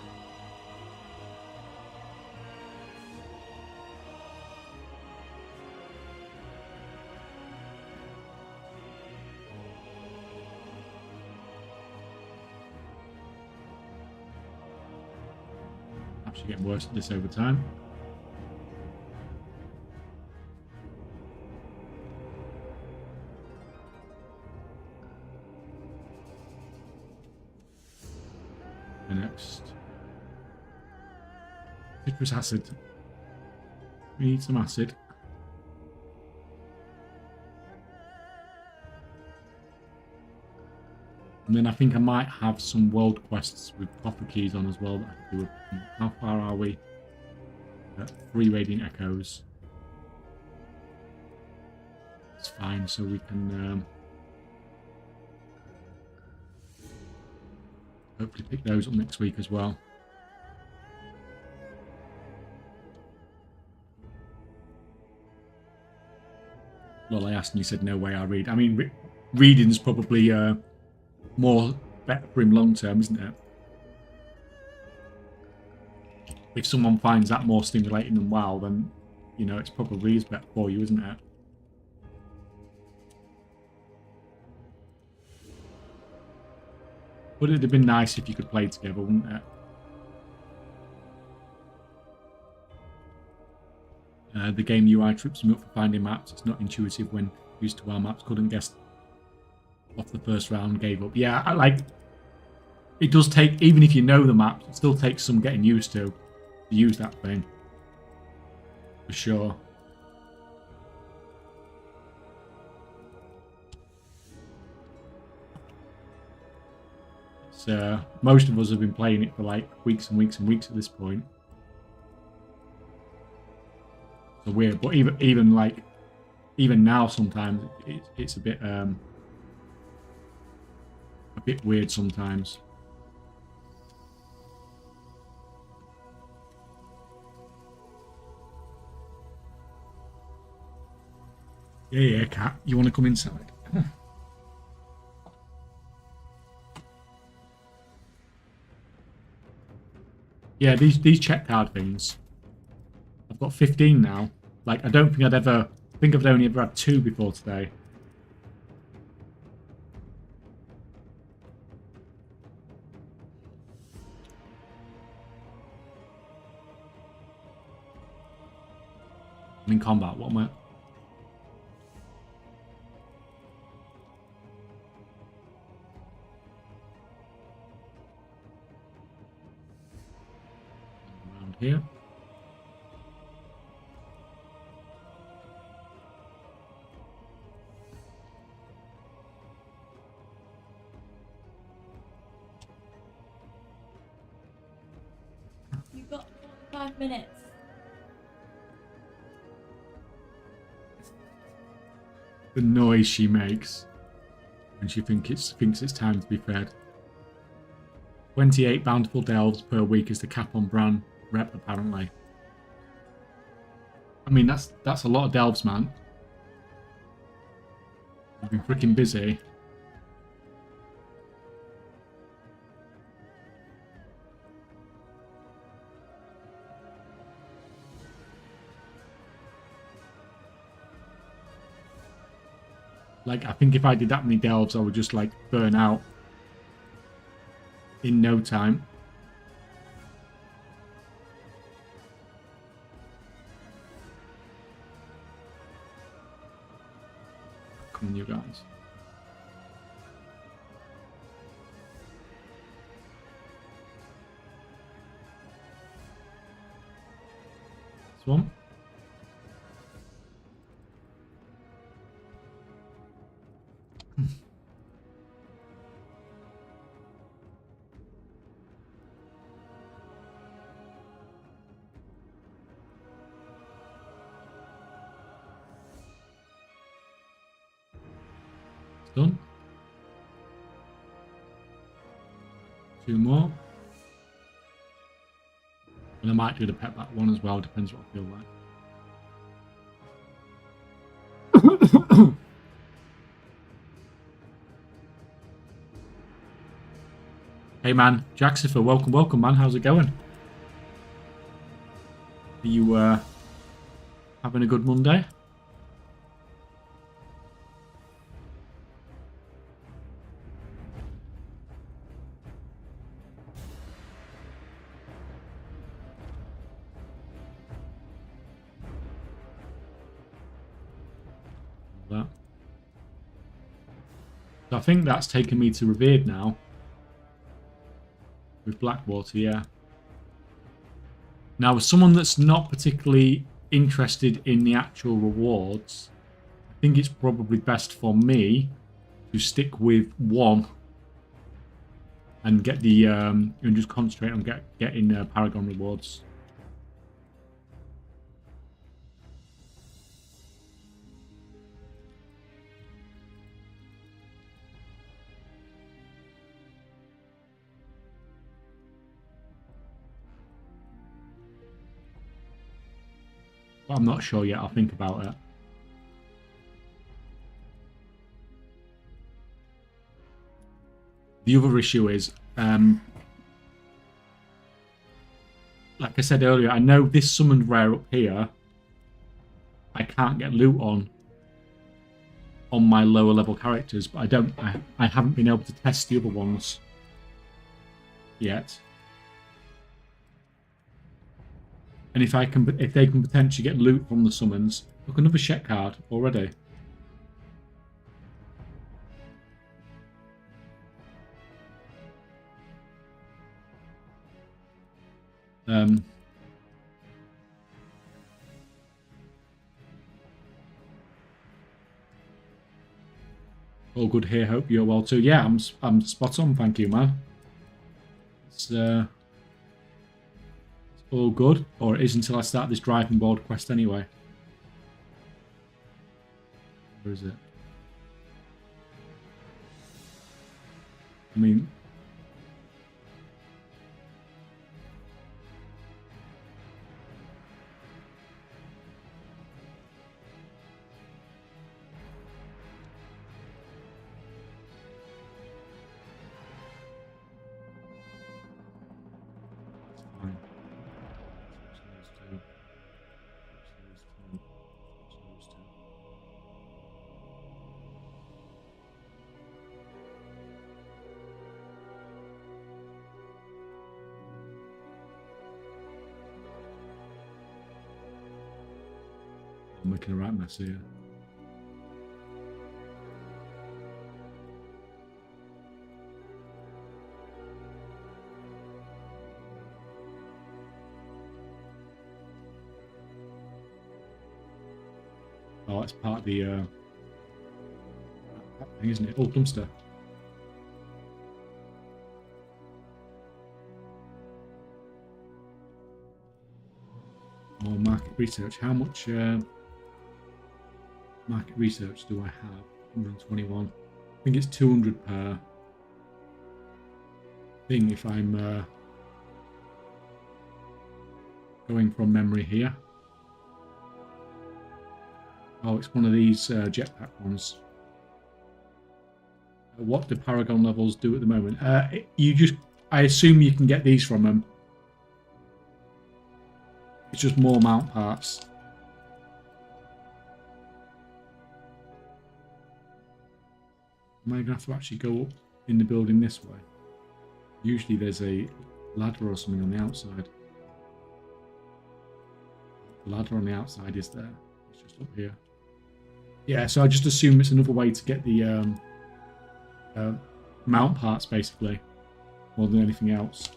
Actually getting worse at this over time. The next citrus acid. We need some acid. And then I think I might have some world quests with copper keys on as well that I can do. How far are we? 3 radiant echoes. It's fine, so we can hopefully pick those up next week as well. Well, I asked and he said no way I read. I mean, reading's probably more better for him long term, isn't it? If someone finds that more stimulating than WoW, then you know it's probably is better for you, isn't it? But it'd have been nice if you could play together, wouldn't it? The game UI trips me up for finding maps. It's not intuitive when used to WoW maps. Couldn't guess off the first round, gave up. Yeah, I like it does take, even if you know the maps, it still takes some getting used to use that thing. For sure. So most of us have been playing it for like weeks and weeks and weeks at this point. So weird, but even now sometimes it's a bit weird sometimes. Yeah, Cat. You want to come inside? Yeah, these check card things. I've got 15 now. Like, I don't think I think I've only ever had 2 before today. I'm in combat, what am I? Around here. You've got 5 minutes. The noise she makes when she thinks it's time to be fed. 28 bountiful delves per week is the cap on Bran rep, apparently. I mean, that's a lot of delves, man. I've been freaking busy. Like, I think if I did that many delves, I would just, like, burn out in no time. Come on, you guys. This one. Done. 2 more. And I might do the pet back one as well, depends what I feel like. Hey man, Jaxifer, welcome man. How's it going? Are you having a good Monday? That. So I think that's taken me to Revered now. With Blackwater, yeah. Now, as someone that's not particularly interested in the actual rewards, I think it's probably best for me to stick with one and get the and just concentrate on getting Paragon rewards. But I'm not sure yet. I'll think about it. The other issue is, like I said earlier, I know this summoned rare up here, I can't get loot on my lower level characters, but I haven't been able to test the other ones yet. And if they can potentially get loot from the summons, look, another Shet card already. All good here. Hope you're well too. Yeah, I'm spot on. Thank you, man. It's all good, or it is until I start this driving board quest anyway. Where is it? I mean, fine. I'm making a right mess here. Oh, that's part of the thing, isn't it? Oh, dumpster. More market research. How much market research do I have? 121. I think it's 200 per thing if I'm going from memory here. Oh, it's one of these jetpack ones. What do Paragon levels do at the moment? I assume you can get these from them. It's just more mount parts. Am I going to have to actually go up in the building this way? Usually there's a ladder or something on the outside. The ladder on the outside is there. It's just up here. Yeah, so I just assume it's another way to get the mount parts, basically, more than anything else.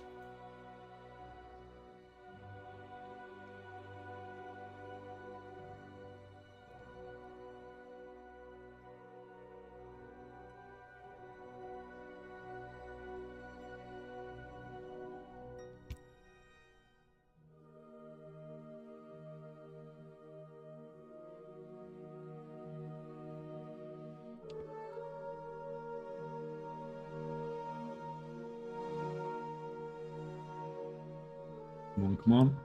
Come on, come on.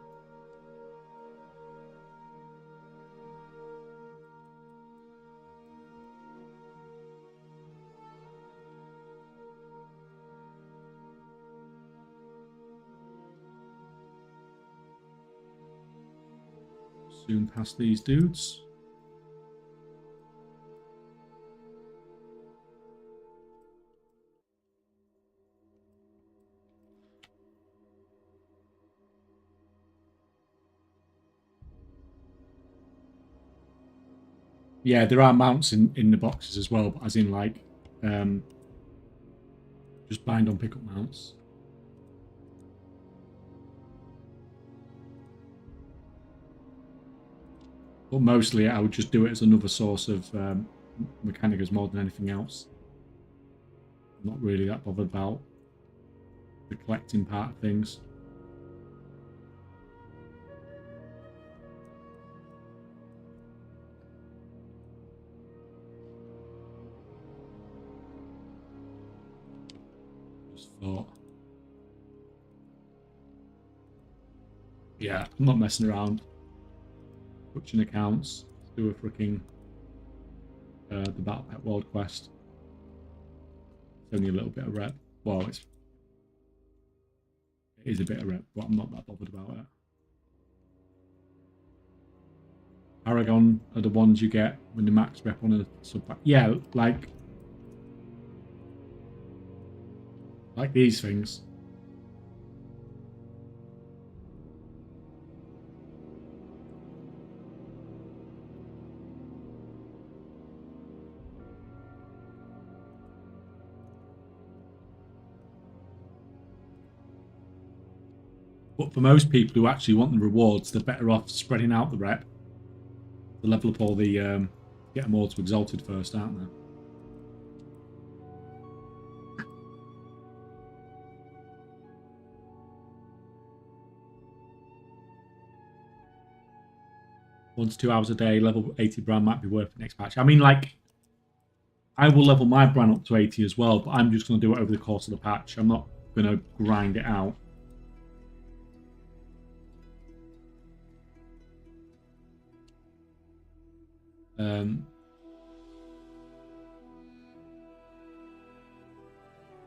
Zoom past these dudes. Yeah, there are mounts in the boxes as well, but as in like just bind on pickup mounts. But mostly I would just do it as another source of mechanicus more than anything else. I'm not really that bothered about the collecting part of things. Just thought. Yeah, I'm not messing around. Touching accounts. Let's do a freaking the Battle Pet World Quest. It's only a little bit of rep. Well, it is a bit of rep, but I'm not that bothered about it. Paragon are the ones you get when the max rep on a sub. Yeah, like these things. But for most people who actually want the rewards, they're better off spreading out the rep to level up all the get them all to exalted first, aren't they? One to 2 hours a day, level 80 brand might be worth the next patch. I mean, like, I will level my brand up to 80 as well, but I'm just going to do it over the course of the patch. I'm not going to grind it out. I'm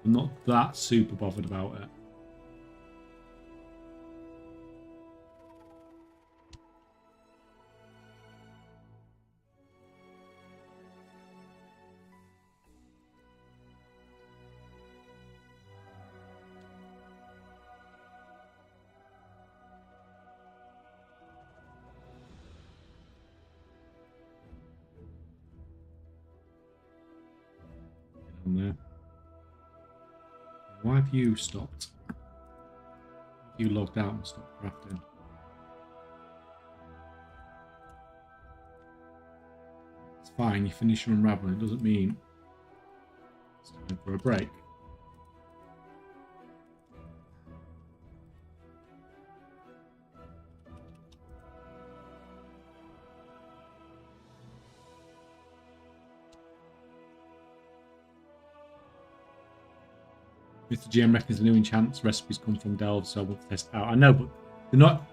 not that super bothered about it. On there. Why have you stopped? You logged out and stopped crafting. It's fine, you finish your unraveling. It doesn't mean it's time for a break. Mr. GM reckons the new enchants recipes come from delves, so I want to test it out. I know, but they're not.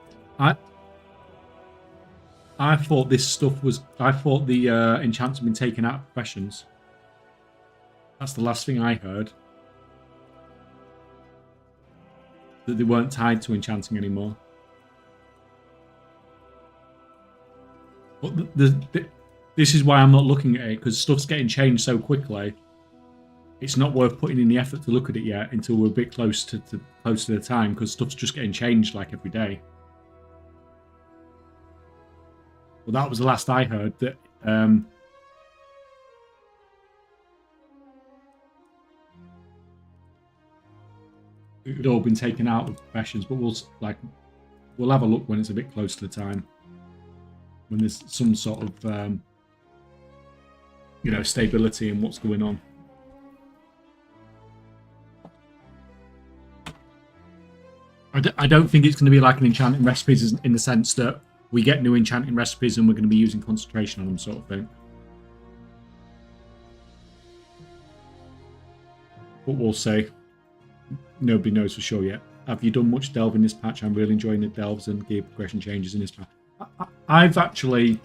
I thought this stuff was. I thought the enchants had been taken out of professions. That's the last thing I heard. That they weren't tied to enchanting anymore. But this is why I'm not looking at it, because stuff's getting changed so quickly. It's not worth putting in the effort to look at it yet until we're a bit close to the time, because stuff's just getting changed like every day. Well, that was the last I heard, that it had all been taken out of professions, but we'll have a look when it's a bit close to the time, when there's some sort of stability in what's going on. I don't think it's going to be like an enchanting recipes in the sense that we get new enchanting recipes and we're going to be using concentration on them, sort of thing. But we'll see. Nobody knows for sure yet. Have you done much delve in this patch? I'm really enjoying the delves and gear progression changes in this patch. I've actually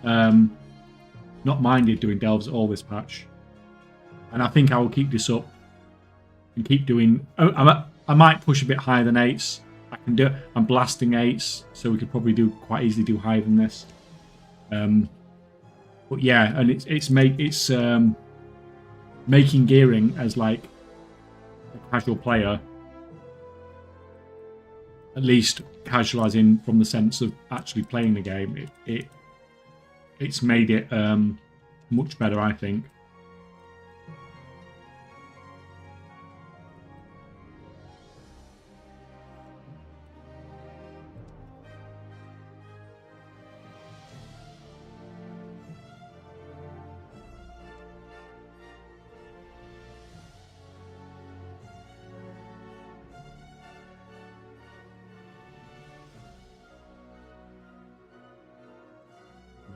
not minded doing delves at all this patch. And I think I will keep this up and keep doing... I might push a bit higher than 8s. I can do. I'm blasting 8s, so we could probably quite easily do higher than this. But yeah, and it's making gearing as like a casual player, at least casual as in from the sense of actually playing the game. It's made it much better, I think.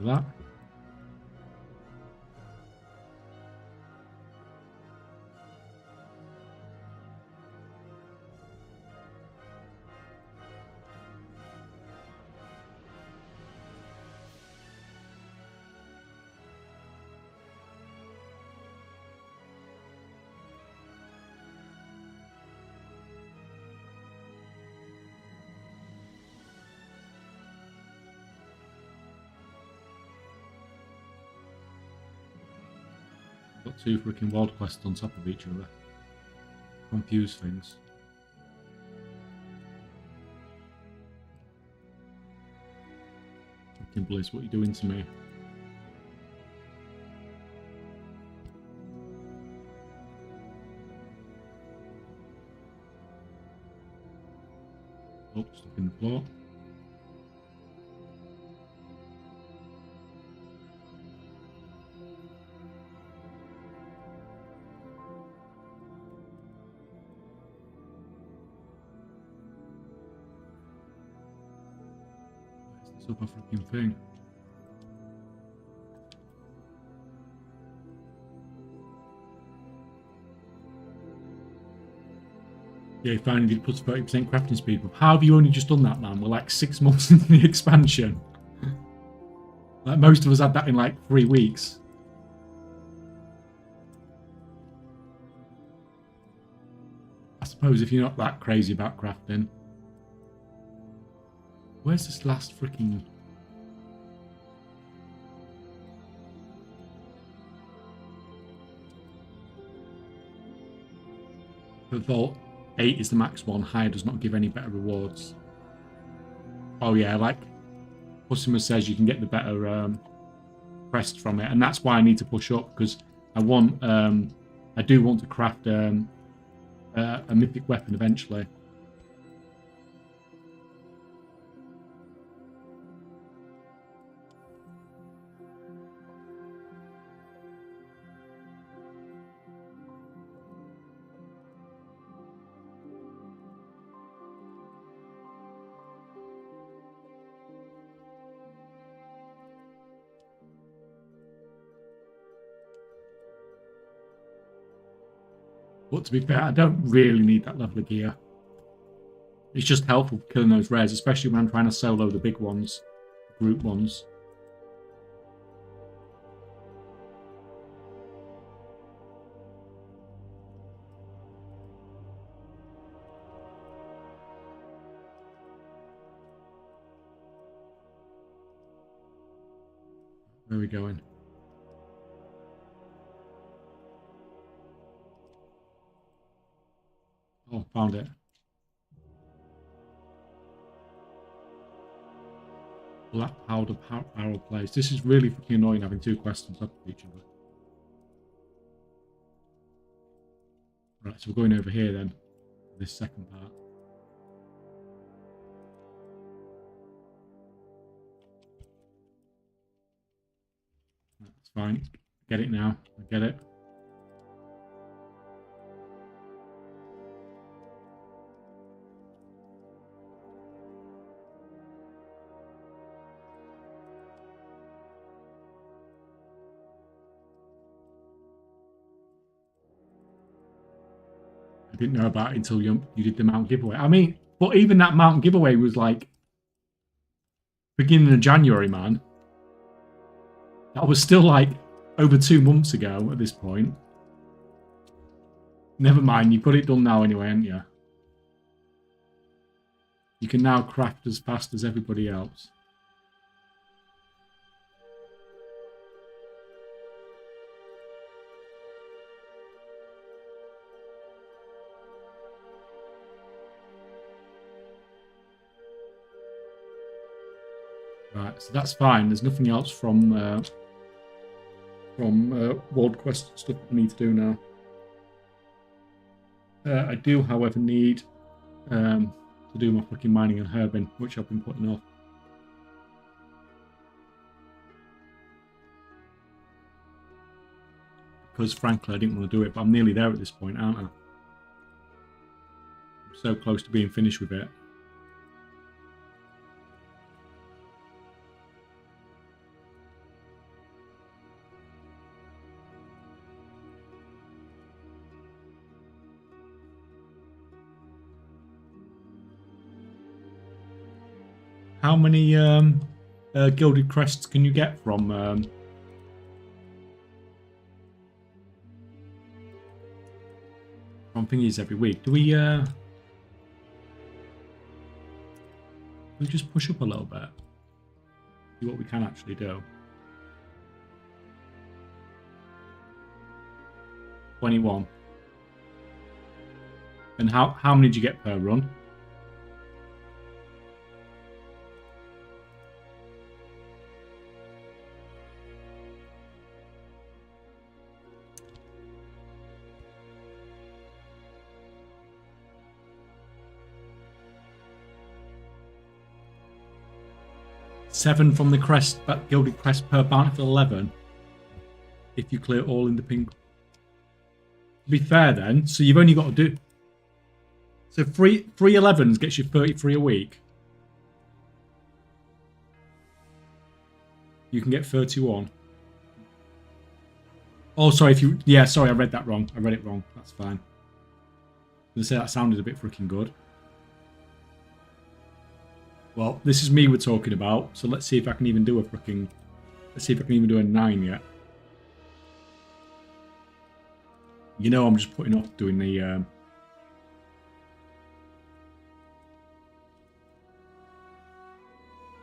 That. Got 2 freaking world quests on top of each other. Confuse things. Fucking Blizz, what are you doing to me? Oh, stuck in the floor. Super freaking thing. Yeah, he finally did put 30% crafting speed up. How have you only just done that, man? We're like 6 months into the expansion. Like most of us had that in like 3 weeks. I suppose if you're not that crazy about crafting. Where's this last freaking... The Vault 8 is the max one. Higher does not give any better rewards. Oh yeah, like customer says you can get the better crest from it. And that's why I need to push up, because I want... I do want to craft a mythic weapon eventually. But to be fair, I don't really need that level of gear. It's just helpful for killing those rares, especially when I'm trying to solo the big ones, group ones. Where are we going? Oh, found it. Black powder barrel place. This is really fucking annoying having 2 quests on top of each other. Right, so we're going over here then. This second part. That's fine. Get it now. I get it. I didn't know about it until you did the mount giveaway. I mean, but even that mount giveaway was like beginning of January, man. That was still like over 2 months ago at this point. Never mind, you got it done now anyway, haven't you? You can now craft as fast as everybody else. Right, so that's fine. There's nothing else from World Quest stuff I need to do now. I do, however, need to do my fucking mining and herbing, which I've been putting off. Because frankly, I didn't want to do it, but I'm nearly there at this point, aren't I? I'm so close to being finished with it. How many gilded crests can you get from thingies every week? Do we just push up a little bit? See what we can actually do. 21. And how many do you get per run? Seven from the crest, but gilded crest per bountiful 11. If you clear all in the pink. To be fair, then, so you've only got to do. So three 11s gets you 33 a week. You can get 31. Oh, sorry. If you, yeah, sorry, I read that wrong. I read it wrong. That's fine. I was gonna say that sounded a bit freaking good. Well, this is me we're talking about, so let's see if I can even do a freaking... Let's see if I can even do a 9 yet. You know I'm just putting off doing the...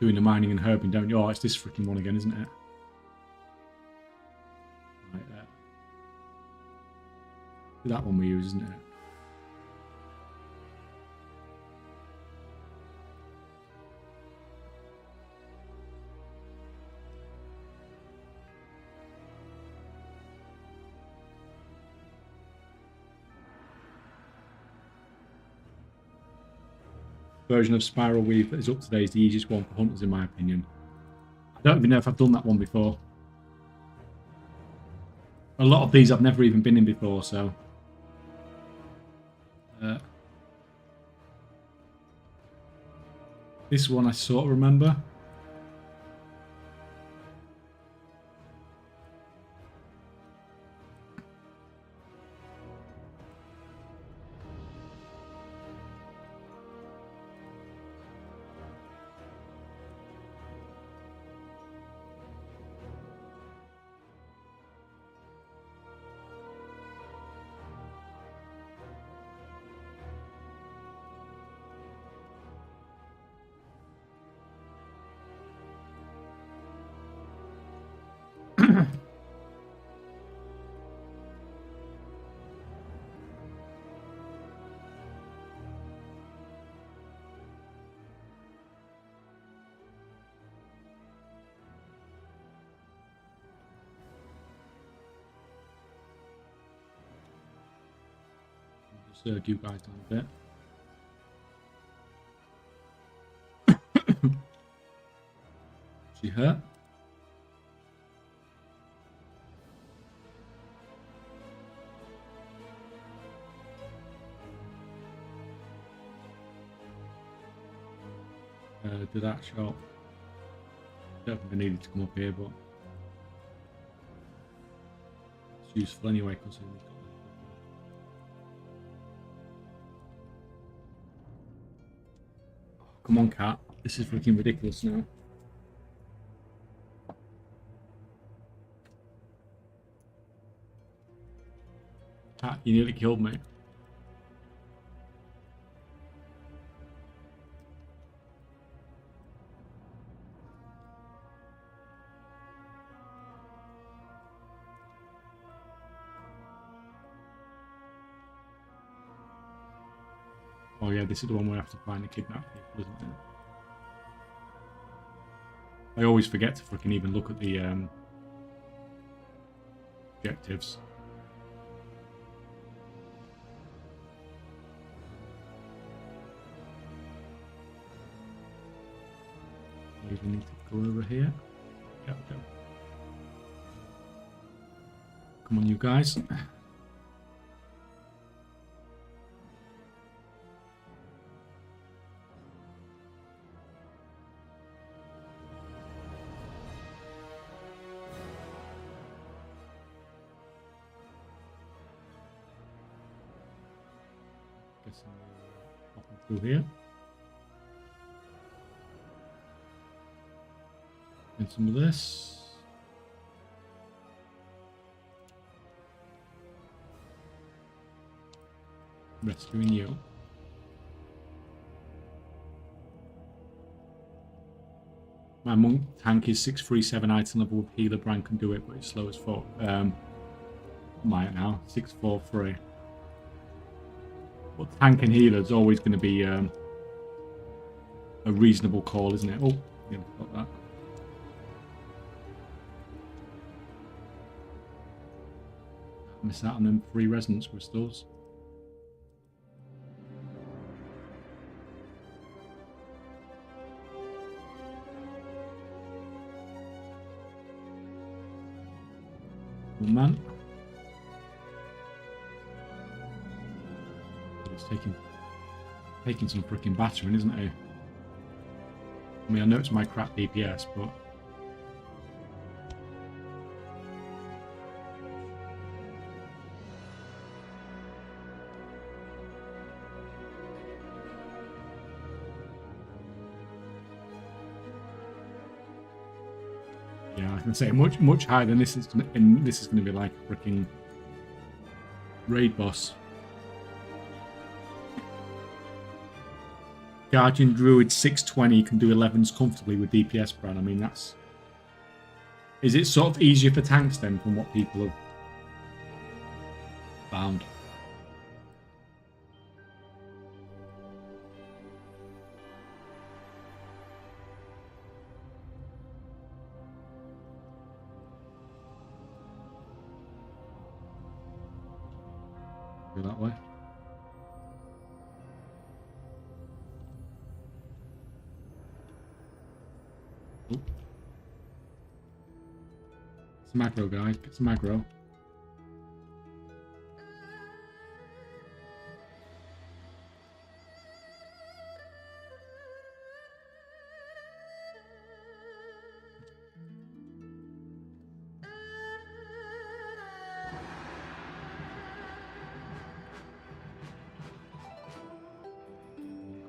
doing the mining and herbing, don't you? Oh, it's this freaking one again, isn't it? Right there. That one we use, isn't it? Version of Spiral Weave that is up to date is the easiest one for hunters, in my opinion. I don't even know if I've done that one before. A lot of these I've never even been in before, so... this one I sort of remember. Just you guys down a bit. She hurt? Did that shot? Don't think I needed to come up here, but it's useful anyway considering we've got that. Oh, come on, cat. This is freaking ridiculous now. Cat, you nearly killed me. Oh yeah, this is the one where I have to find the kidnapped people, isn't it? I always forget to freaking even look at the objectives. I even need to go over here. Yeah, go. Come on, you guys. Guessing we're popping through here. And some of this. Rescuing you. My monk tank is 637 item level with healer. Brand can do it, but it's slow as fuck. Might now 643. But tank and healer is always going to be a reasonable call, isn't it? Oh, yeah, got that. Miss out on them 3 resonance crystals. Oh man. It's taking some freaking battering, isn't it? I mean, I know it's my crap DPS, but yeah, I can say much higher than this is, and this is going to be like a freaking raid boss. Guardian Druid 620 can do 11s comfortably with DPS brand. I mean, that's... Is it sort of easier for tanks then from what people have found? Go that way. Oh. Some aggro, guys. Get some aggro.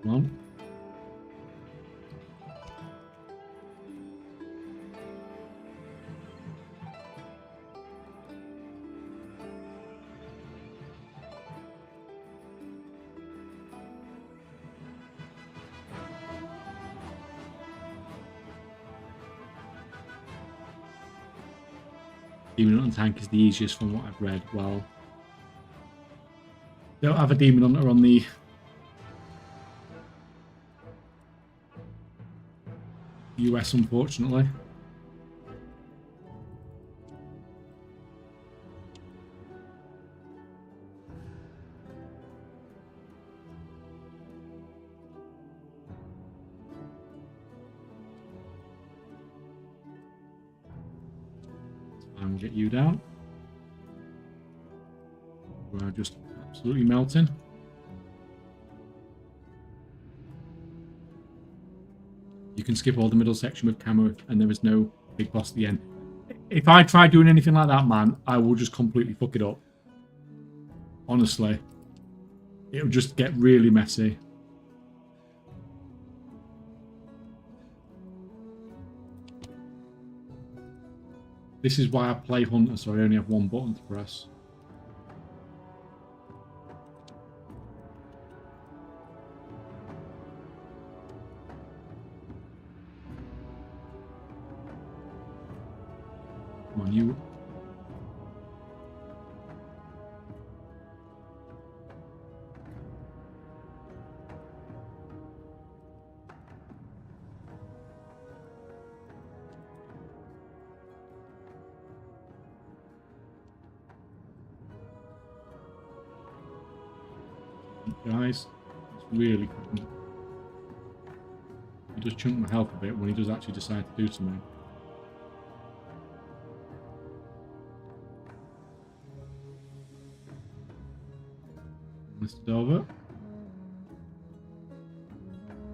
Come on. Demon Hunter tank is the easiest from what I've read. Well, they don't have a Demon Hunter on the US, unfortunately. And get you down. We're just absolutely melting. You can skip all the middle section with camo and there is no big boss at the end. If I try doing anything like that, man, I will just completely fuck it up. Honestly. It'll just get really messy. This is why I play Hunter, so I only have one button to press. Come on, you. guys. It's really cooking. He does chunk my health a bit when he does actually decide to do something. Listed over.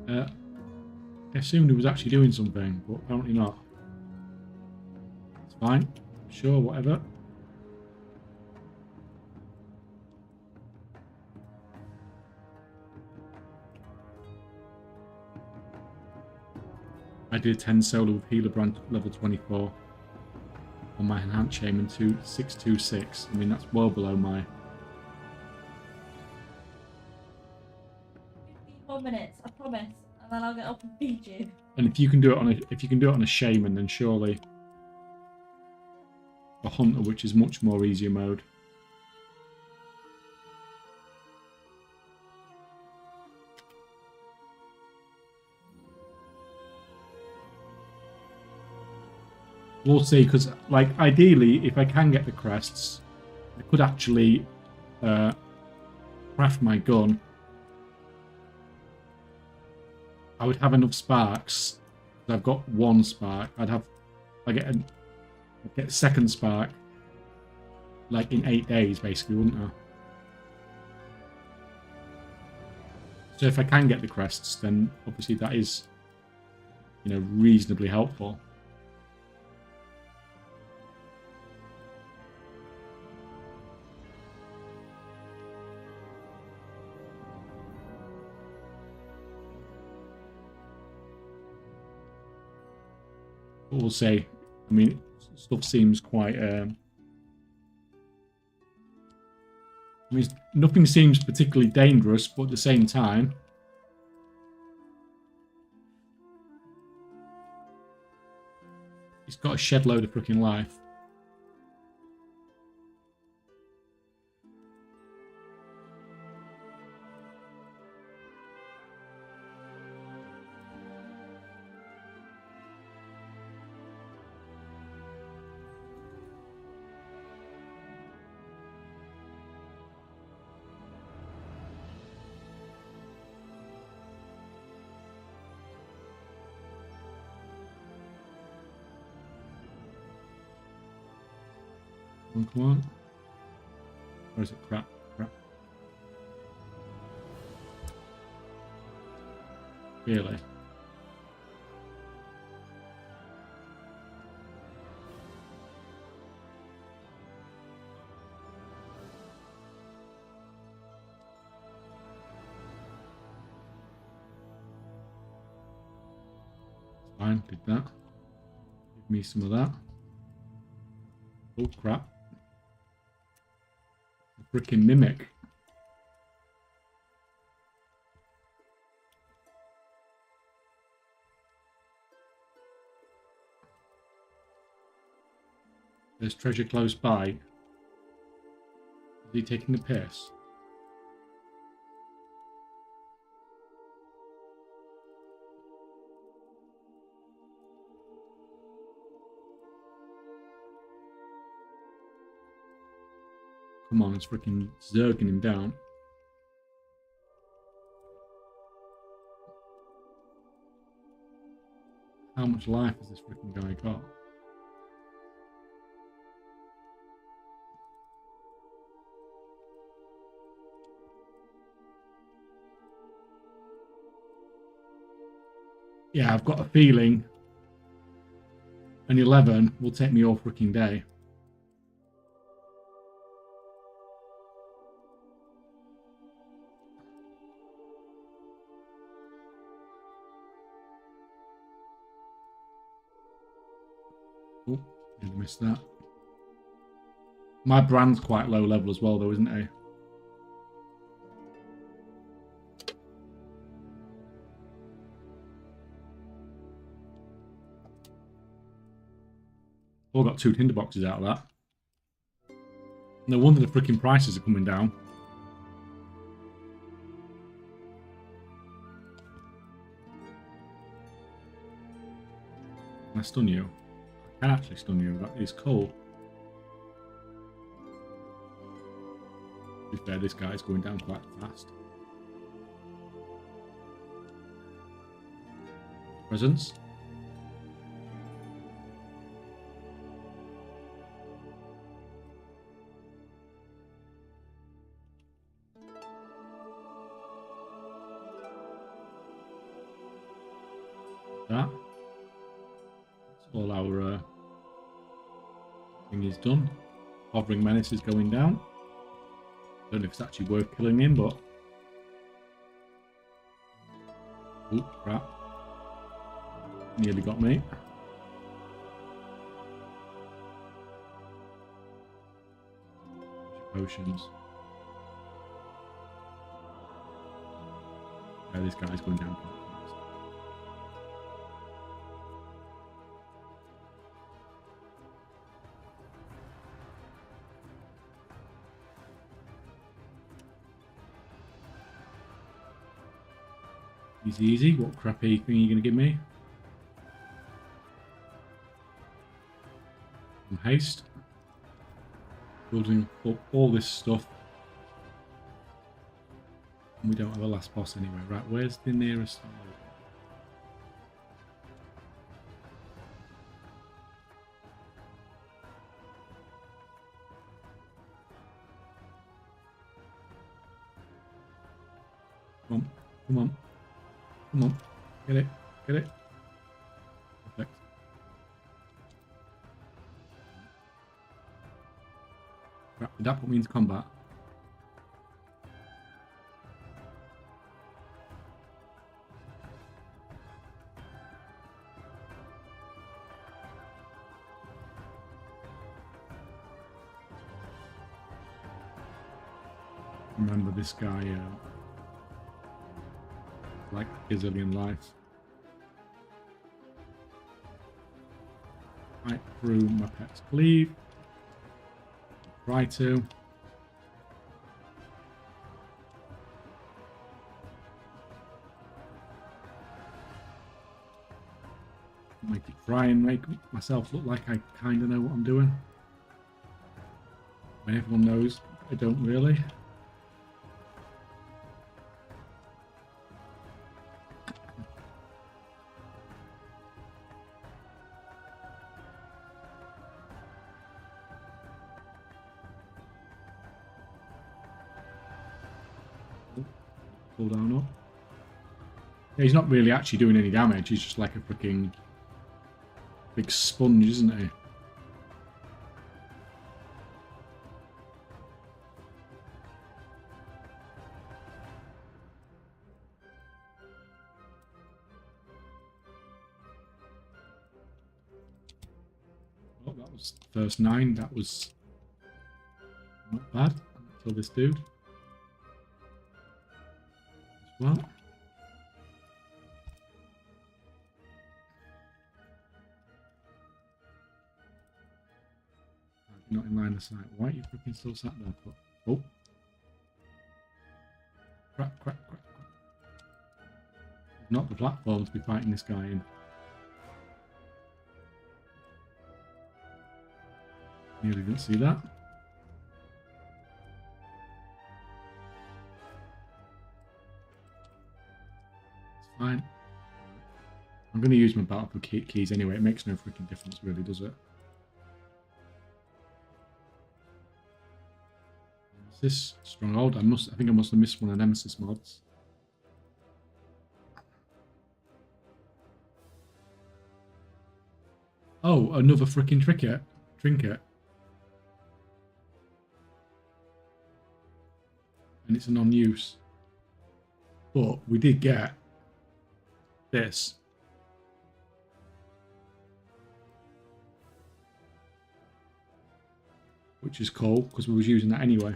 I assumed he was actually doing something, but apparently not. It's fine. Sure, whatever. I did 10 solo with Healer Brand level 24 on my enhanced shaman to 626. I mean, that's well below my... 15 more minutes, I promise, and then I'll get up and feed you. And if you can do it on a shaman, then surely a hunter, which is much more easier mode. We'll see, because, like, ideally, if I can get the crests, I could actually craft my gun. I would have enough sparks. I've got one spark. I'd get a second spark, like, in 8 days, basically, wouldn't I? So if I can get the crests, then obviously that is, you know, reasonably helpful. But we'll see. I mean, stuff seems quite... I mean, nothing seems particularly dangerous, but at the same time... It's got a shed load of freaking life. Come on. Or is it crap? Crap. Really? Fine, did that. Give me some of that. Oh crap. Freaking mimic. There's treasure close by. Is he taking the piss? Come on, it's freaking zerging him down. How much life has this freaking guy got? Yeah, I've got a feeling an 11 will take me all freaking day. Oh, didn't miss that. My brand's quite low level as well, though, isn't it? All got 2 tinderboxes out of that. No wonder the freaking prices are coming down. Can I stun you? I can actually stun you. That is cool. To be fair, this guy is going down quite fast. Presents. That. That's all our thing is done. Hovering Menace is going down. Don't know if it's actually worth killing him, but... Oh, crap. Nearly got me. Potions. Yeah, this guy's going down. Easy, easy. What crappy thing are you going to give me? Some haste. Building up all this stuff. And we don't have a last boss anyway. Right, where's the nearest? Come on, come on. Come on, get it, get it. Perfect. Right, did that put me into combat? Remember this guy, like a gazillion lives. Right through my pet's cleave. Try to. Might try and make myself look like I kind of know what I'm doing. When everyone knows I don't really. Pull down up. Yeah, he's not really actually doing any damage. He's just like a freaking big sponge, isn't he? Oh, that was the first 9. That was not bad. Kill this dude. Well, not in line of sight. Why are you freaking still sat there? Oh, crap, crap, crap, crap. Not the platform to be fighting this guy in. Nearly didn't see that. Fine. I'm going to use my battlefield keys anyway. It makes no freaking difference, really, does it? Is this stronghold? I think I must have missed one of Nemesis mods. Oh, another freaking trinket. And it's a non-use. But we did get this. Which is cool, because we was using that anyway.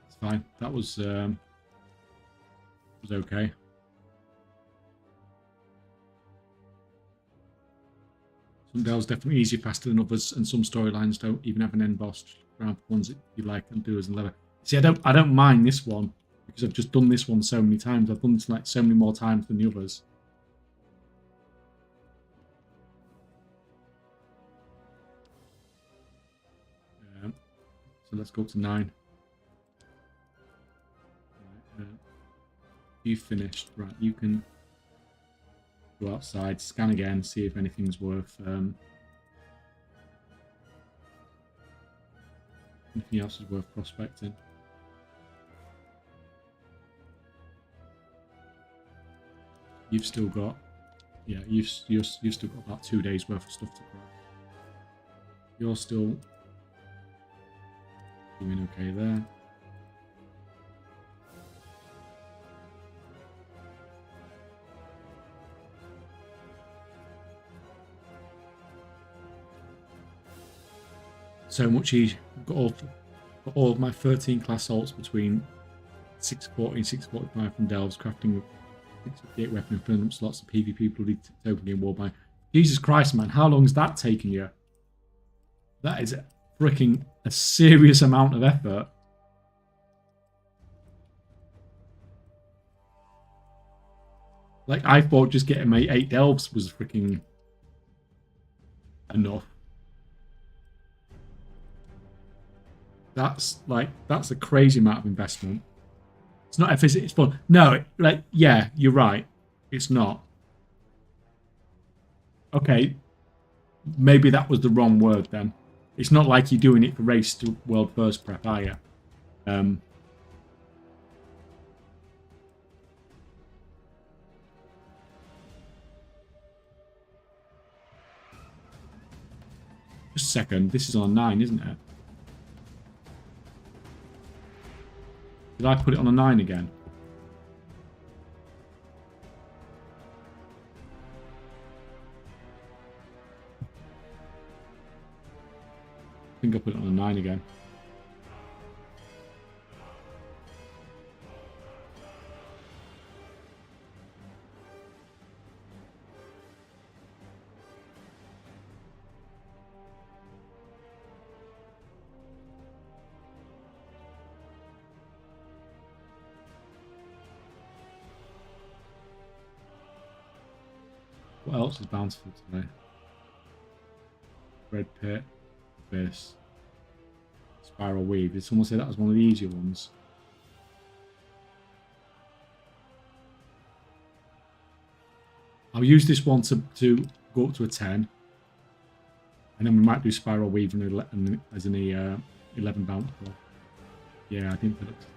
It's fine. That was okay. Some delves definitely easier, faster than others, and some storylines don't even have an end boss. Grab ones that you like and do as leather. See, I don't mind this one because I've just done this one so many times. I've done this like so many more times than the others. So let's go up to 9. Right, you finished. Right, you can go outside, scan again, see if anything's worth... anything else is worth prospecting. You've still got... Yeah, you've still got about 2 days worth of stuff to craft. You're still doing okay there. So much easier. Got all of my 13 class alts between 640 and 645 from Delves, crafting 658 weapon, filling up slots of PvP bloody token game Warbind. Jesus Christ, man, how long is that taking you? That is freaking a serious amount of effort. Like, I thought just getting my 8 Delves was freaking enough. That's a crazy amount of investment. It's not efficient, it's fun. No, like, yeah, you're right. It's not. Okay. Maybe that was the wrong word then. It's not like you're doing it for race to world first prep, are you? Just a second. This is on 9, isn't it? Did I put it on a 9 again? I think I put it on a 9 again. What else is bountiful today? Red Pit, Abyss, Spiral Weave. Did someone say that was one of the easier ones? I'll use this one to go up to a 10. And then we might do Spiral Weave as an 11 bountiful. Yeah, I didn't put it to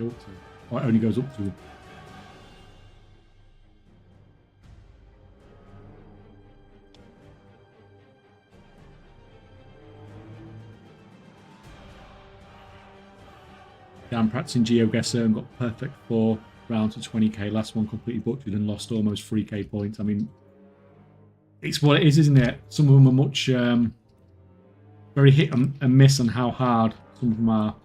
go up to. Oh, it only goes up to... Yeah, I'm practicing Geoguessr and got perfect 4 rounds to 20k. Last one completely butchered and lost almost 3k points. I mean, it's what it is, isn't it? Some of them are much very hit and miss on how hard some of them are.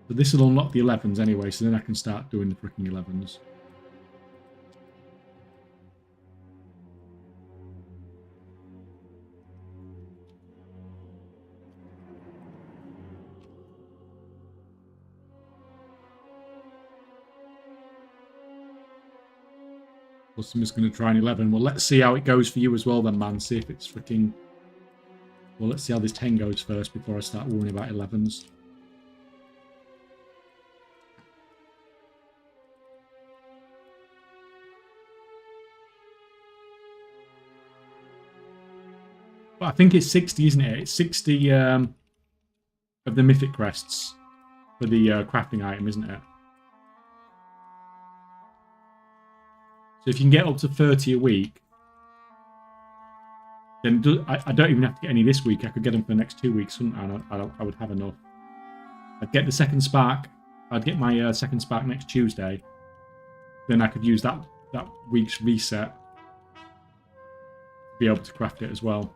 But this will unlock the 11s anyway, so then I can start doing the freaking 11s. Plus, I'm just going to try an 11. Well, let's see how it goes for you as well then, man. See if it's freaking... Well, let's see how this 10 goes first before I start worrying about 11s. But I think it's 60, isn't it? It's 60 of the mythic crests for the crafting item, isn't it? So if you can get up to 30 a week, then I don't even have to get any this week. I could get them for the next 2 weeks, and I would have enough. I'd get the second spark. I'd get my second spark next Tuesday. Then I could use that week's reset to be able to craft it as well.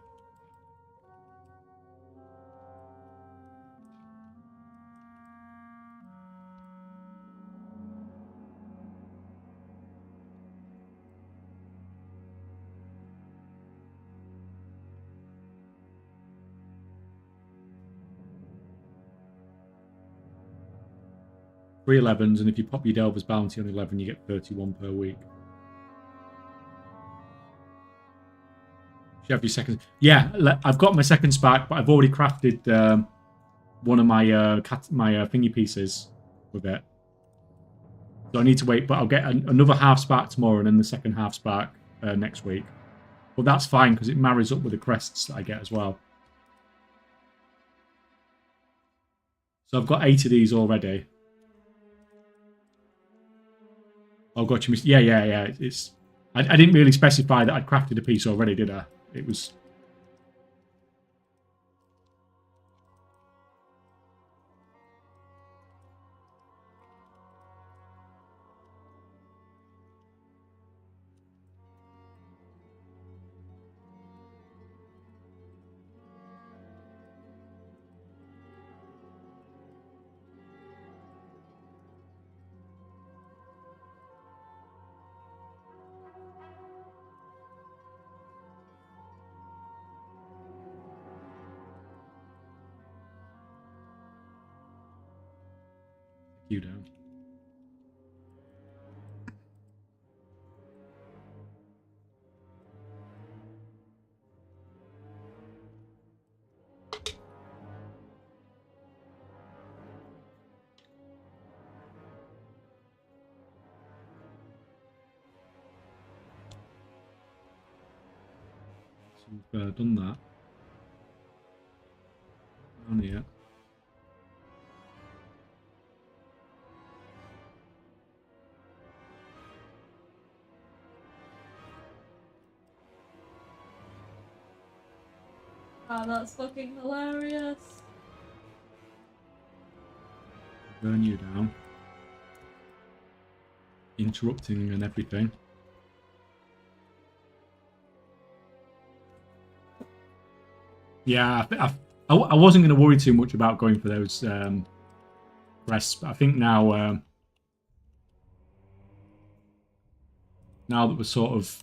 Three 11s, and if you pop your Delver's bounty on 11, you get 31 per week. You have your second. Yeah, I've got my second spark, but I've already crafted one of my thingy pieces with it. So I need to wait, but I'll get another half spark tomorrow and then the second half spark next week. But that's fine because it marries up with the crests that I get as well. So I've got 8 of these already. Oh, gotcha. Yeah. It's. I didn't really specify that I'd crafted a piece already, did I? It was. You down. So we've done that. On here. Oh, that's fucking hilarious. Burn you down. Interrupting and everything. Yeah, I wasn't going to worry too much about going for those rests, but I think now now that we're sort of,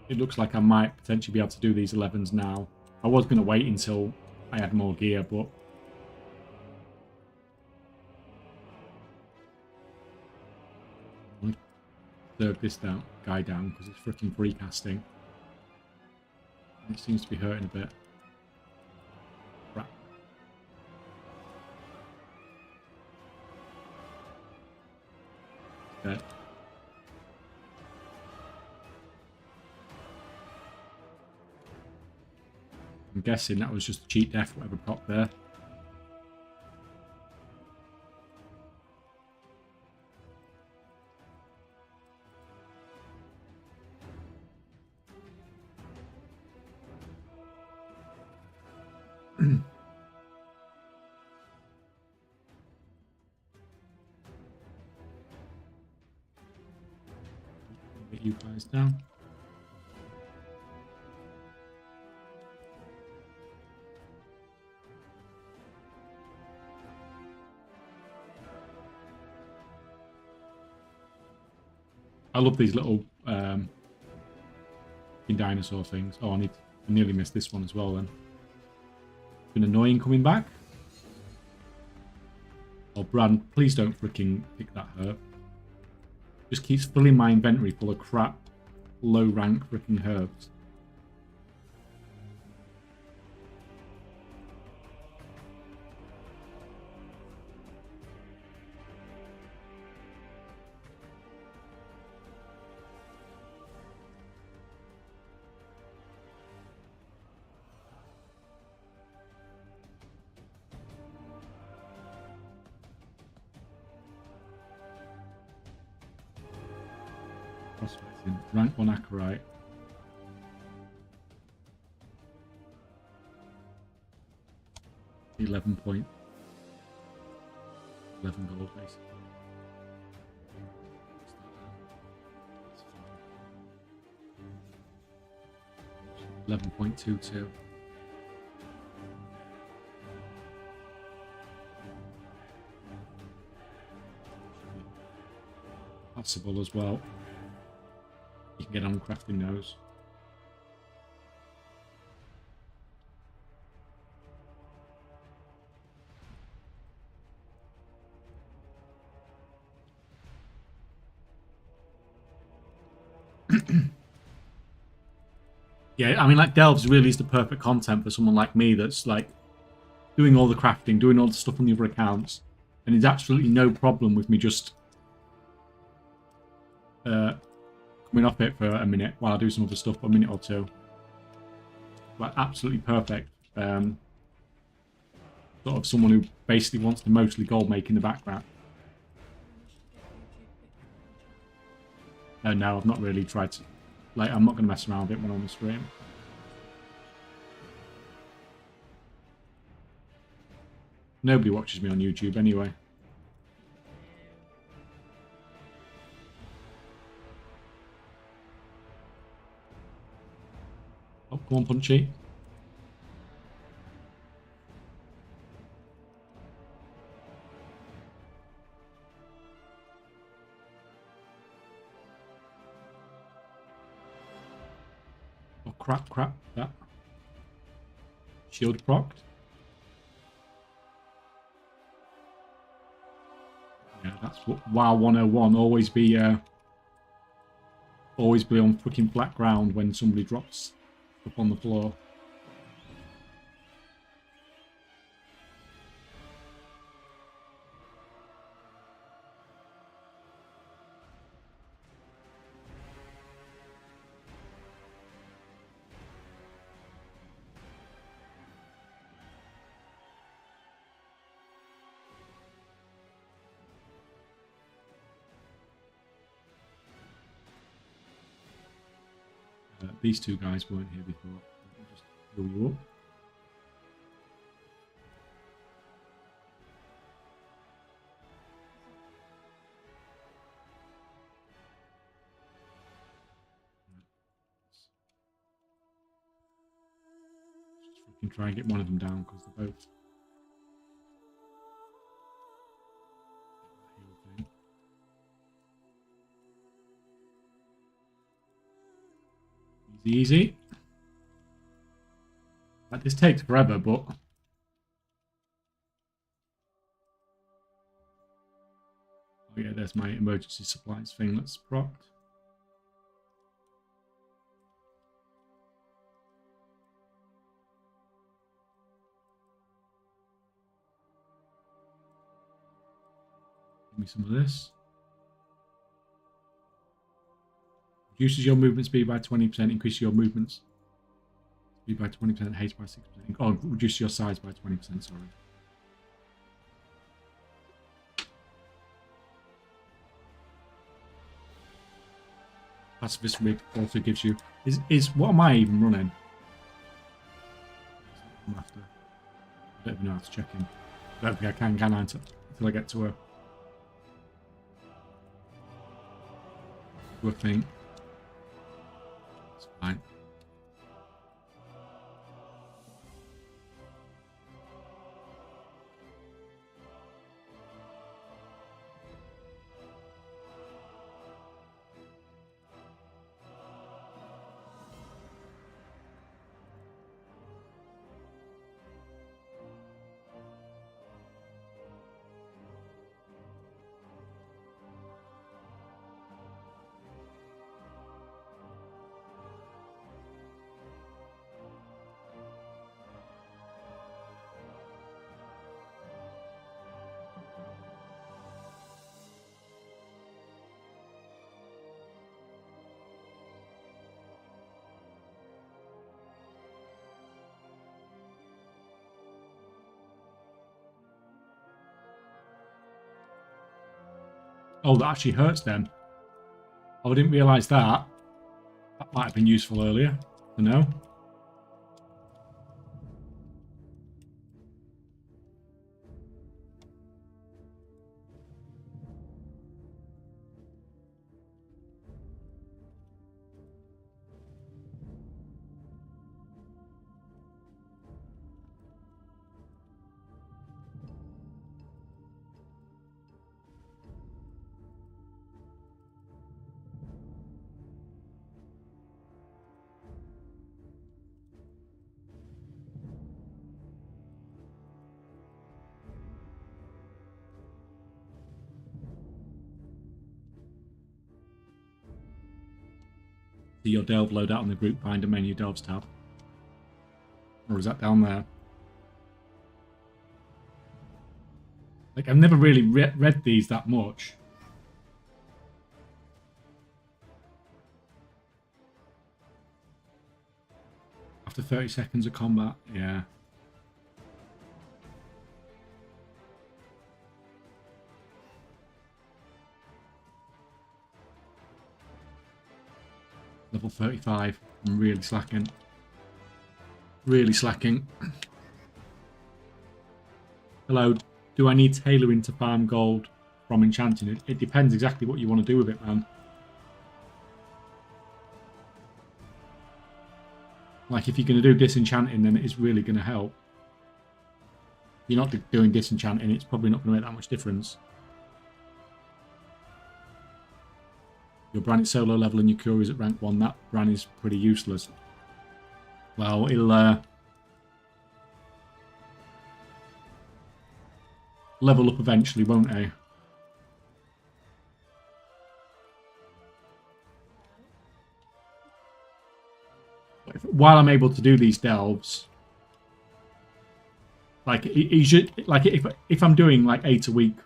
it looks like I might potentially be able to do these 11s now. I was going to wait until I had more gear, but I'm going to serve this guy down because it's freaking free casting. It seems to be hurting a bit. Right. Dead. I'm guessing that was just a cheat death, whatever popped there. Get you guys down. I love these little dinosaur things. Oh, I nearly missed this one as well then. Been annoying coming back. Oh, Brand, please don't freaking pick that herb. Just keeps filling my inventory full of crap, low rank freaking herbs. Prospecting. Rank 1 Acarite. $11 gold basically. 11.22. Passable as well. You can get on crafting those. Yeah, I mean, like, Delves really is the perfect content for someone like me that's, like, doing all the crafting, doing all the stuff on the other accounts, and there's absolutely no problem with me just coming off it for a minute while I do some other stuff for a minute or two. Like, absolutely perfect. Sort of someone who basically wants to mostly gold make in the background. No, I've not really tried to. Like, I'm not going to mess around with it when I'm on the stream. Nobody watches me on YouTube anyway. Oh, come on, Punchy. Oh, crap. That. Shield procced. Yeah, that's what WoW 101. Always be on fucking flat ground when somebody drops up on the floor. These two guys weren't here before. Let me just heal you up. Just fucking try and get one of them down because they're both. Easy. Like, this takes forever, but. Oh yeah, there's my emergency supplies thing that's propped. Give me some of this. Reduces your movement speed by 20%, increases your movement speed by 20%, haste by 6%. Oh, reduces your size by 20%, sorry. Pacifist rig also gives you is what am I even running? I'm after. I don't even know how to check in. I don't think I can I until I get to a thing. It's fine. Oh, that actually hurts them. Oh, I didn't realise that. That might have been useful earlier to know. to your delve loadout on the group finder menu delves tab. Or is that down there? Like, I've never really read these that much. After 30 seconds of combat, yeah. Level 35. I'm really slacking. Really slacking. Hello. Do I need tailoring to farm gold from enchanting it? It depends exactly what you want to do with it, man. Like, if you're going to do disenchanting, then it is really going to help. If you're not doing disenchanting, it's probably not going to make that much difference. Your Bran is solo level and your Cure is at rank 1. That Bran is pretty useless. Well, he'll level up eventually, won't he? While I'm able to do these delves, like if I'm doing like 8 a week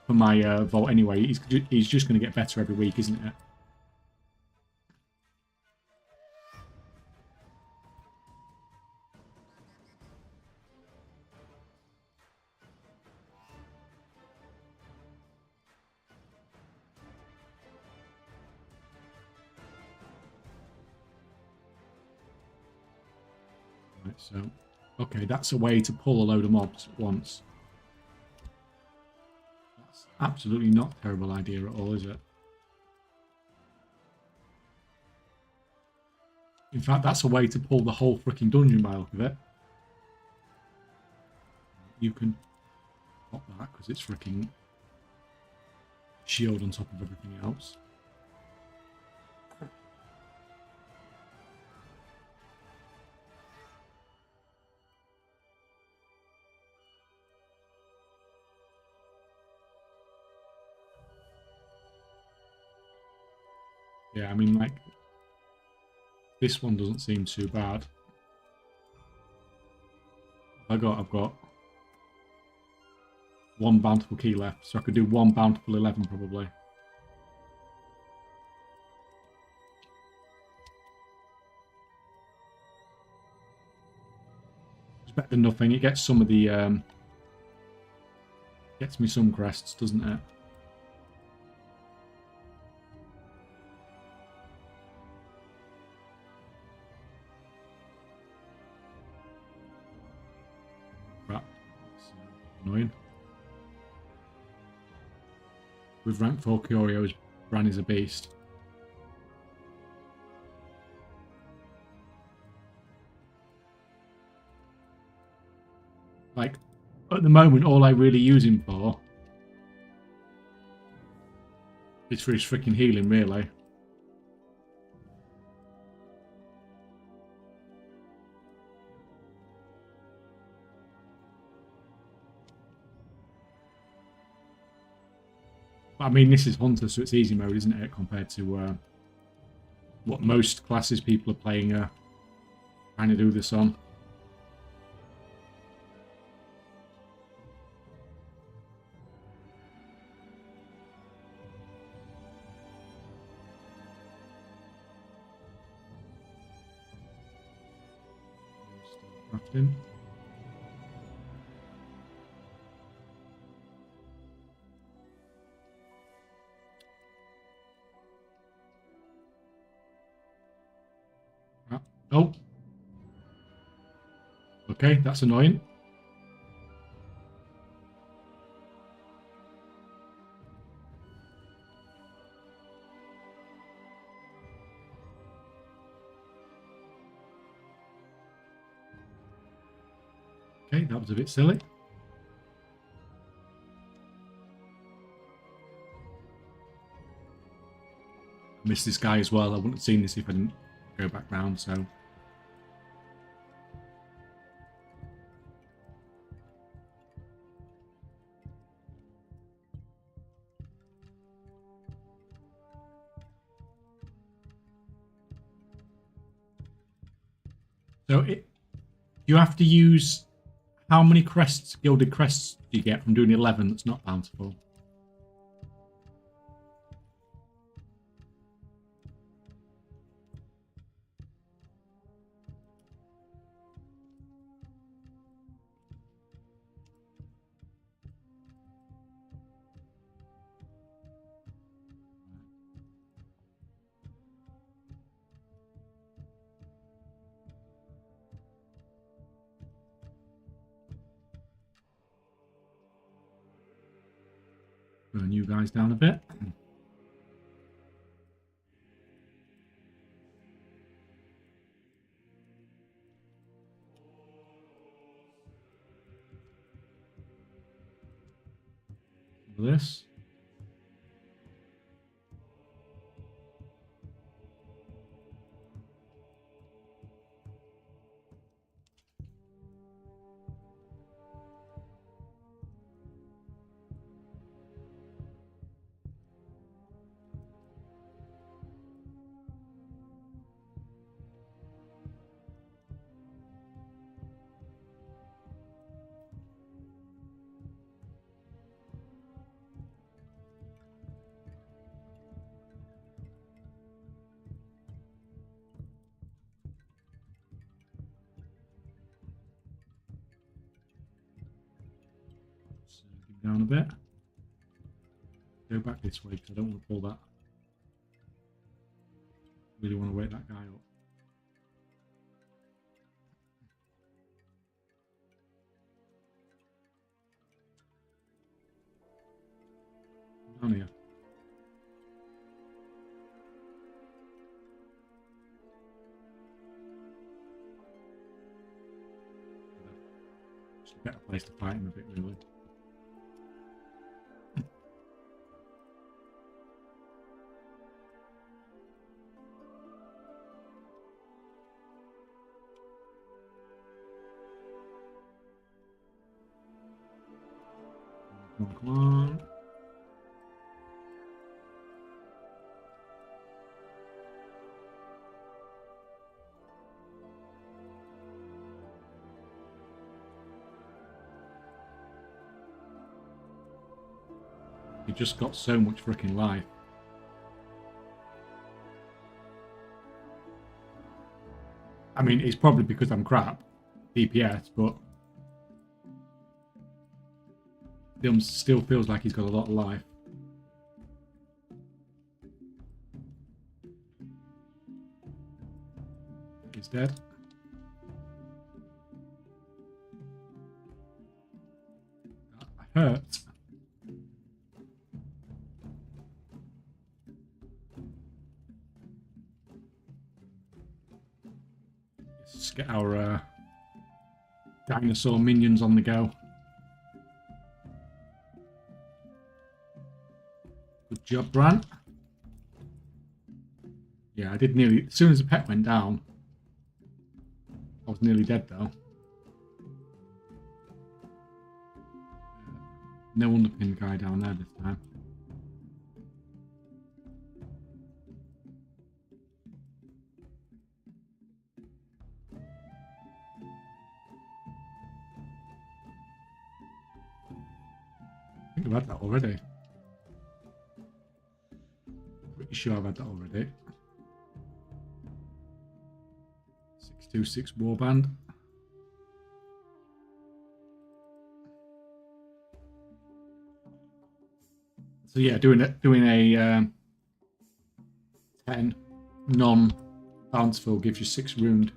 for my vault anyway, he's just going to get better every week, isn't it? Right, so okay, that's a way to pull a load of mobs at once. That's absolutely not a terrible idea at all, is it? In fact, that's a way to pull the whole freaking dungeon by the look of it. You can pop that because it's freaking shield on top of everything else. Yeah, I mean, like, this one doesn't seem too bad. I've got one bountiful key left, so I could do one bountiful 11 probably. It's better than nothing. It gets some of the gets me some crests, doesn't it? Crap. That's annoying. With rank 4 Curios, Bran is a beast. Like, at the moment, all I really use him for is for his freaking healing, really. I mean, this is Hunter, so it's easy mode, isn't it, compared to what most classes people are playing trying to do this on. Crafting. Oh. Okay, that's annoying. Okay, that was a bit silly. I missed this guy as well. I wouldn't have seen this if I didn't go back round, so... So you have to use how many crests, gilded crests, do you get from doing 11 that's not bountiful? Burn you guys down a bit. This. Down a bit. Go back this way because I don't want to pull that. Really want to wake that guy up. Down here. Just a better place to fight him a bit, really. Come on. He just got so much freaking life. I mean, it's probably because I'm crap DPS, but still feels like he's got a lot of life. He's dead. That hurt. Let's get our dinosaur minions on the go. Good job, Bran. Yeah, I did nearly... As soon as the pet went down, I was nearly dead, though. No underpin guy down there this time. I think I've had that already. Pretty sure I've had that already. 626 warband. So yeah, doing a 10 non-bountiful gives you 6 wound.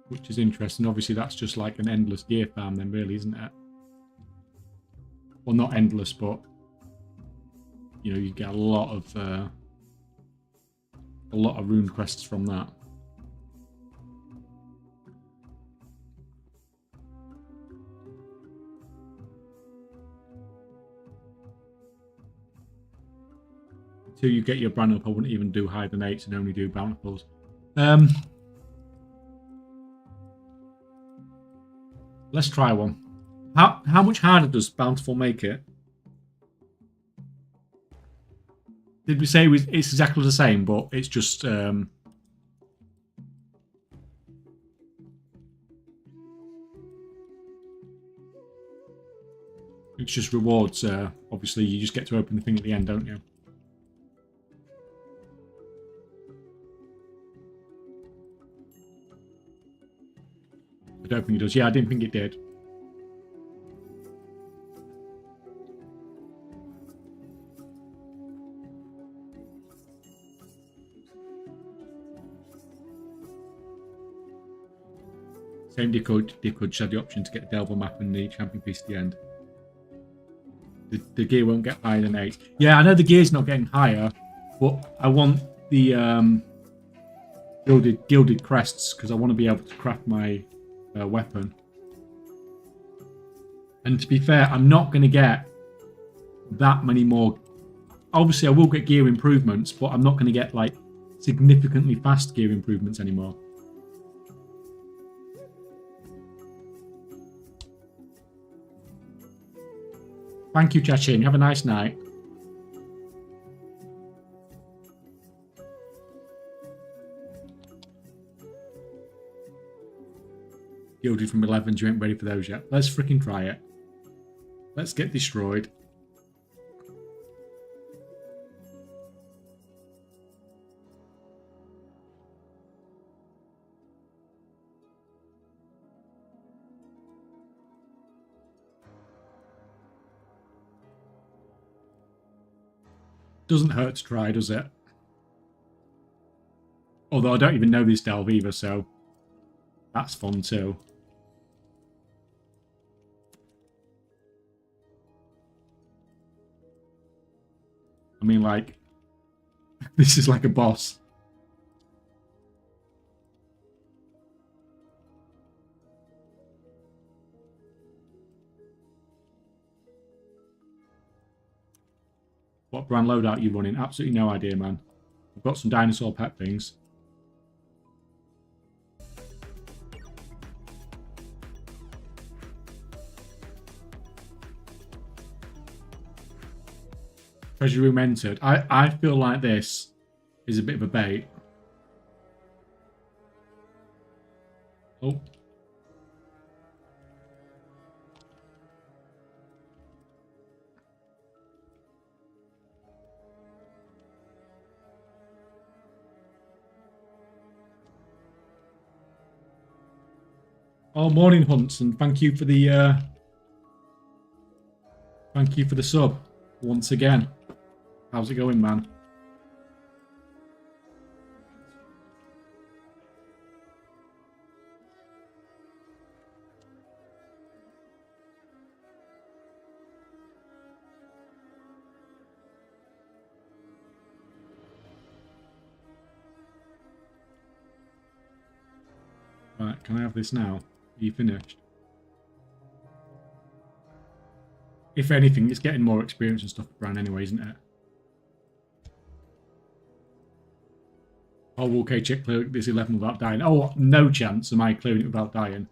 Which is interesting. Obviously, that's just like an endless gear farm then, really, isn't it? Well, not endless, but you know, you get a lot of rune quests from that. Till you get your brand up, I wouldn't even do higher than 8s and only do bountifuls. Let's try one. How much harder does bountiful make it? Did we say it's exactly the same, but it's just it's just rewards. Obviously, you just get to open the thing at the end, don't you? I don't think it does. Yeah, I didn't think it did. Same Discord should have the option to get the Delver map and the champion piece at the end. The gear won't get higher than 8. Yeah, I know the gear's not getting higher, but I want the gilded crests because I want to be able to craft my weapon. And to be fair, I'm not going to get that many more. Obviously, I will get gear improvements, but I'm not going to get like significantly fast gear improvements anymore. Thank you, Chachin. Have a nice night. Gilded from 11s, you ain't ready for those yet. Let's freaking try it. Let's get destroyed. Doesn't hurt to try, does it? Although I don't even know this delve either, so that's fun too. I mean, like, this is like a boss. What brand loadout you running? Absolutely no idea, man. I've got some dinosaur pet things. Treasure room entered. I feel like this is a bit of a bait. Oh. Oh, morning, Hunts, and thank you for the sub once again. How's it going, man? Right, can I have this now? Are you finished? If anything, it's getting more experience and stuff around anyway, isn't it? Oh, will Kaychak clear this 11 without dying? Oh, no chance am I clearing it without dying.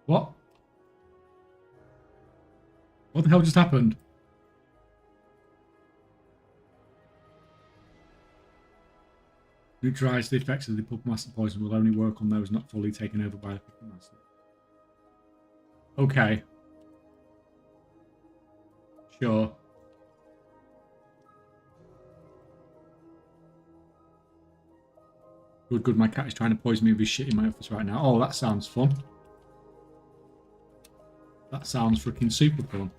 What? What the hell just happened? Neutralize the effects of the Puppet Master poison will only work on those not fully taken over by the Puppet Master. Okay. Sure. Good, good. My cat is trying to poison me with his shit in my office right now. Oh, that sounds fun. That sounds freaking super fun.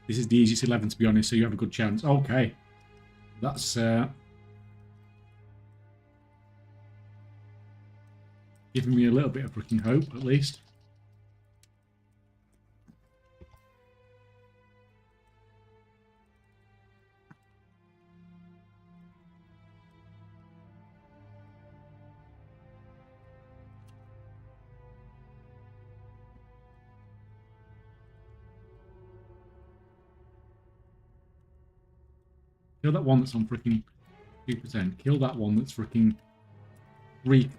This is the easiest 11, to be honest, so you have a good chance. Okay. That's giving me a little bit of freaking hope, at least. Kill that one that's on freaking 2%. Kill that one that's freaking 3.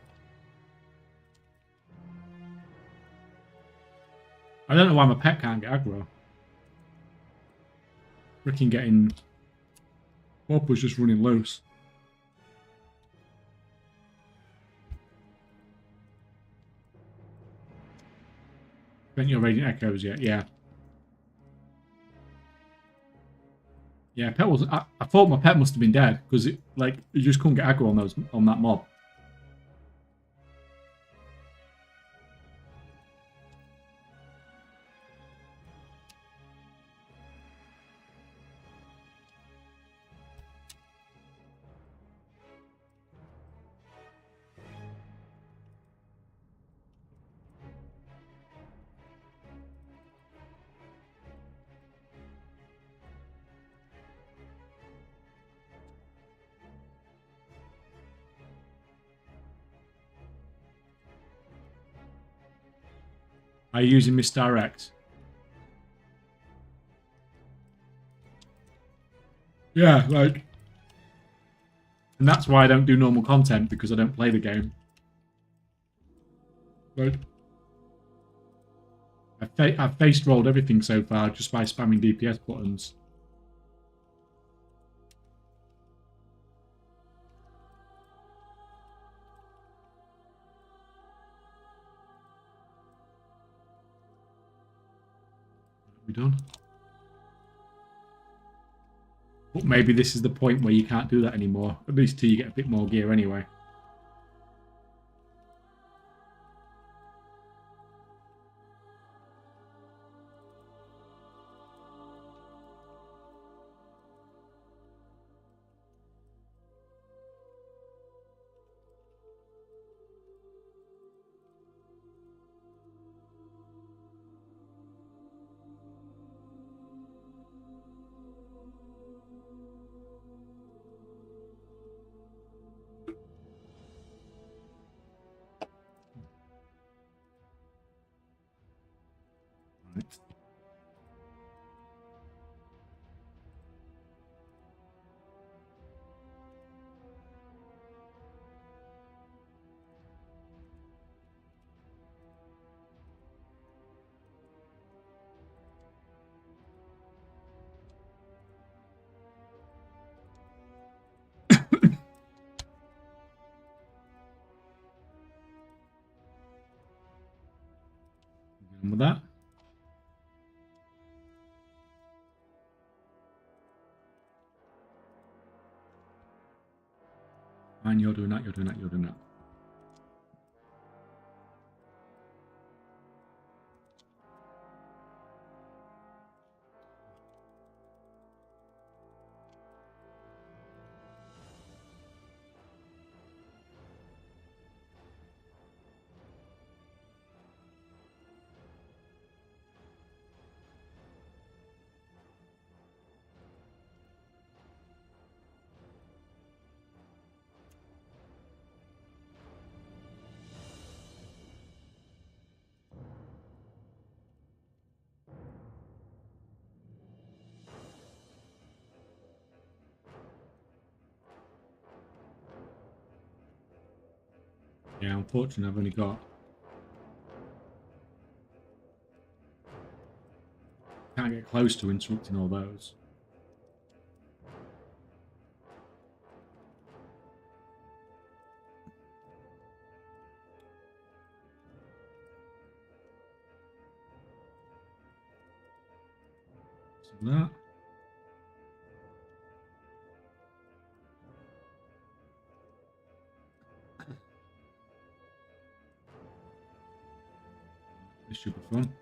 I don't know why my pet can't get aggro. Freaking getting... Bob was just running loose. Spent your Radiant Echoes yet? Yeah. Yeah, pet wasn't... I thought my pet must have been dead, because it, like, you just couldn't get aggro on that mob. Are you using misdirect? Yeah, like... And that's why I don't do normal content, because I don't play the game. Right. I've face rolled everything so far just by spamming DPS buttons. Are we done? But maybe this is the point where you can't do that anymore. At least till you get a bit more gear anyway. Right. Done with that. And you're doing that, you're doing that, you're doing that. Yeah, unfortunately I've only got... Can't get close to interrupting all those. So that. This should be fun.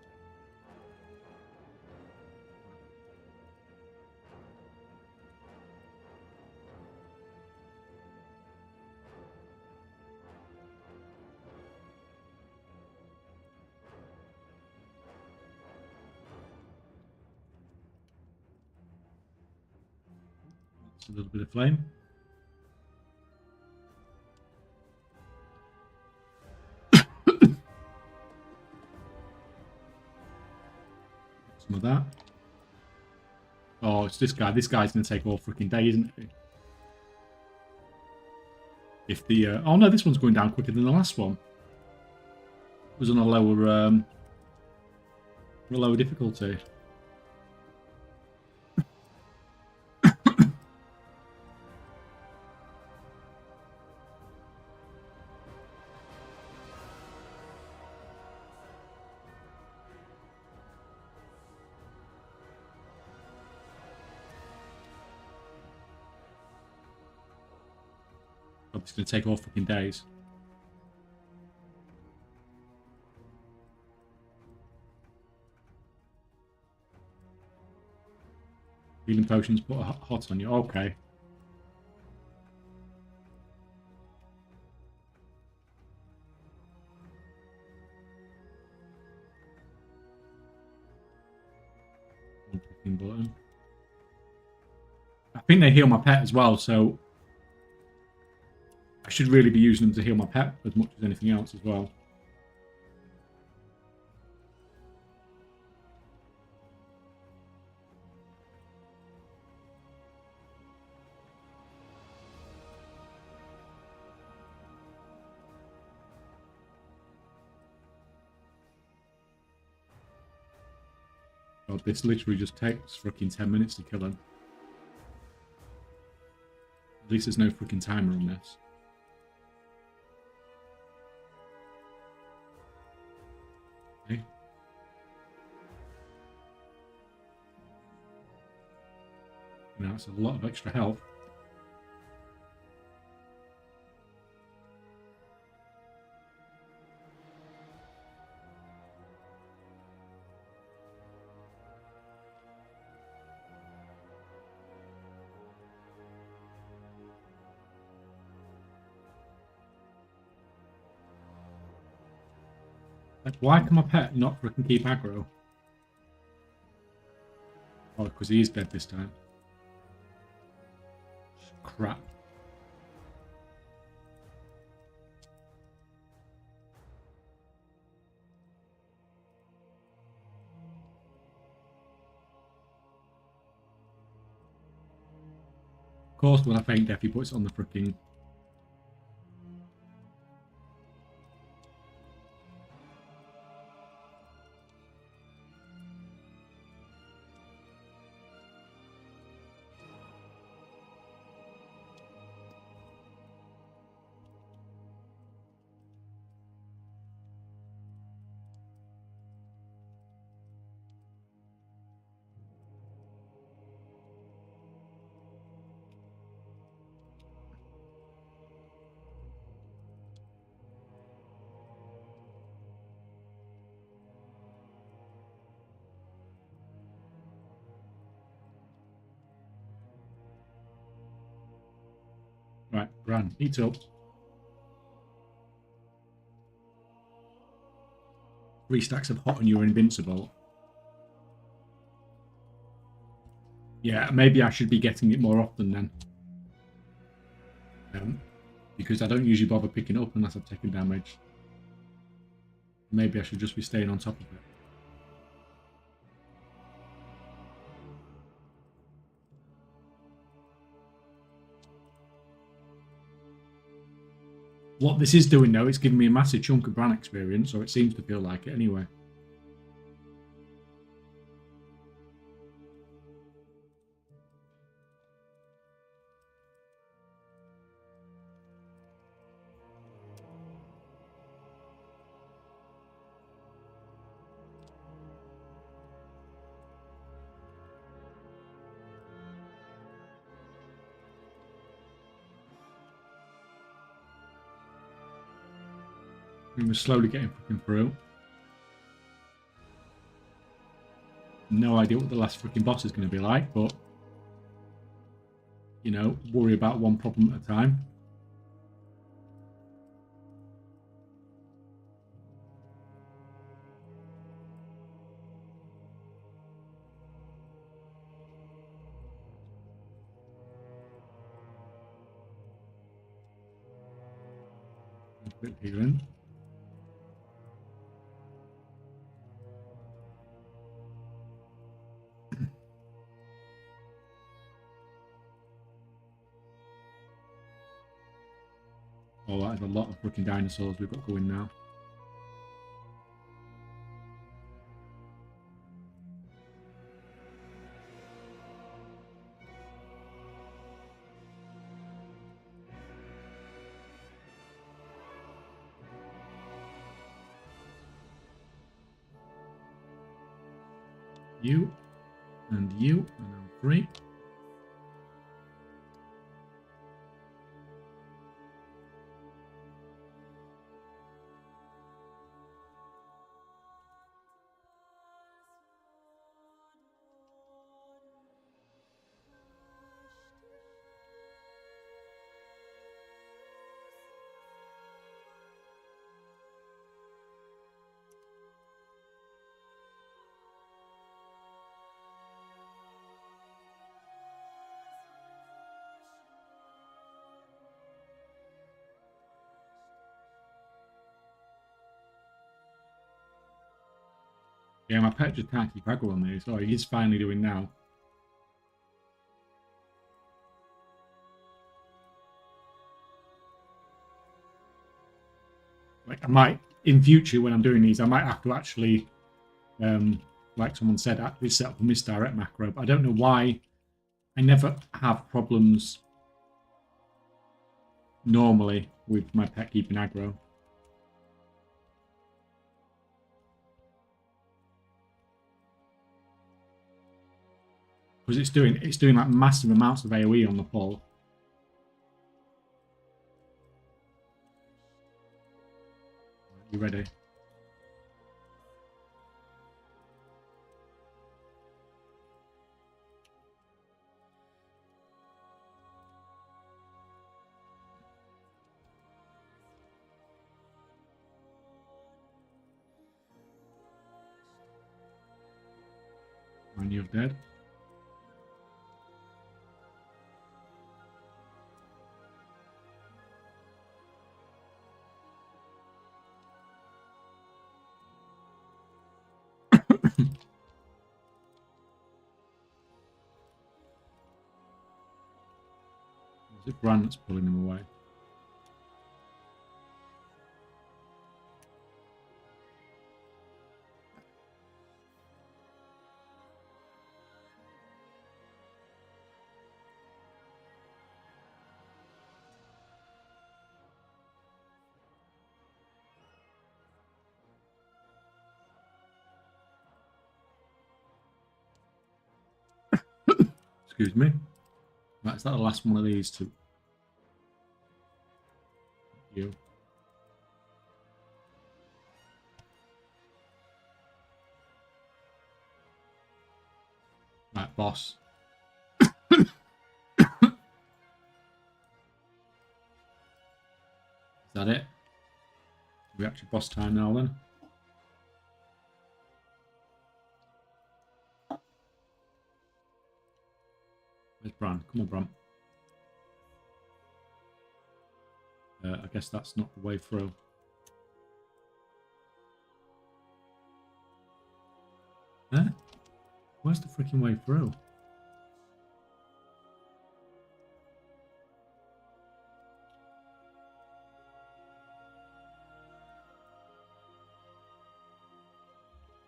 That's a little bit of flame. Some of that. Oh, it's this guy. This guy's going to take all freaking day, isn't he? If the oh no, this one's going down quicker than the last one. It was on a lower difficulty. It's going to take all fucking days. Healing potions put hot on you. Okay. Button. I think they heal my pet as well, so I should really be using them to heal my pet as much as anything else as well. God, this literally just takes fucking 10 minutes to kill him. At least there's no freaking timer on this. Okay. Now it's a lot of extra health. Like, why can my pet not freaking keep aggro? Oh, because he is dead this time. Crap. Of course, when I faint death, he puts it on the freaking... Right, run. Eat up. 3 stacks of hot and you're invincible. Yeah, maybe I should be getting it more often then. Because I don't usually bother picking it up unless I've taken damage. Maybe I should just be staying on top of it. What this is doing though, it's giving me a massive chunk of Bran experience, or it seems to feel like it anyway. We're slowly getting fucking through. No idea what the last freaking boss is going to be like, but you know, worry about one problem at a time. A bit of healing. Oh, that is a lot of freaking dinosaurs we've got going now. You, and I'm free. Yeah, my pet just can't keep aggro on me, so he's finally doing now. Like, I might, in future, when I'm doing these, I might have to actually, like someone said, actually set up a misdirect macro. But I don't know why I never have problems normally with my pet keeping aggro. Because it's doing like massive amounts of AoE on the pole. You ready? And you're dead. Is it Bran that's pulling him away? Excuse me. Right, is that the last one of these two? You. Right, boss. Is that it? We actually boss time now then? Where's Bran? Come on, Bran. I guess that's not the way through. Huh? Where's the freaking way through?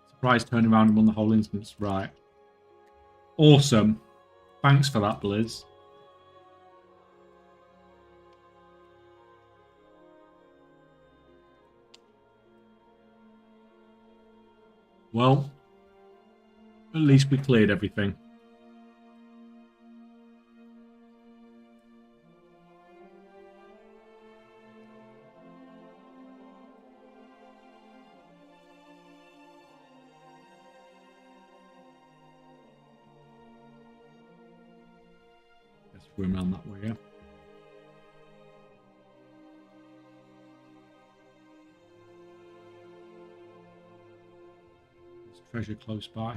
Surprise turning around and won the whole instance. Right. Awesome. Thanks for that, Blizz. Well, at least we cleared everything. Let's swim around that way, yeah. There's treasure close by.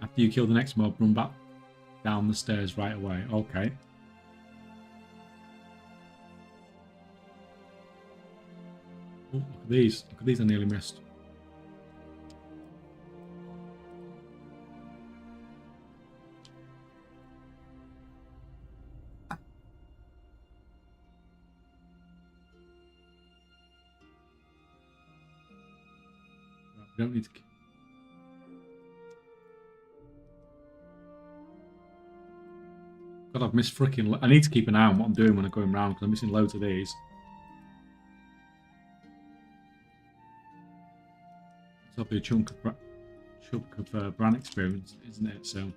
After you kill the next mob, run back down the stairs right away. Okay. Oh, look at these. Look at these I nearly missed. Right, we don't need to... God, I've missed freaking... I need to keep an eye on what I'm doing when I'm going around because I'm missing loads of these. It's obviously a chunk of brand experience, isn't it? So...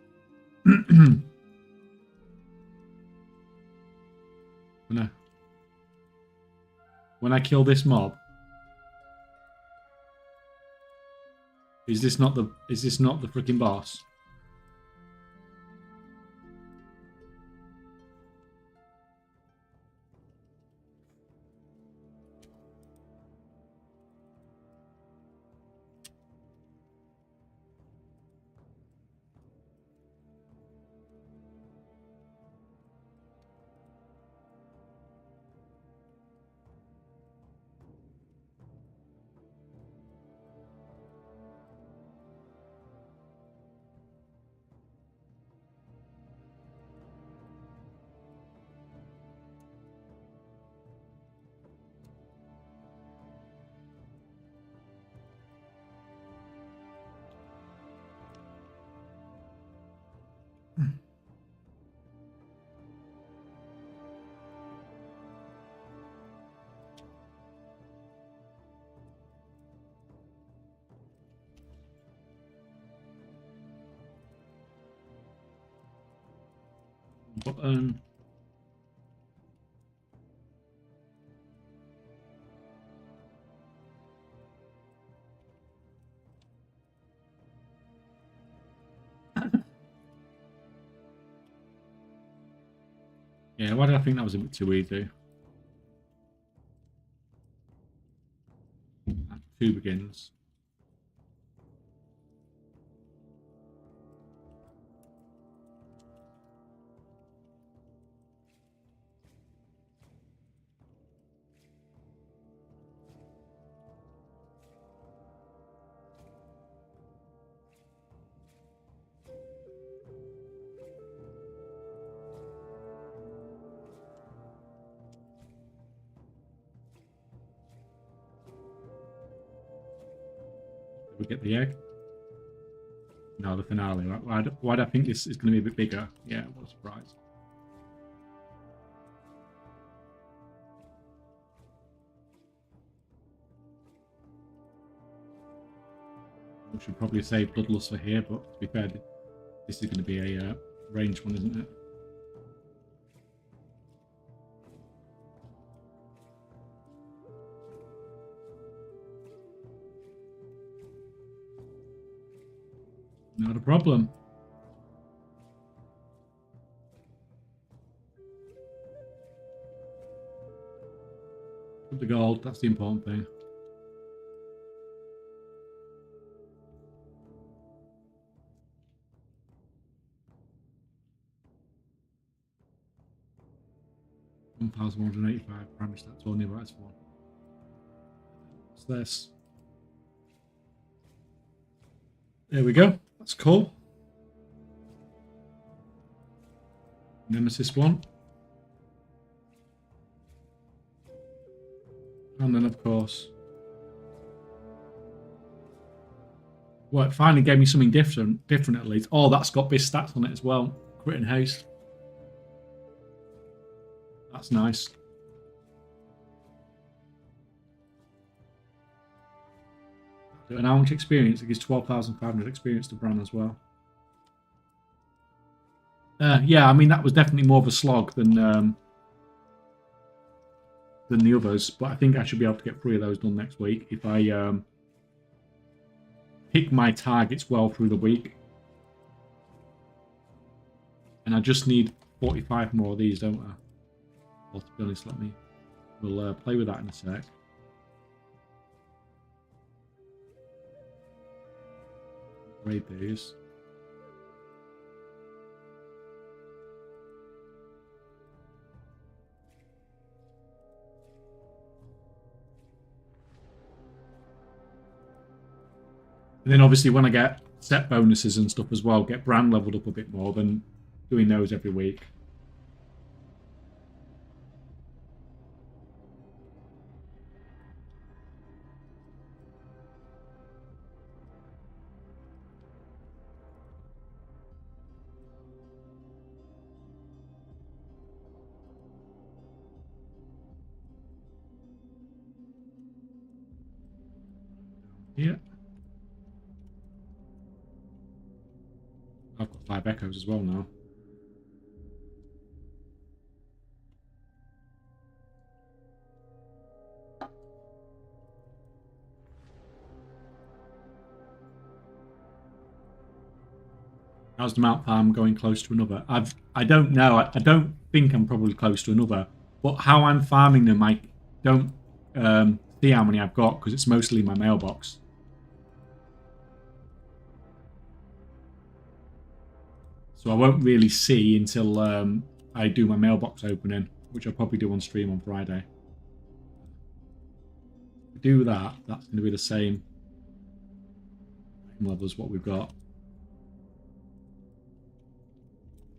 when I kill this mob, is this not the freaking boss? Button. Yeah, why did I think that was a bit too easy? Act 2 begins. Did we get the egg? No, the finale. Why do I think this is going to be a bit bigger? Yeah, what a surprise. We should probably save Bloodlust for here, but to be fair, this is going to be a ranged one, isn't it? Not a problem. Put the gold, that's the important thing. $1,185 primary stats only, right? One. What's this? There we go. That's cool. Nemesis one. And then, of course, well, it finally gave me something different at least. Oh, that's got big stats on it as well. Crit and haste. That's nice. And how much experience? It gives 12,500 experience to Bran as well. Yeah, I mean, that was definitely more of a slog than the others, but I think I should be able to get 3 of those done next week if I pick my targets well through the week. And I just need 45 more of these, don't I? Well, to be honest, we'll play with that in a sec. Raid these. And then obviously when I get set bonuses and stuff as well, get brand leveled up a bit more than doing those every week. Yeah. I've got 5 echoes as well now. How's the mount farm going close to another? I don't know. I don't think I'm probably close to another. But how I'm farming them, I don't see how many I've got because it's mostly my mailbox. So I won't really see until I do my mailbox opening, which I'll probably do on stream on Friday. If I do that, that's going to be the same level as what we've got.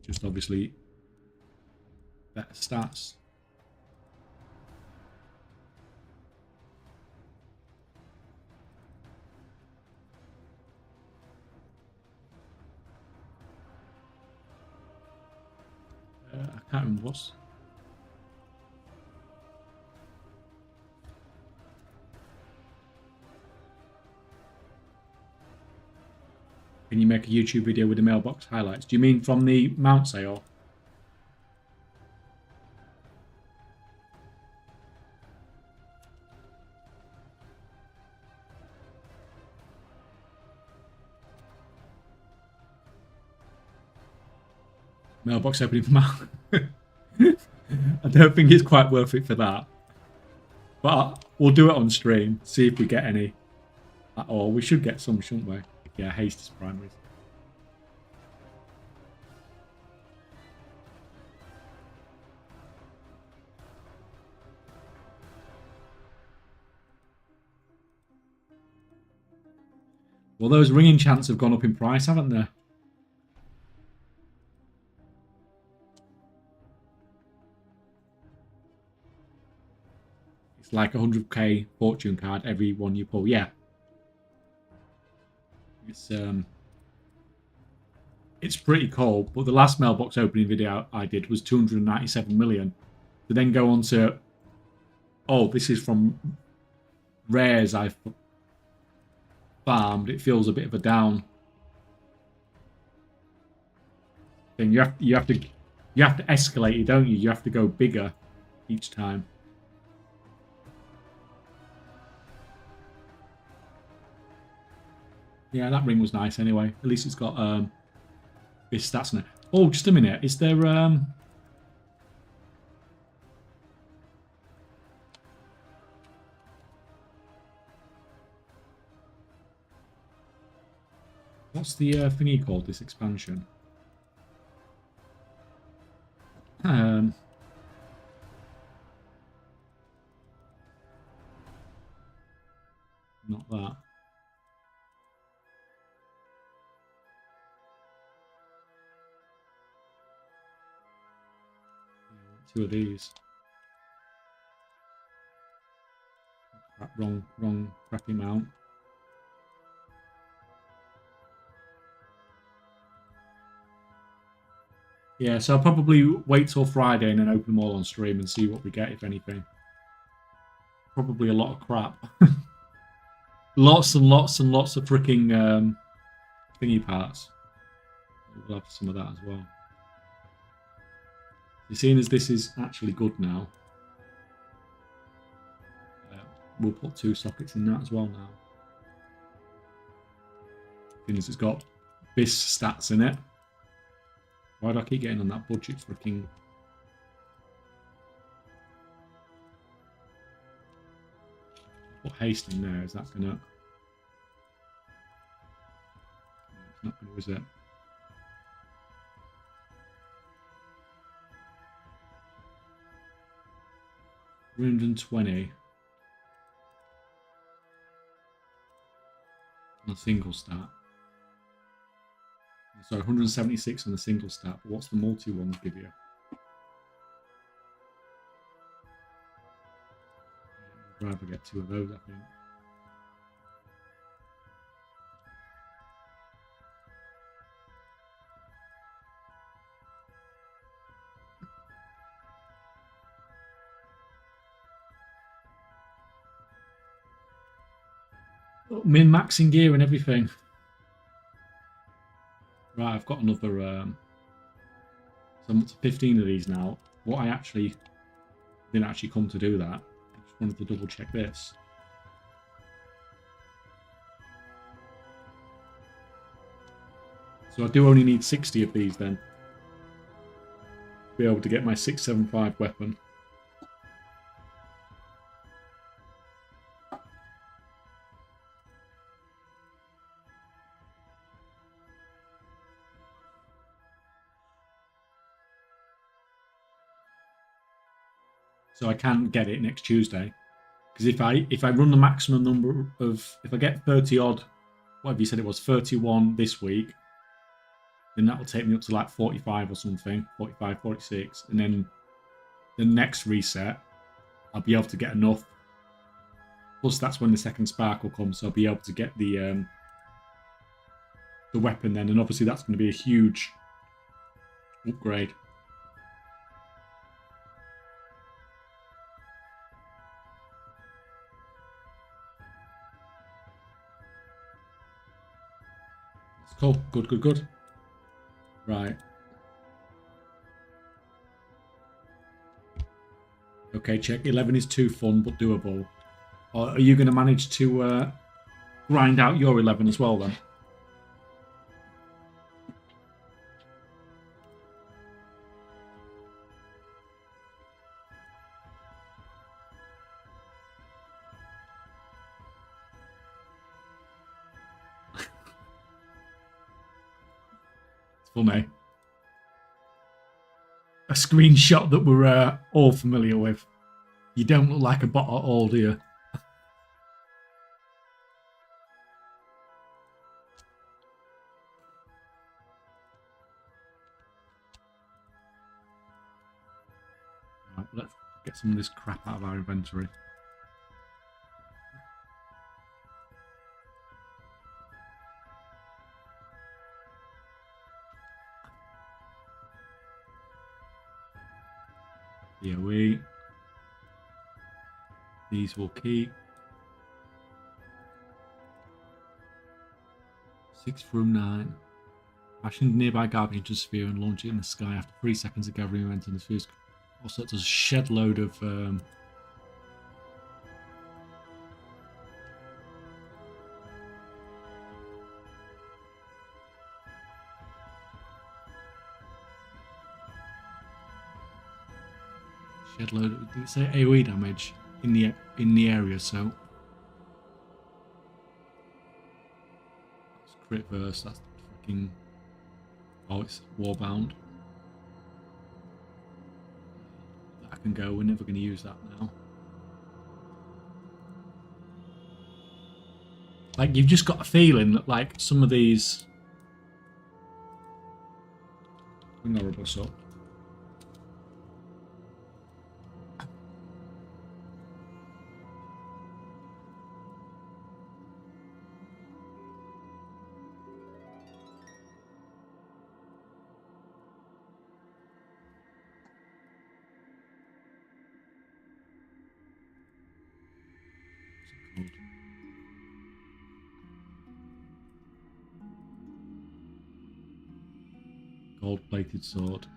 Just obviously better stats. I can't remember what's... Can you make a YouTube video with the mailbox highlights? Do you mean from the mount sale? Mailbox opening for mount. I don't think it's quite worth it for that. But we'll do it on stream. See if we get any at all. We should get some, shouldn't we? Yeah, haste is primaries. Well, those ringing chants have gone up in price, haven't they? It's like a 100k fortune card every one you pull. Yeah. It's pretty cool, but the last mailbox opening video I did was 297 million. To then go on to, oh, this is from rares I've farmed. It feels a bit of a down thing. You have to escalate it, don't you? You have to go bigger each time. Yeah, that ring was nice anyway. At least it's got this stats in it. Oh, just a minute. Is there what's the thingy called, this expansion? Not that. Two of these. Wrong crappy mount. Yeah, so I'll probably wait till Friday and then open them all on stream and see what we get, if anything. Probably a lot of crap. Lots and lots and lots of freaking thingy parts. We'll have some of that as well. You're seeing as this is actually good now. We'll put 2 sockets in that as well now. Seeing as it's got BIS stats in it. Why do I keep getting on that budget freaking... Put haste in there, is that gonna... It's not gonna, is it? $320. single stat. So 176 on the single stat, but what's the multi ones give you? I'd rather get 2 of those, I think. Min-maxing gear and everything. Right, I've got another... so I'm up to 15 of these now. What I actually... didn't actually come to do that. I just wanted to double check this. So I do only need 60 of these then. To be able to get my 675 weapon. So I can get it next Tuesday. Because if I run the maximum number of... if I get 30 odd... whatever you said it was, 31 this week, then that will take me up to like 45 or something. 45, 46. And then the next reset, I'll be able to get enough. Plus that's when the second spark will come, so I'll be able to get the weapon then. And obviously that's going to be a huge upgrade. Cool. Good, good, good. Right. Okay, check. 11 is too fun, but doable. Or are you going to manage to grind out your 11 as well, then? Funny. A screenshot that we're all familiar with. You don't look like a bot at all, do you? Right, let's get some of this crap out of our inventory. DOE. These will keep. 6 from 9. Crashing nearby garbage into a sphere and launch it in the sky after 3 seconds of gathering momentum. The sphere also does a shed load of shed load. Did it say AoE damage in the area? So that's crit verse. That's fucking. Oh, it's warbound. That can go. We're never going to use that now. Like, you've just got a feeling that, like, some of these. Bring our robust up. Gold-plated sword.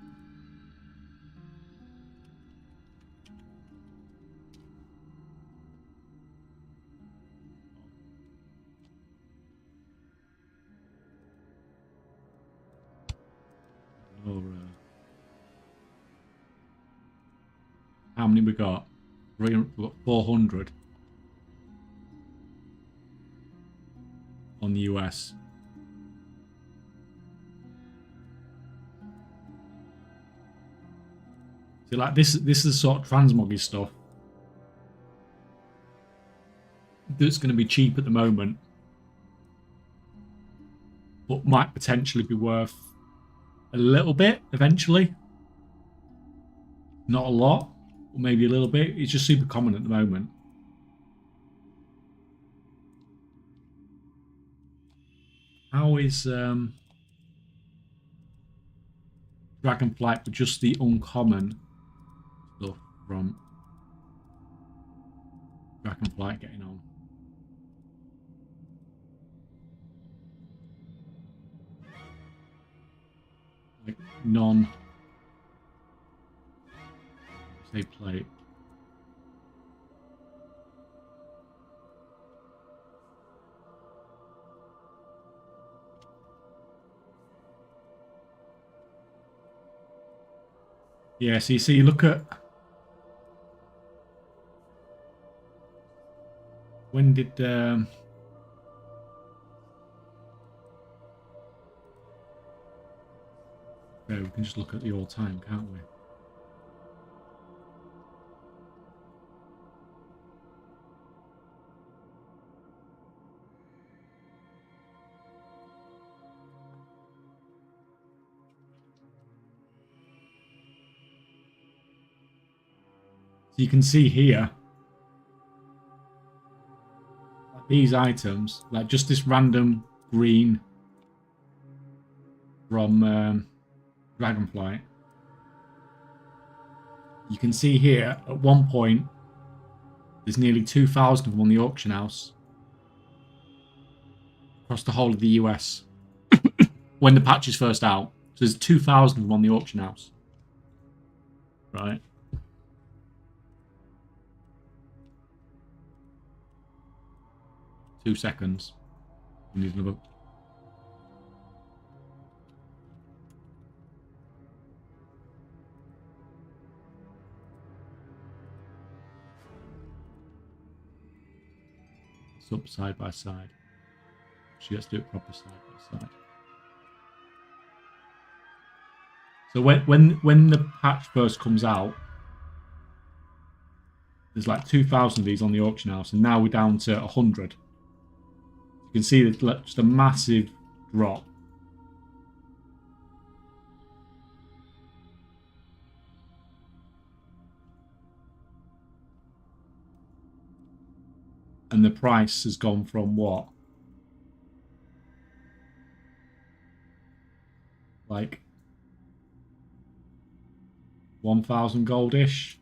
Or, how many we got? We've got 400 on the US. So, like, this is sort of transmoggy stuff that's going to be cheap at the moment. but might potentially be worth a little bit eventually. Not a lot, or maybe a little bit. It's just super common at the moment. How is Dragonflight with just the uncommon stuff from Dragonflight getting on? Like non say plate. Yeah, so you see, look at when did oh, we can just look at the all time, can't we? So you can see here, like these items, like just this random green from Dragonflight. You can see here, at one point, there's nearly 2,000 of them on the auction house. Across the whole of the US. When the patch is first out. So there's 2,000 of them on the auction house. Right. Two seconds. We need another. It's up side by side. Actually, let's do it proper side by side. So when the patch first comes out, there's like 2,000 of these on the auction house, and now we're down to 100. You can see that just a massive drop. And the price has gone from what? Like 1,000 goldish.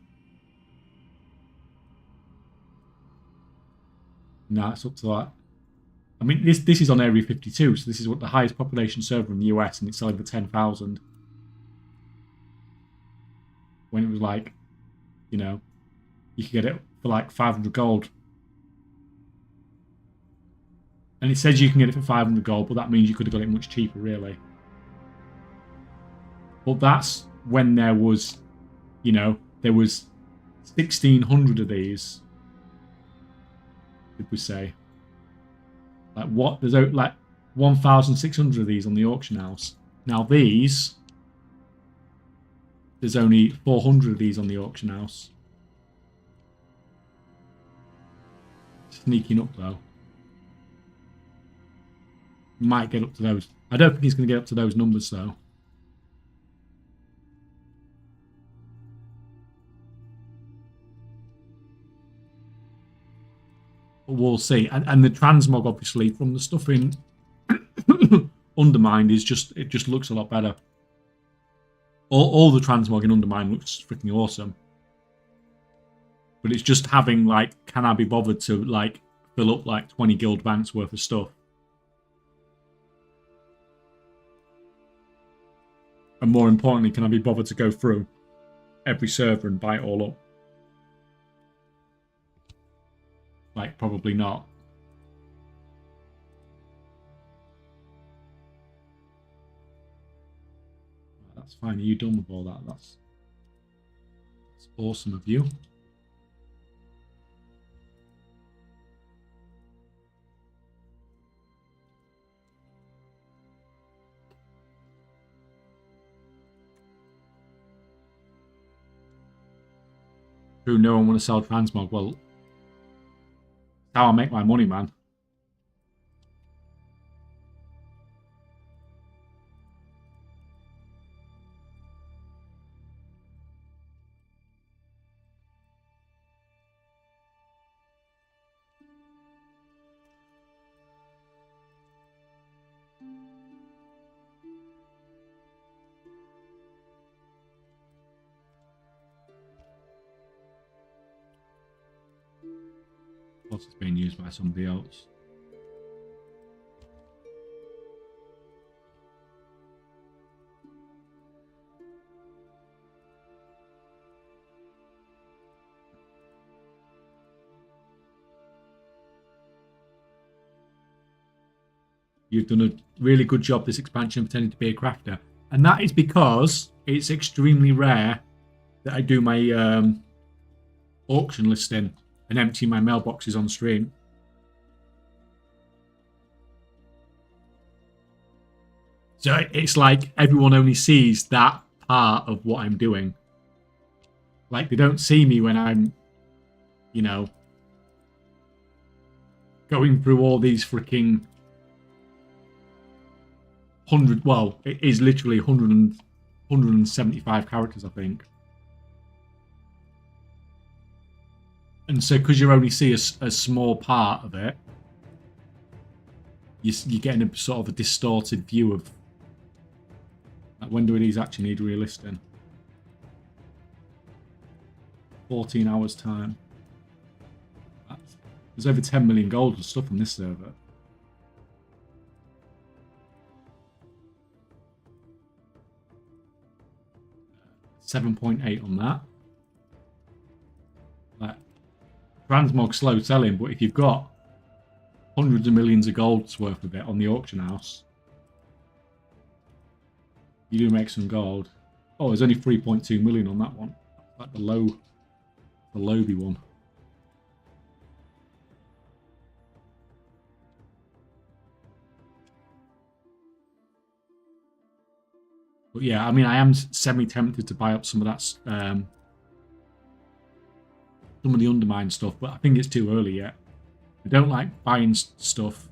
Now it's up to that. I mean, this is on Area 52, so this is what the highest population server in the US, and it's selling for 10,000. When it was like, you know, you could get it for like 500 gold. And it says you can get it for 500 gold, but that means you could have got it much cheaper, really. But that's when there was, you know, there was 1,600 of these. Did we say? Like what? There's like 1,600 of these on the auction house. Now these, there's only 400 of these on the auction house. Sneaking up though. Might get up to those. I don't think he's going to get up to those numbers though. We'll see. And the transmog, obviously, from the stuff in Undermine is just, it just looks a lot better. All the transmog in Undermine looks freaking awesome. But it's just having, like, can I be bothered to, like, fill up, like, 20 guild banks worth of stuff? And more importantly, can I be bothered to go through every server and buy it all up? Like, probably not. That's fine. Are you done with all that? That's awesome of you. True, no one want to sell transmog. Well, that's how I make my money, man. Plus it's being used by somebody else. You've done a really good job this expansion pretending to be a crafter. And that is because it's extremely rare that I do my auction listing and empty my mailboxes on stream. So it's like everyone only sees that part of what I'm doing. Like they don't see me when I'm, you know, going through all these freaking 100, well, it is literally 175 characters, I think. And so because you only see a small part of it, you're getting a sort of a distorted view of like, when do these actually need relisting? 14 hours time. There's over 10 million gold and stuff on this server. 7.8 on that. Like, Transmog slow selling, but if you've got hundreds of millions of gold's worth of it on the auction house, you do make some gold. Oh, there's only 3.2 million on that one. Like the lowby one. But yeah, I mean, I am semi-tempted to buy up some of that, some of the Undermine stuff, but I think it's too early yet. I don't like buying stuff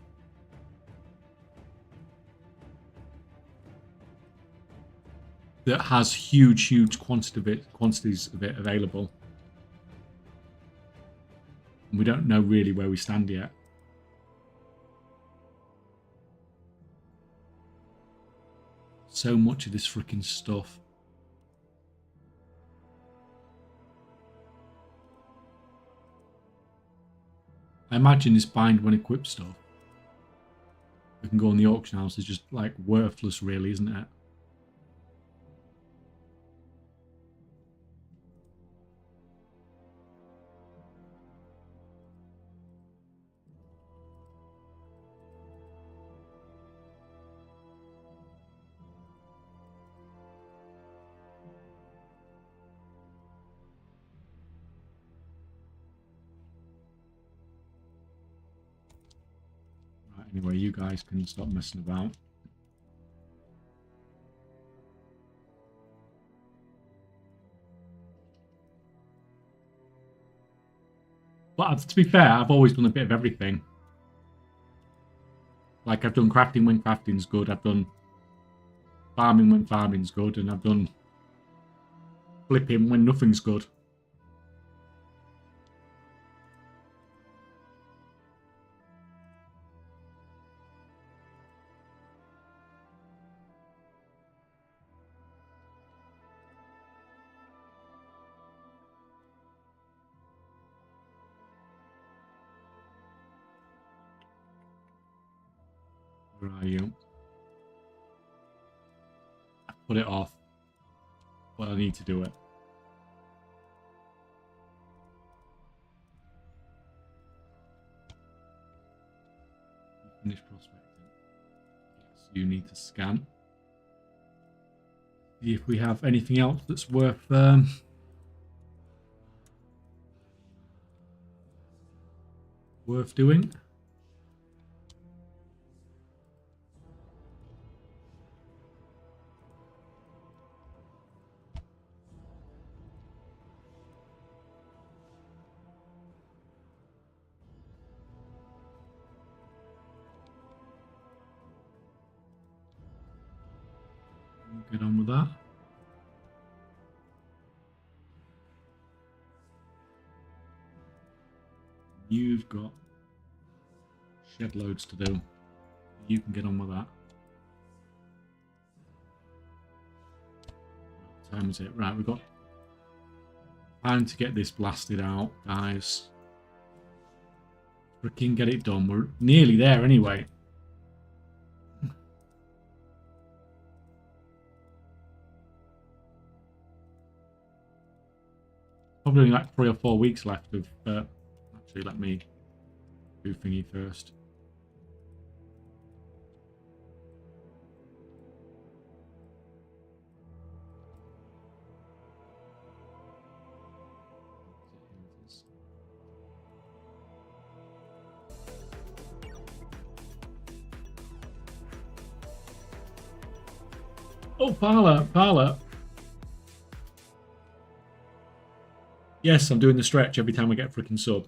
that has huge quantities of it available. And we don't know really where we stand yet. So much of this freaking stuff. I imagine this bind when equipped stuff that can go on the auction house is just like worthless, really, isn't it? Anyway, you guys can stop messing about. But to be fair, I've always done a bit of everything. Like, I've done crafting when crafting's good, I've done farming when farming's good, and I've done flipping when nothing's good. Where are you? I put it off. But I need to do it. Finish prospecting. Yes, you need to scan. See if we have anything else that's worth doing. Get on with that. You've got shed loads to do. You can get on with that. What time is it? Right, we've got time to get this blasted out, guys. Freaking get it done. We're nearly there anyway. Probably only like 3 or 4 weeks left of... actually, let me do thingy first. Oh, Parla. Yes, I'm doing the stretch every time I get a freaking sub.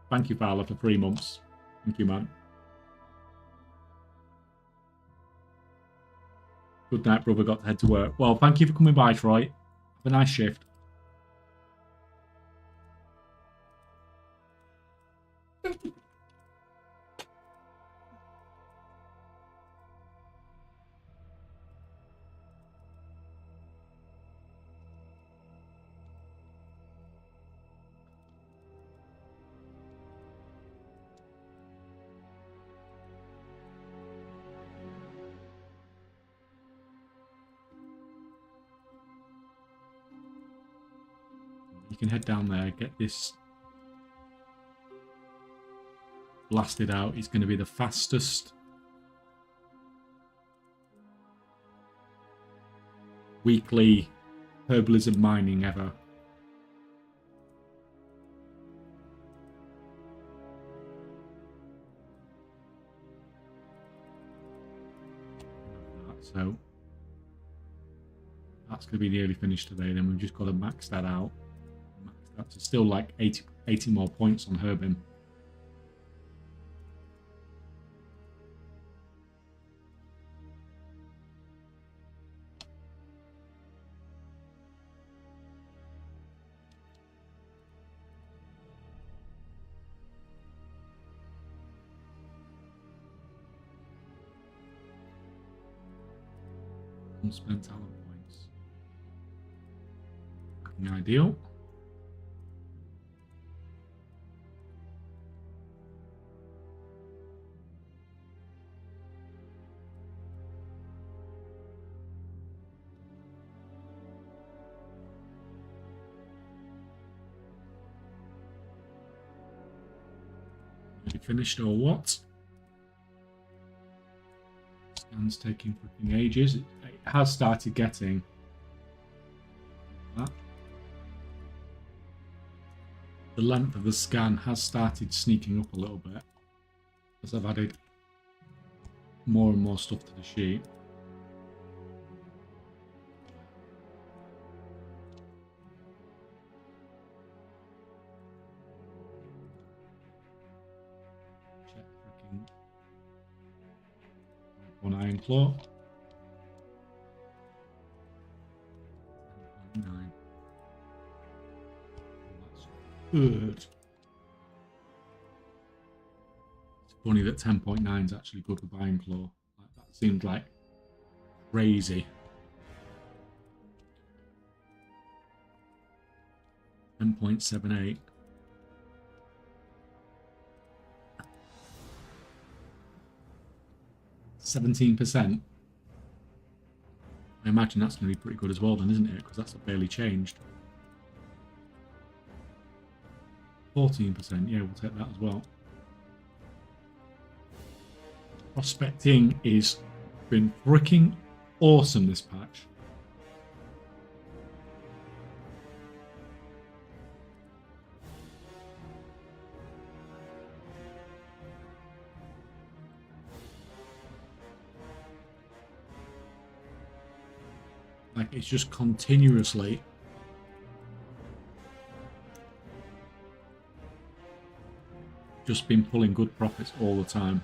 Thank you, Parla, for 3 months. Thank you, man. Good night, brother. Got to head to work. Well, thank you for coming by, Troy. Have a nice shift. You can head down there, get this blasted out. It's going to be the fastest weekly herbalism mining ever. So that's going to be nearly finished today. Then we've just got to max that out. That's still like 80 more points on Herbim. Unspent talent points. Fucking ideal. Finished or what? Scan's taking freaking ages. It has started getting that. The length of the scan has started sneaking up a little bit as I've added more and more stuff to the sheet. One iron claw. 9. That's good. It's funny that 10.9 is actually good with iron claw. That seemed like crazy. 10.78. 17%. I imagine that's going to be pretty good as well then, isn't it? Because that's barely changed. 14%, yeah, we'll take that as well. Prospecting is been freaking awesome this patch. Like, it's just continuously just been pulling good profits all the time.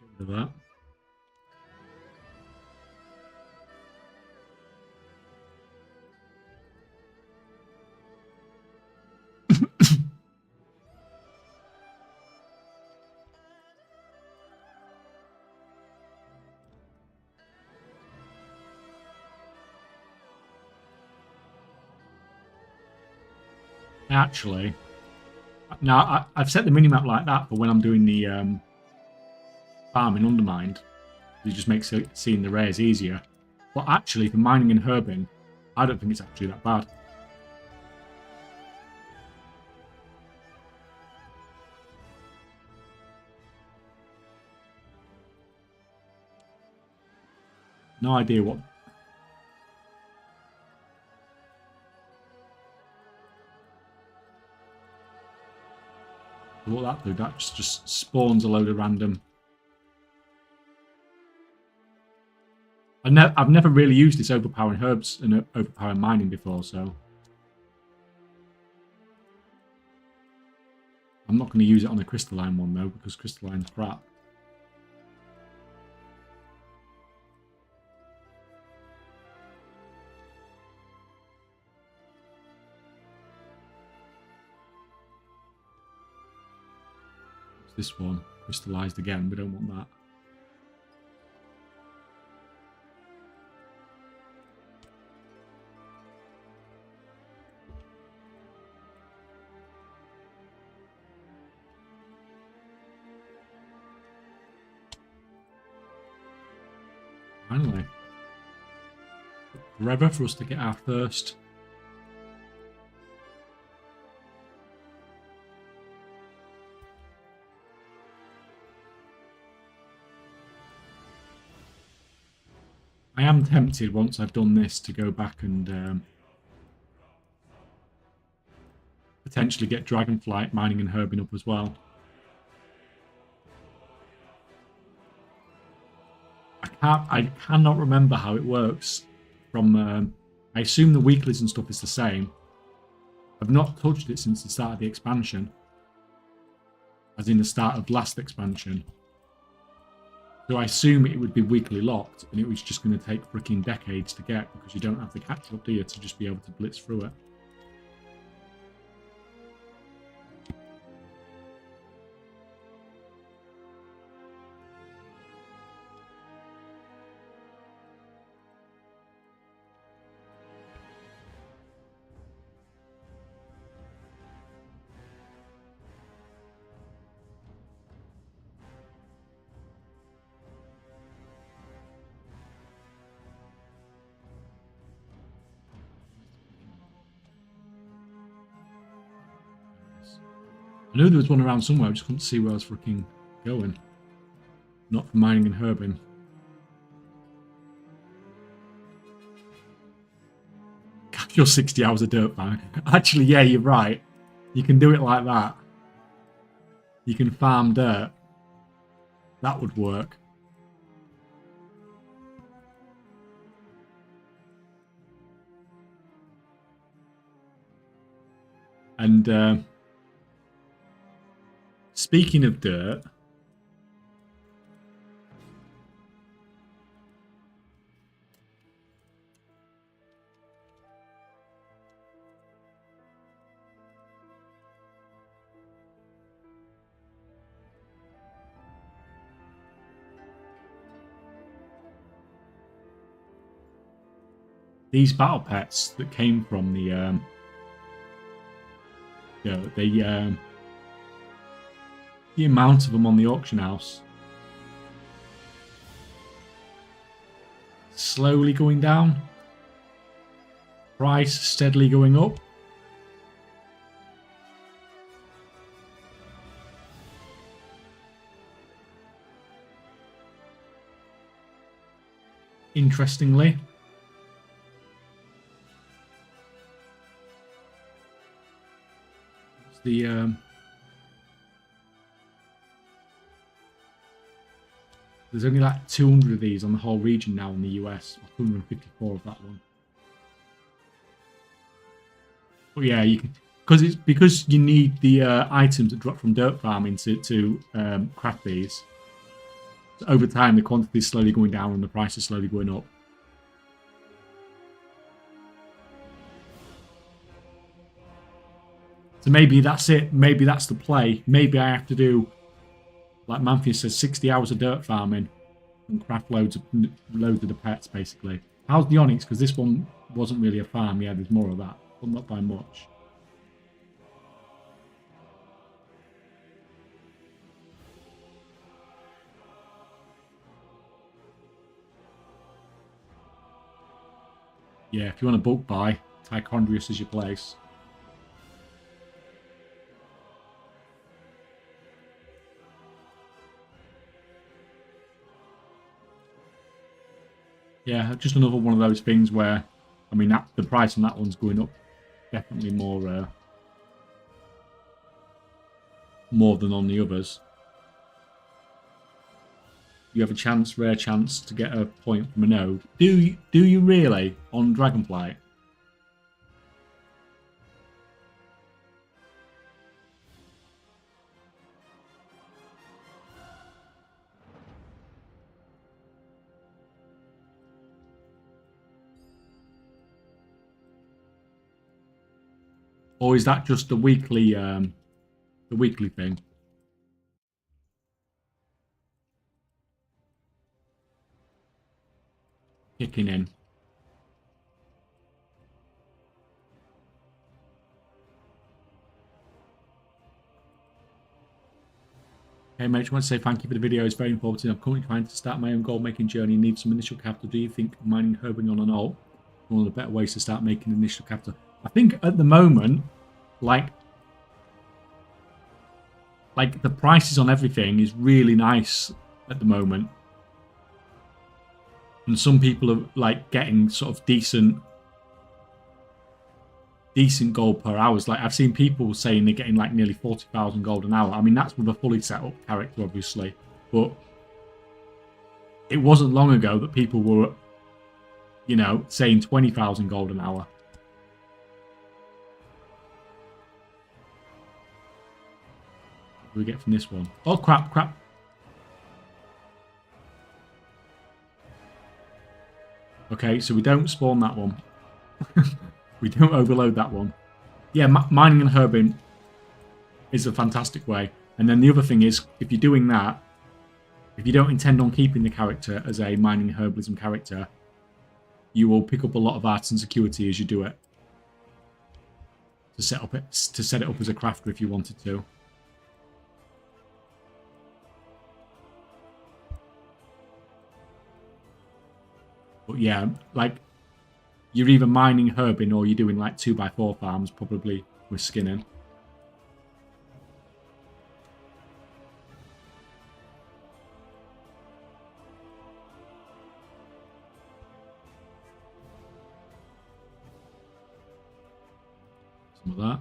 Get rid of that. Actually, now I've set the minimap like that for when I'm doing the farming Undermined. It just makes seeing the rares easier. But actually, for mining and herbing, I don't think it's actually that bad. No idea what... What that do? That just spawns a load of random... I've never really used this overpowering herbs and overpowering mining before, so... I'm not going to use it on the crystalline one, though, because crystalline's crap. This one crystallized again. We don't want that. Finally. Forever for us to get our first. I am tempted, once I've done this, to go back and potentially get Dragonflight mining and herbing up as well. I cannot remember how it works from... I assume the weeklies and stuff is the same. I've not touched it since the start of the expansion. As in the start of last expansion. So I assume it would be weekly locked, and it was just going to take freaking decades to get, because you don't have the catch up, do you, to just be able to blitz through it. I knew there was one around somewhere, I just couldn't see where I was freaking going. Not for mining and herbing. You're 60 hours of dirt farm. Actually, yeah, you're right. You can do it like that. You can farm dirt. That would work. And speaking of dirt, these battle pets that came from the amount of them on the auction house slowly going down, price steadily going up. Interestingly, the there's only like 200 of these on the whole region now in the US. 254 of that one. But yeah, you can, because you need the items that drop from dirt farming to craft these. So over time, the quantity is slowly going down and the price is slowly going up. So maybe that's it. Maybe that's the play. Maybe I have to do, like Manfius says, 60 hours of dirt farming and craft loads of the pets, basically. How's the Onyx? Because this one wasn't really a farm. Yeah, there's more of that, but not by much. Yeah, if you want a bulk buy, Tichondrius is your place. Yeah, just another one of those things where, I mean, the price on that one's going up definitely more than on the others. You have a chance, rare chance, to get a point from a node. Do you really on Dragonflight? Or is that just the weekly thing? Kicking in. Hey mate, I just want to say thank you for the video. It's very informative. I'm currently trying to start my own gold making journey. Need some initial capital. Do you think mining herbing on an alt is one of the better ways to start making initial capital? I think at the moment, like the prices on everything is really nice at the moment. And some people are like getting sort of decent gold per hour. Like I've seen people saying they're getting like nearly 40,000 gold an hour. I mean, that's with a fully set up character, obviously, but it wasn't long ago that people were, you know, saying 20,000 gold an hour. What do we get from this one? Oh crap. Okay, so we don't spawn that one. We don't overload that one. Yeah, mining and herbing is a fantastic way. And then the other thing is, if you're doing that, if you don't intend on keeping the character as a mining and herbalism character, you will pick up a lot of arts and security as you do it. To set it up as a crafter if you wanted to. But yeah, like you're either mining herbing or you're doing like 2x4 farms, probably with skinning. Some of that.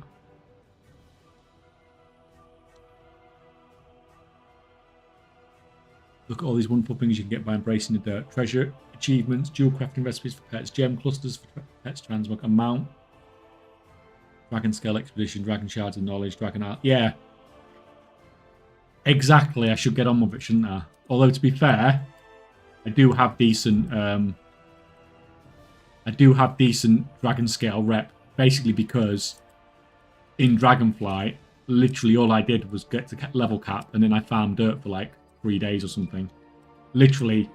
Look at all these wonderful things you can get by embracing the dirt. Treasure, achievements, dual crafting recipes for pets, gem clusters for pets, transmog, and mount. Dragon scale expedition, dragon shards of knowledge, dragon art. Yeah. Exactly, I should get on with it, shouldn't I? Although to be fair, I do have decent dragon scale rep, basically because in Dragonflight, literally all I did was get to level cap and then I farmed dirt for like 3 days or something. Literally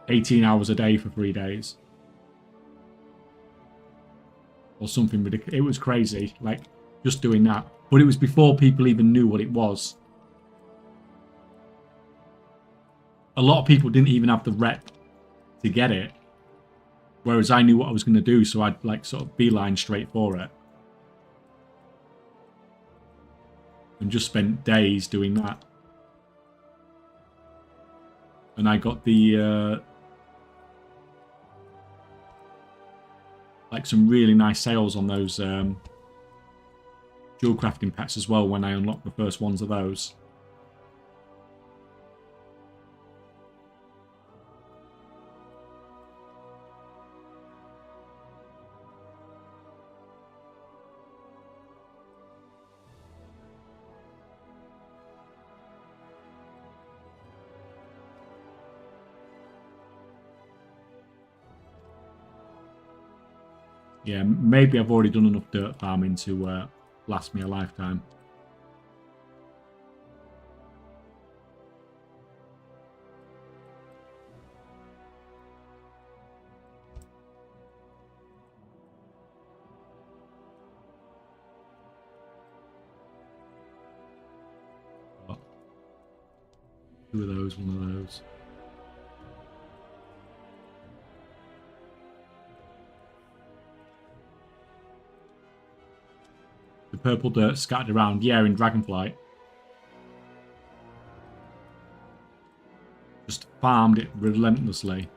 18 hours a day for 3 days. Or something ridiculous. It was crazy, like just doing that. But it was before people even knew what it was. A lot of people didn't even have the rep to get it. Whereas I knew what I was going to do, so I'd like sort of beeline straight for it. And just spent days doing that. And I got the like some really nice sales on those dual crafting pets as well when I unlocked the first ones of those. Yeah, maybe I've already done enough dirt farming to last me a lifetime. Oh. 2 of those, 1 of those. of purple dirt scattered around. Yeah, in Dragonflight. Just farmed it relentlessly.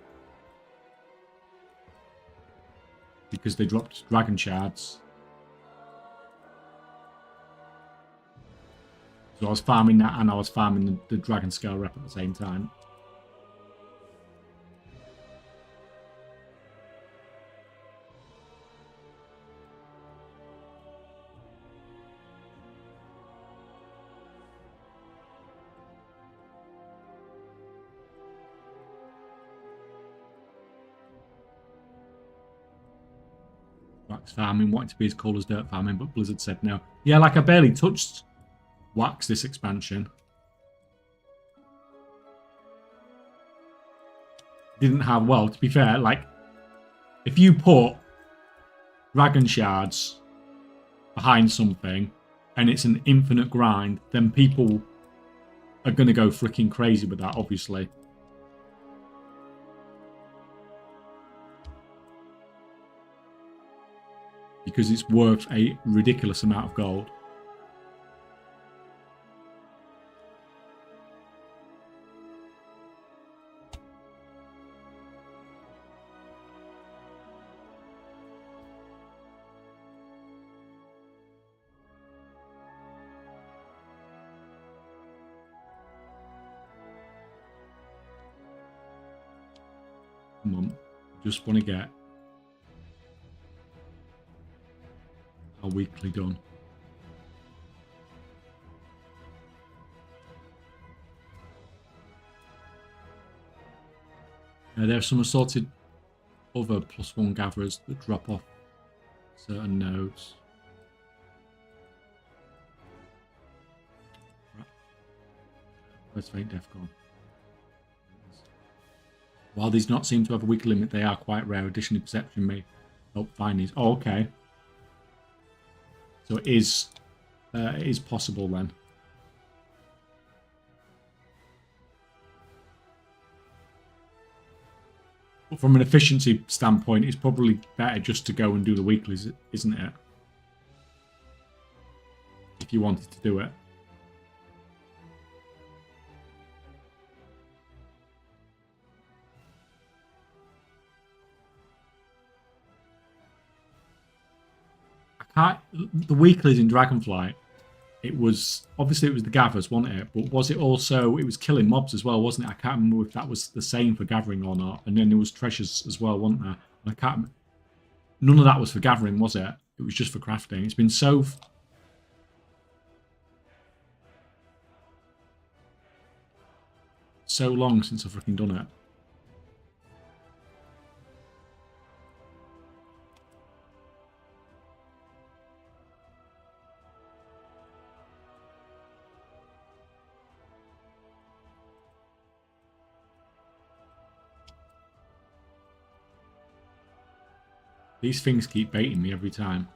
Because they dropped dragon shards. So I was farming that and I was farming the dragon scale rep at the same time. Wax farming, wanted to be as cool as dirt farming, but Blizzard said no. Yeah, like I barely touched wax this expansion. Didn't have, well, to be fair, like, if you put dragon shards behind something and it's an infinite grind, then people are going to go freaking crazy with that, obviously. Because it's worth a ridiculous amount of gold. Come on, just want to get our weekly done. There are some assorted other +1 gatherers that drop off certain nodes. Right. Where's Faint Death gone? While these not seem to have a week limit, they are quite rare. Additionally, perception may help find these. Oh, okay. So it is possible then. But from an efficiency standpoint, it's probably better just to go and do the weeklies, isn't it? If you wanted to do it. The weeklies in Dragonflight, it was obviously it was the gathers, wasn't it? But was it also it was killing mobs as well, wasn't it? I can't remember if that was the same for gathering or not. And then there was treasures as well, wasn't there? I can't. None of that was for gathering, was it? It was just for crafting. It's been so long since I've freaking done it. These things keep baiting me every time.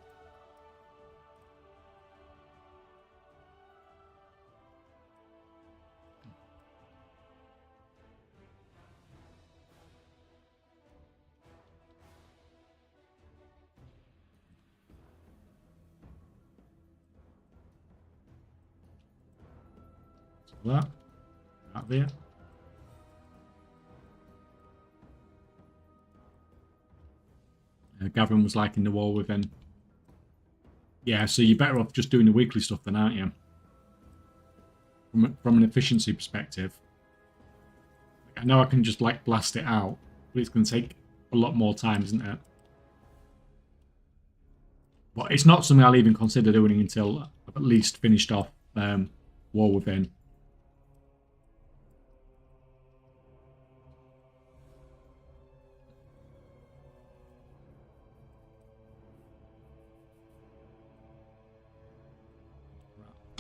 So that there. Gavin was liking the wall within. Yeah, so you're better off just doing the weekly stuff then, aren't you? From an efficiency perspective. I know I can just like blast it out, but it's going to take a lot more time, isn't it? But it's not something I'll even consider doing until I've at least finished off War Within.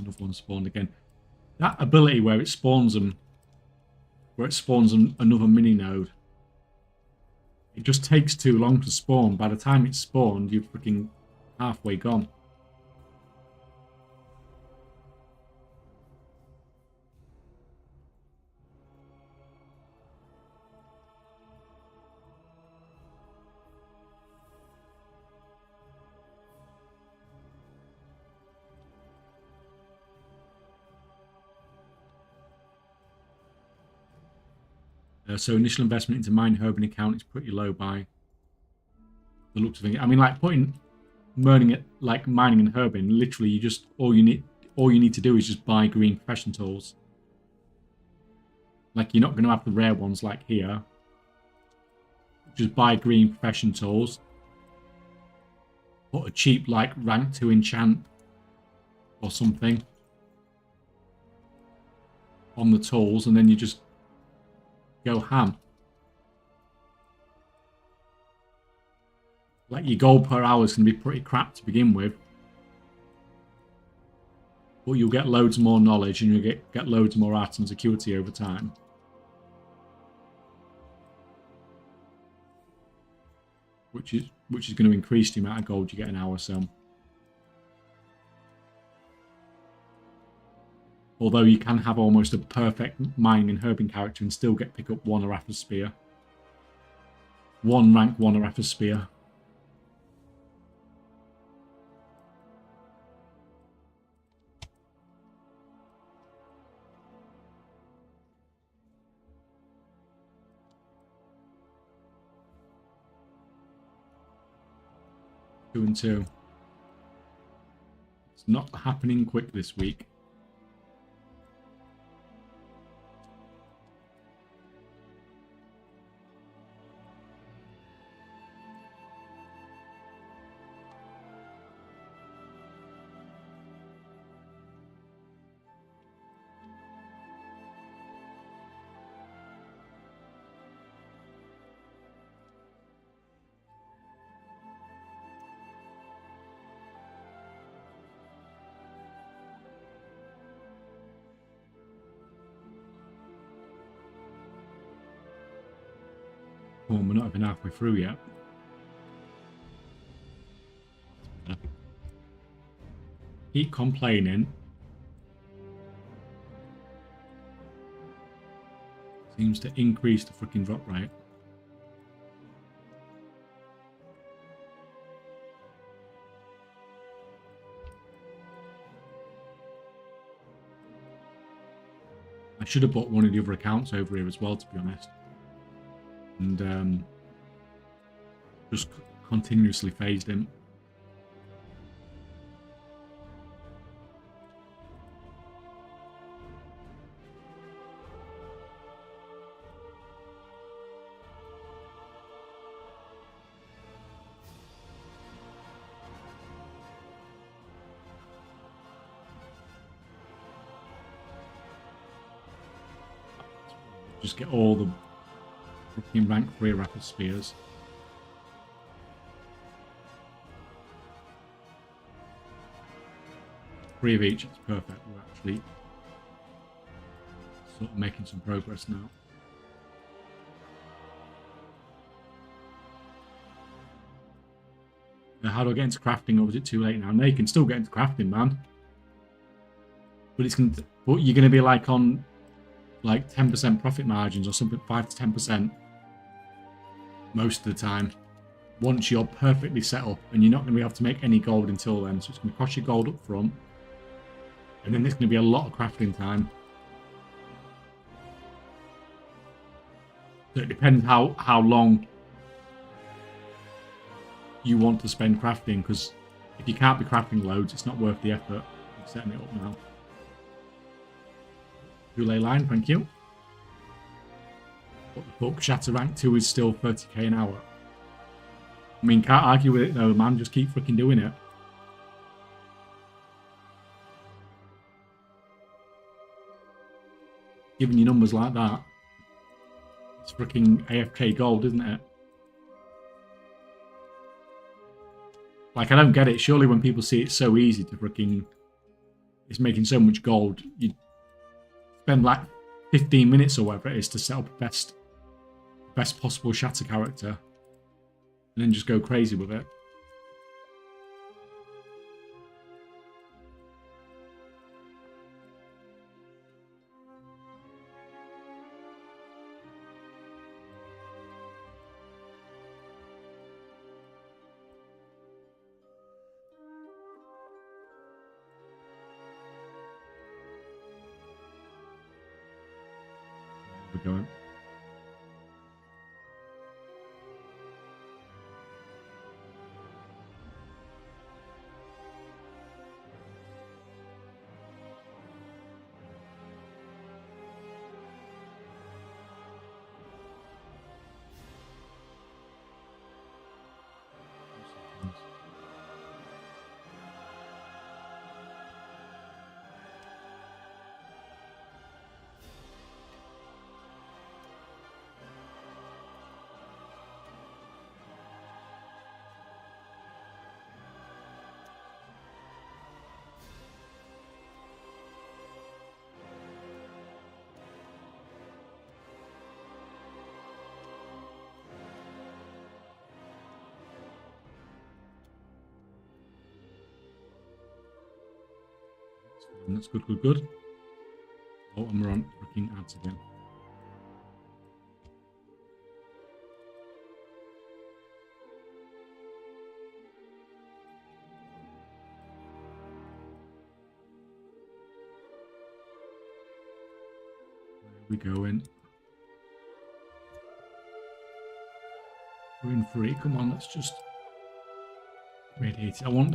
Another one spawned again. That ability where it spawns them, another mini node. It just takes too long to spawn. By the time it's spawned, you're freaking halfway gone. So initial investment into mine herbing account is pretty low by the looks of it. I mean, like mining and herbing, literally you just all you need to do is just buy green profession tools. Like, you're not going to have the rare ones like here. Just buy green profession tools. Put a cheap like rank 2 enchant or something on the tools, and then you just go ham. Like, your gold per hour is going to be pretty crap to begin with, but you'll get loads more knowledge and you'll get loads more art and security over time. Which is going to increase the amount of gold you get an hour. So, although you can have almost a perfect mining and herbing character and still pick up 1 Arathis spear, 1 rank 1 Arathis spear. Two and two. It's not happening quick this week. Oh, we're not even halfway through yet. Keep complaining. Seems to increase the freaking drop rate. I should have bought one of the other accounts over here as well, to be honest. And just continuously phased him. Just get all the freaking rank 3 rapid spears. Three of each, it's perfect. We're actually sort of making some progress now. Now, how do I get into crafting, or is it too late now? No, you can still get into crafting, man. But you're gonna be like on like 10% profit margins or something, 5 to 10% most of the time. Once you're perfectly set up, and you're not going to be able to make any gold until then, so it's going to cost you gold up front, and then there's going to be a lot of crafting time. So it depends how long you want to spend crafting, because if you can't be crafting loads, it's not worth the effort of setting it up now. Relay line, thank you. What the fuck? Shatter rank 2 is still 30k an hour. I mean, can't argue with it though, man. Just keep freaking doing it. Giving you numbers like that, it's freaking AFK gold, isn't it? Like, I don't get it. Surely when people see it's so easy to freaking... It's making so much gold, you spend like 15 minutes or whatever it is to set up the best possible shatter character, and then just go crazy with it. We're going. And that's good, good, good. Oh, and we're on freaking ads again. Where are we going? We're in free. Come on, let's just radiate it. I want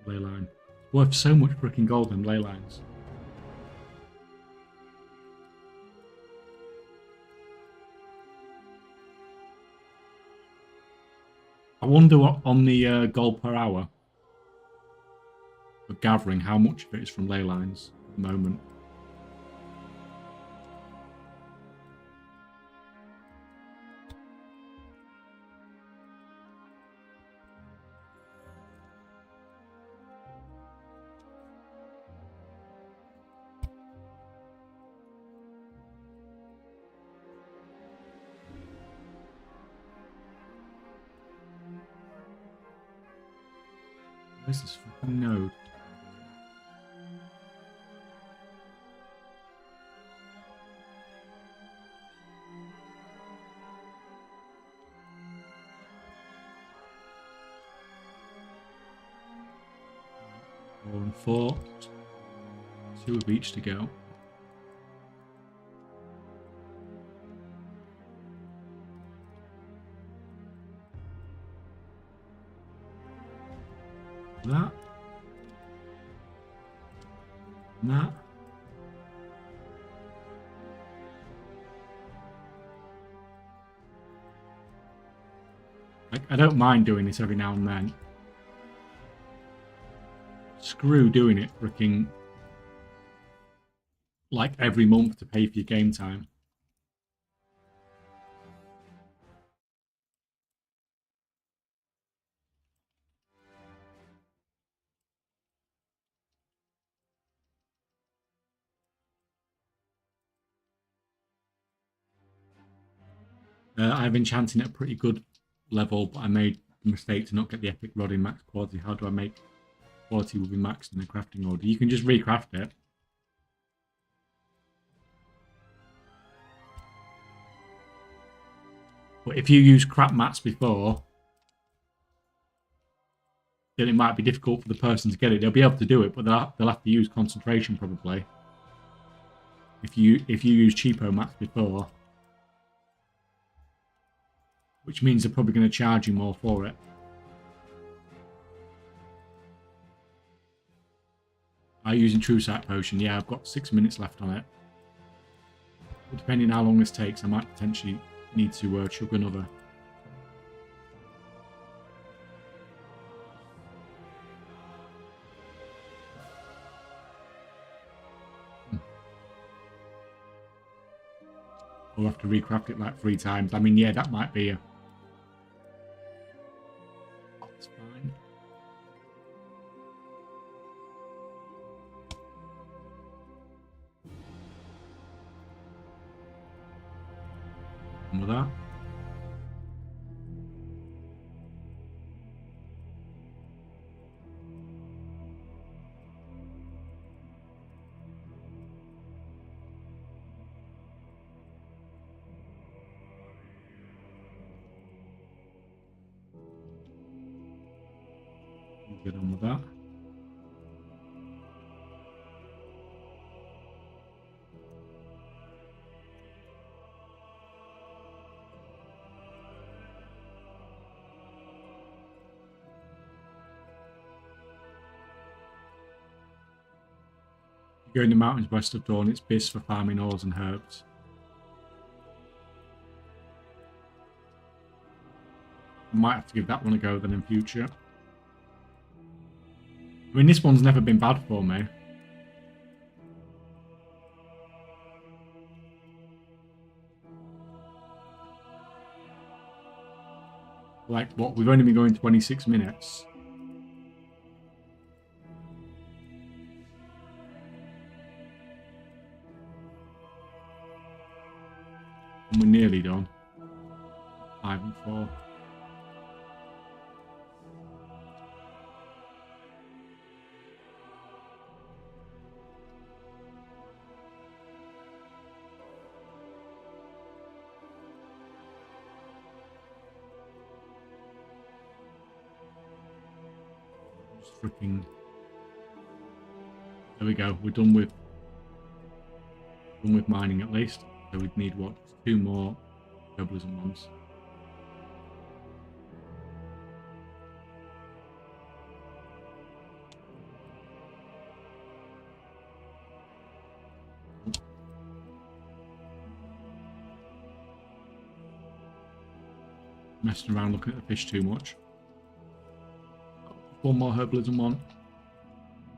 ley line. It's worth so much freaking gold in ley lines. I wonder what on the gold per hour of gathering, how much of it is from ley lines at the moment. Where's this fucking node? Four and four. 2 of each to go. That. And that. Like, I don't mind doing this every now and then. Screw doing it freaking like every month to pay for your game time. I've enchanting at a pretty good level, but I made the mistake to not get the epic rod in max quality. How do I make quality will be maxed in the crafting order? You can just recraft it. But if you use crap mats before, then it might be difficult for the person to get it. They'll be able to do it, but they'll have to use concentration probably. If you use cheapo mats before, which means they're probably going to charge you more for it. I'm using True Sight Potion. Yeah, I've got 6 minutes left on it. But depending on how long this takes, I might potentially need to chug another. Or have to recraft it like 3 times. I mean, yeah, that might be a... That's fine. And with that. Get on with that. You go in the mountains west of Dawn, it's bis for farming ores and herbs. Might have to give that one a go then in future. I mean, this one's never been bad for me. Like, what? We've only been going 26 minutes. And we're nearly done. 5 and 4. freaking... There we go. We're done with mining at least. So we'd need what? 2 more herbalism ones. Messing around looking at the fish too much. 1 more herbalism one.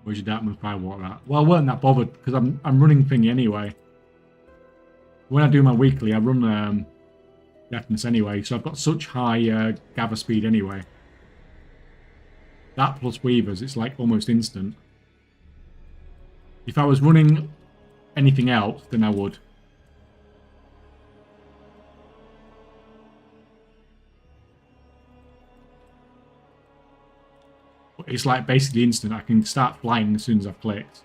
Where's your dark moon firewater at? Well, I weren't that bothered because I'm running thingy anyway. When I do my weekly, I run deafness anyway, so I've got such high gather speed anyway. That plus weavers, it's like almost instant. If I was running anything else, then I would. It's like basically instant. I can start flying as soon as I've clicked.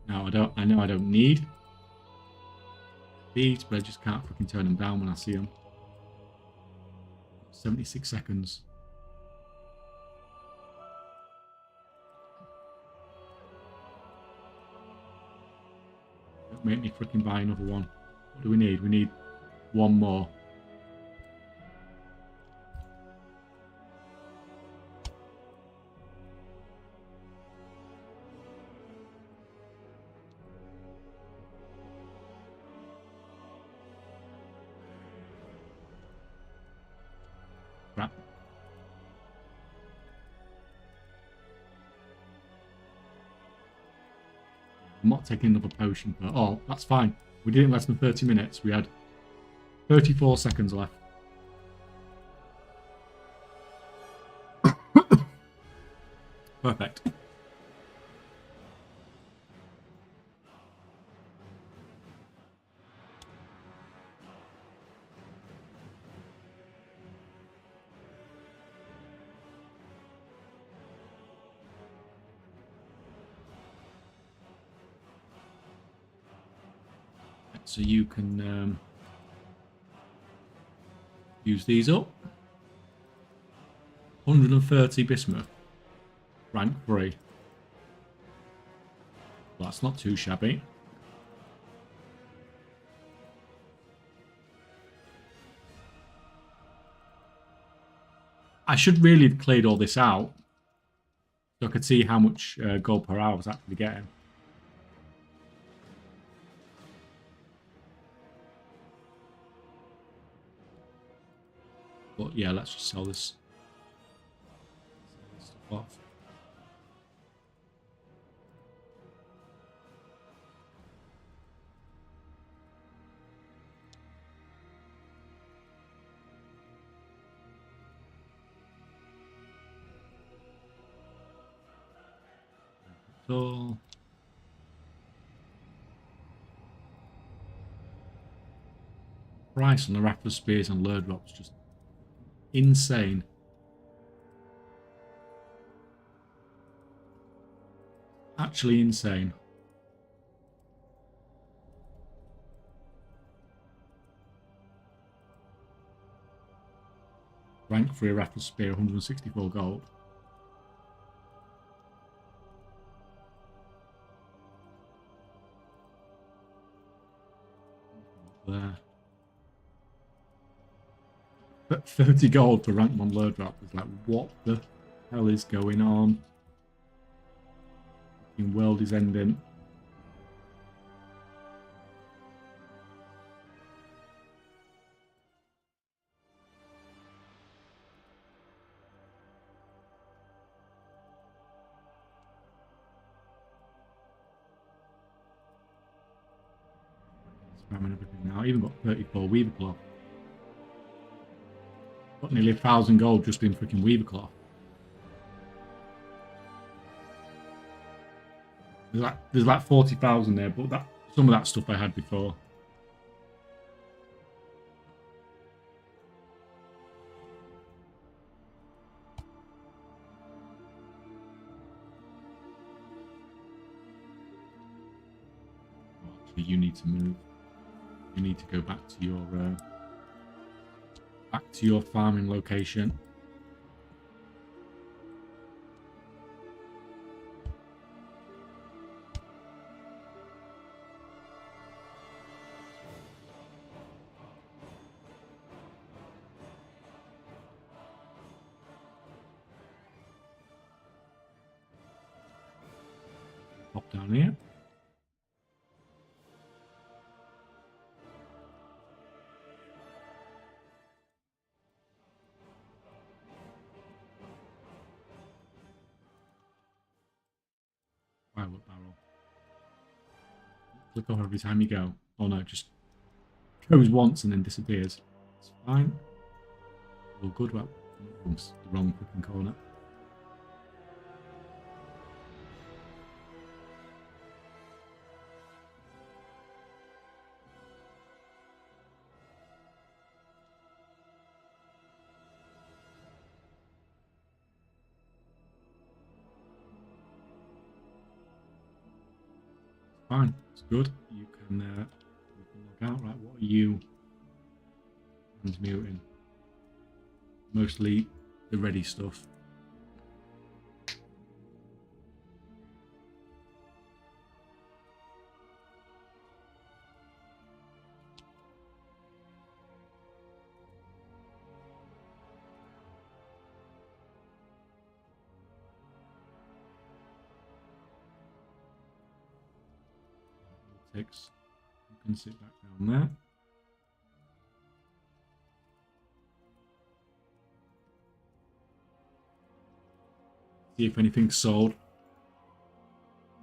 No, I know I don't need these, but I just can't fucking turn them down when I see them. 76 seconds. Don't make me freaking buy another one. What do we need? We need 1 more. Crap. I'm not taking another potion, but oh, that's fine. We did it in less than 30 minutes. We had 34 seconds left. Perfect. So you can use these up. 130 bismuth. Rank 3. Well, that's not too shabby. I should really have cleared all this out so I could see how much gold per hour I was actually getting. But yeah, let's just sell this stuff off. So price on the Raptor Spears and Lure Drops just insane. Actually insane. Rank 3 Raptor Spear, 164 gold. There. But 30 gold for rank 1 lure drop is like, what the hell is going on? The world is ending. Spamming everything now. I even got 34 Weaver Cloth. Got nearly 1,000 gold just in freaking Weaver Cloth. There's like 40,000 there, but some of that stuff I had before. you need to move. You need to go back to your farming location. Pop down here. Firewood barrel. Click off every time you go. Oh no, just goes once and then disappears. It's fine. All good. Well, oops, the wrong freaking corner. Fine, it's good. You can log out. Right, what are you transmuting? Mostly the ready stuff. Takes. You can sit back down there. See if anything's sold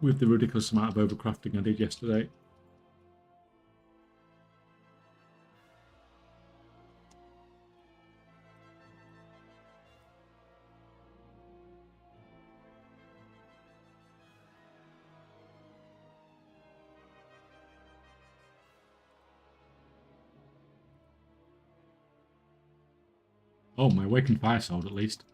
with the ridiculous amount of overcrafting I did yesterday. Oh, my Awakened Fire sold at least.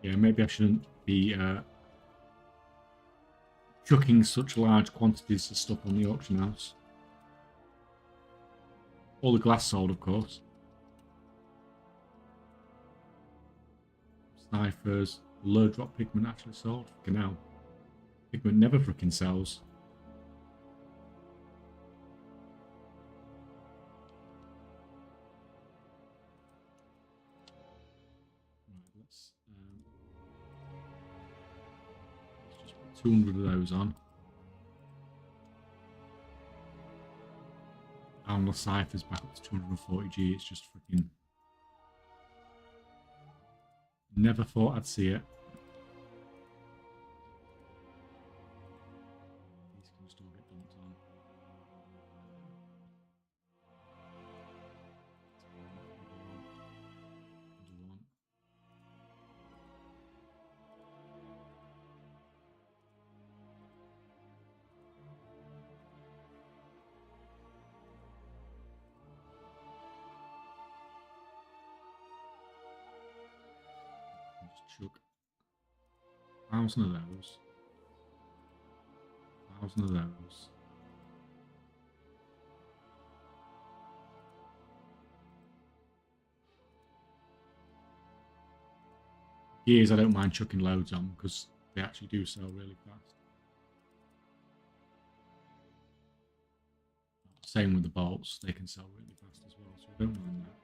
Yeah, maybe I shouldn't be chucking such large quantities of stuff on the auction house. All the glass sold, of course. Ciphers. Low drop pigment actually sold. Fucking hell. Pigment never freaking sells. Right, let's just put 200 of those on. And the ciphers back up to 240G. It's just freaking. Never thought I'd see it. These can still get dumped on. Just chuck 1,000 of those. 1,000 of those. Gears I don't mind chucking loads on because they actually do sell really fast. Same with the bolts, they can sell really fast as well, so I don't mind that.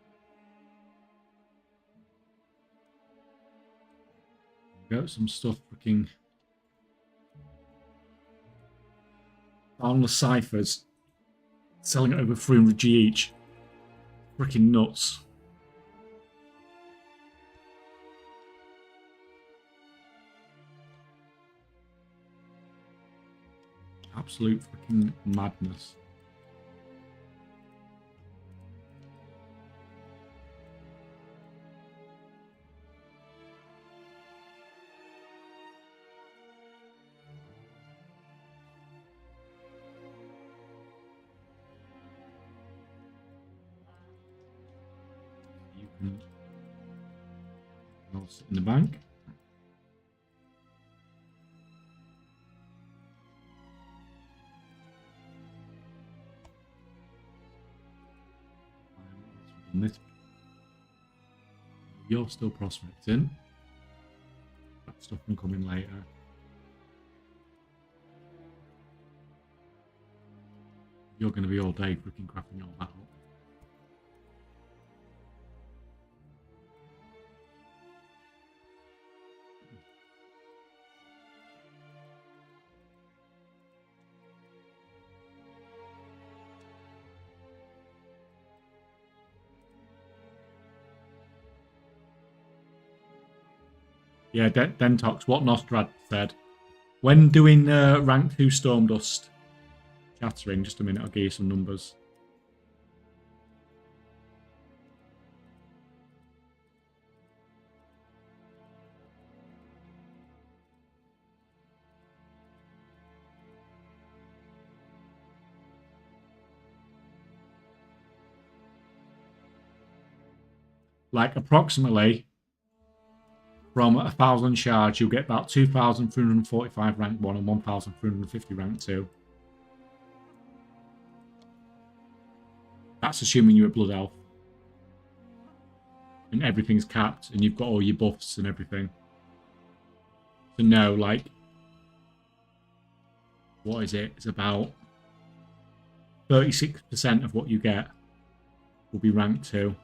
Got some stuff freaking on the ciphers, selling it over 300G each. Freaking nuts. Absolute freaking madness. I'll sit in the bank. This. You're still prospecting. That stuff can come in later. You're going to be all day freaking crafting all that up. Yeah, Dentox, what Nostrad said. When doing rank 2 Storm Dust chattering, just a minute, I'll give you some numbers. Like approximately from 1,000 shards, you'll get about 2,345 rank 1 and 1,350 rank 2. That's assuming you're a Blood Elf. And everything's capped and you've got all your buffs and everything. So no, like, what is it? It's about 36% of what you get will be rank 2,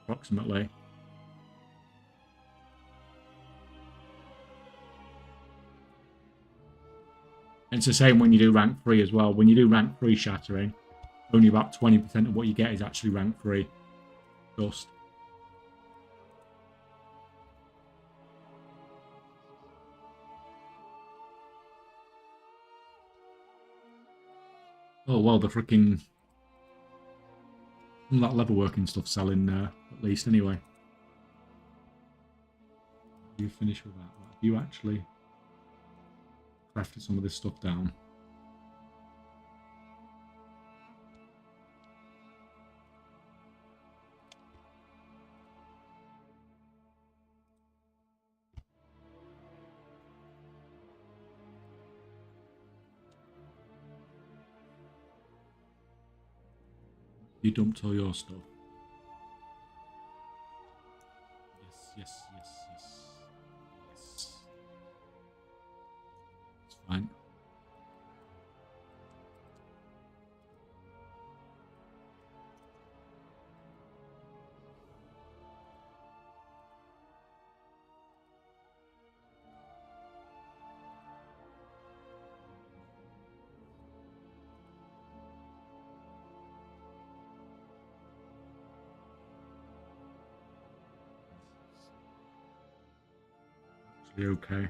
approximately. And it's the same when you do rank 3 as well. When you do rank 3 shattering, only about 20% of what you get is actually rank 3 dust. Oh well, the freaking some of that leather working stuff selling at least anyway. You finish with that? Have you actually crafted some of this stuff down? You dumped all your stuff. Yes. It's fine. Actually okay.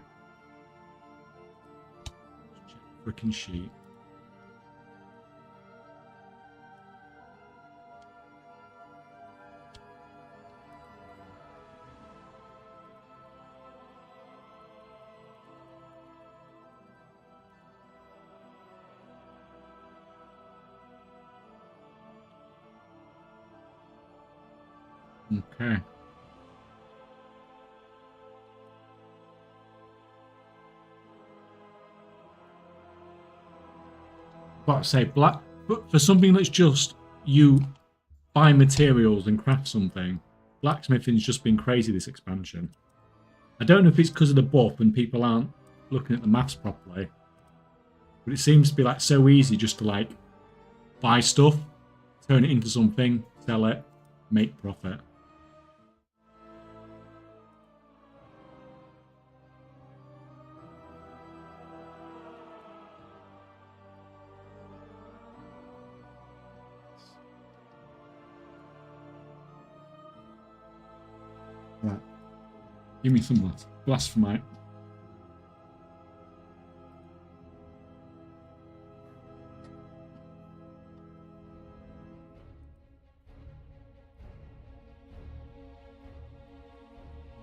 Check the freaking sheet. Okay. But say black, but for something that's just you buy materials and craft something, blacksmithing's just been crazy this expansion. I don't know if it's because of the buff and people aren't looking at the maths properly, but it seems to be like so easy just to like buy stuff, turn it into something, sell it, make profit. Right. Give me some glass for my...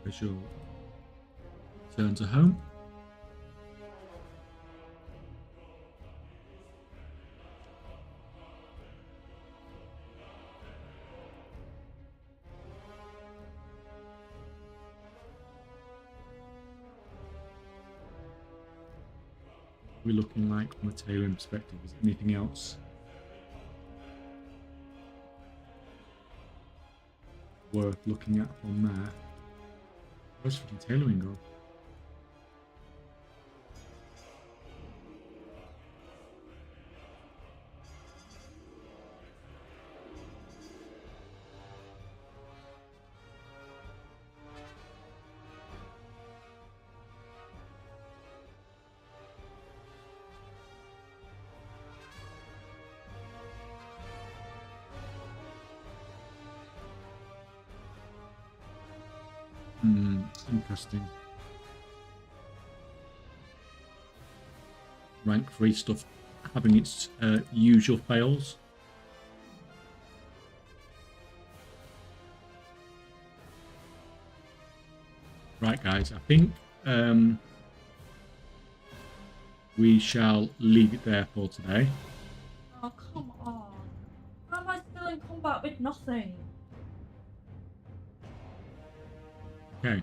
Where's your... Return to home. we're looking like from a tailoring perspective? Is there anything else worth looking at from there? Where's fucking tailoring go? Interesting. Rank 3 stuff having its usual fails. Right, guys, I think we shall leave it there for today. Oh, come on. How am I still in combat with nothing? Okay.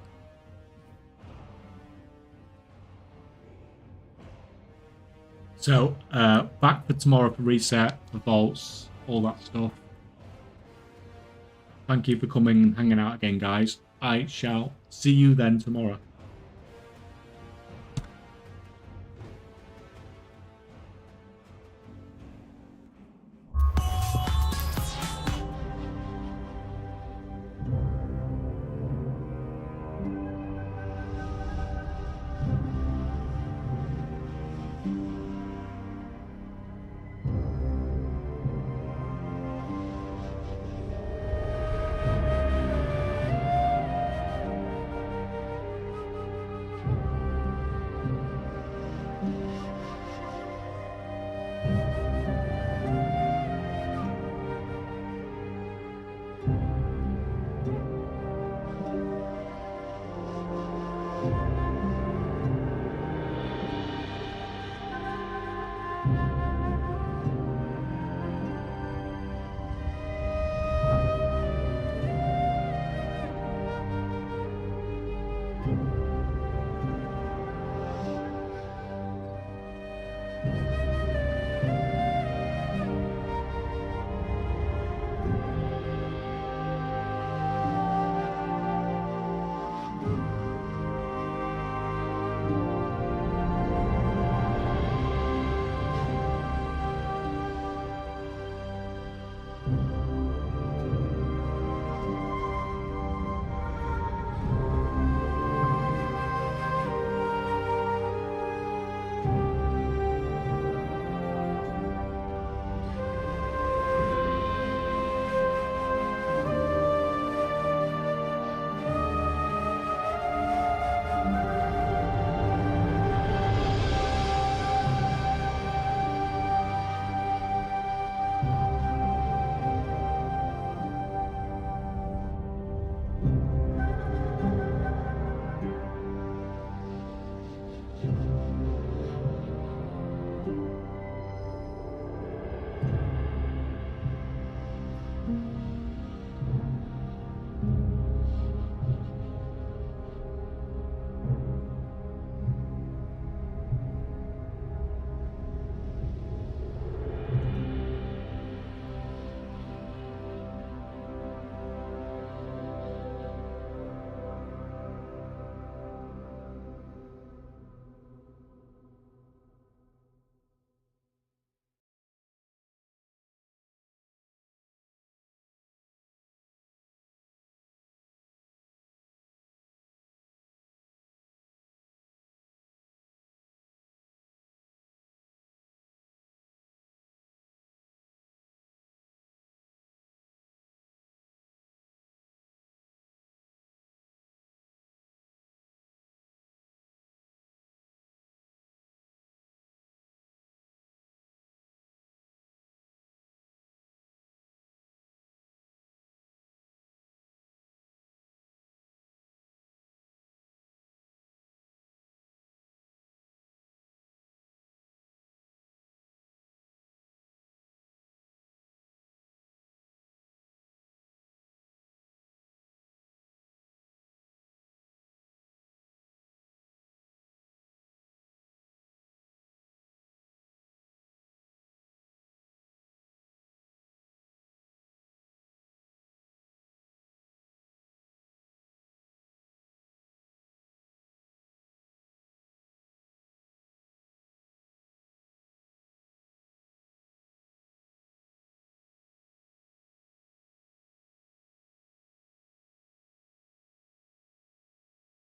So, back for tomorrow for reset, for vaults, all that stuff. Thank you for coming and hanging out again, guys. I shall see you then tomorrow.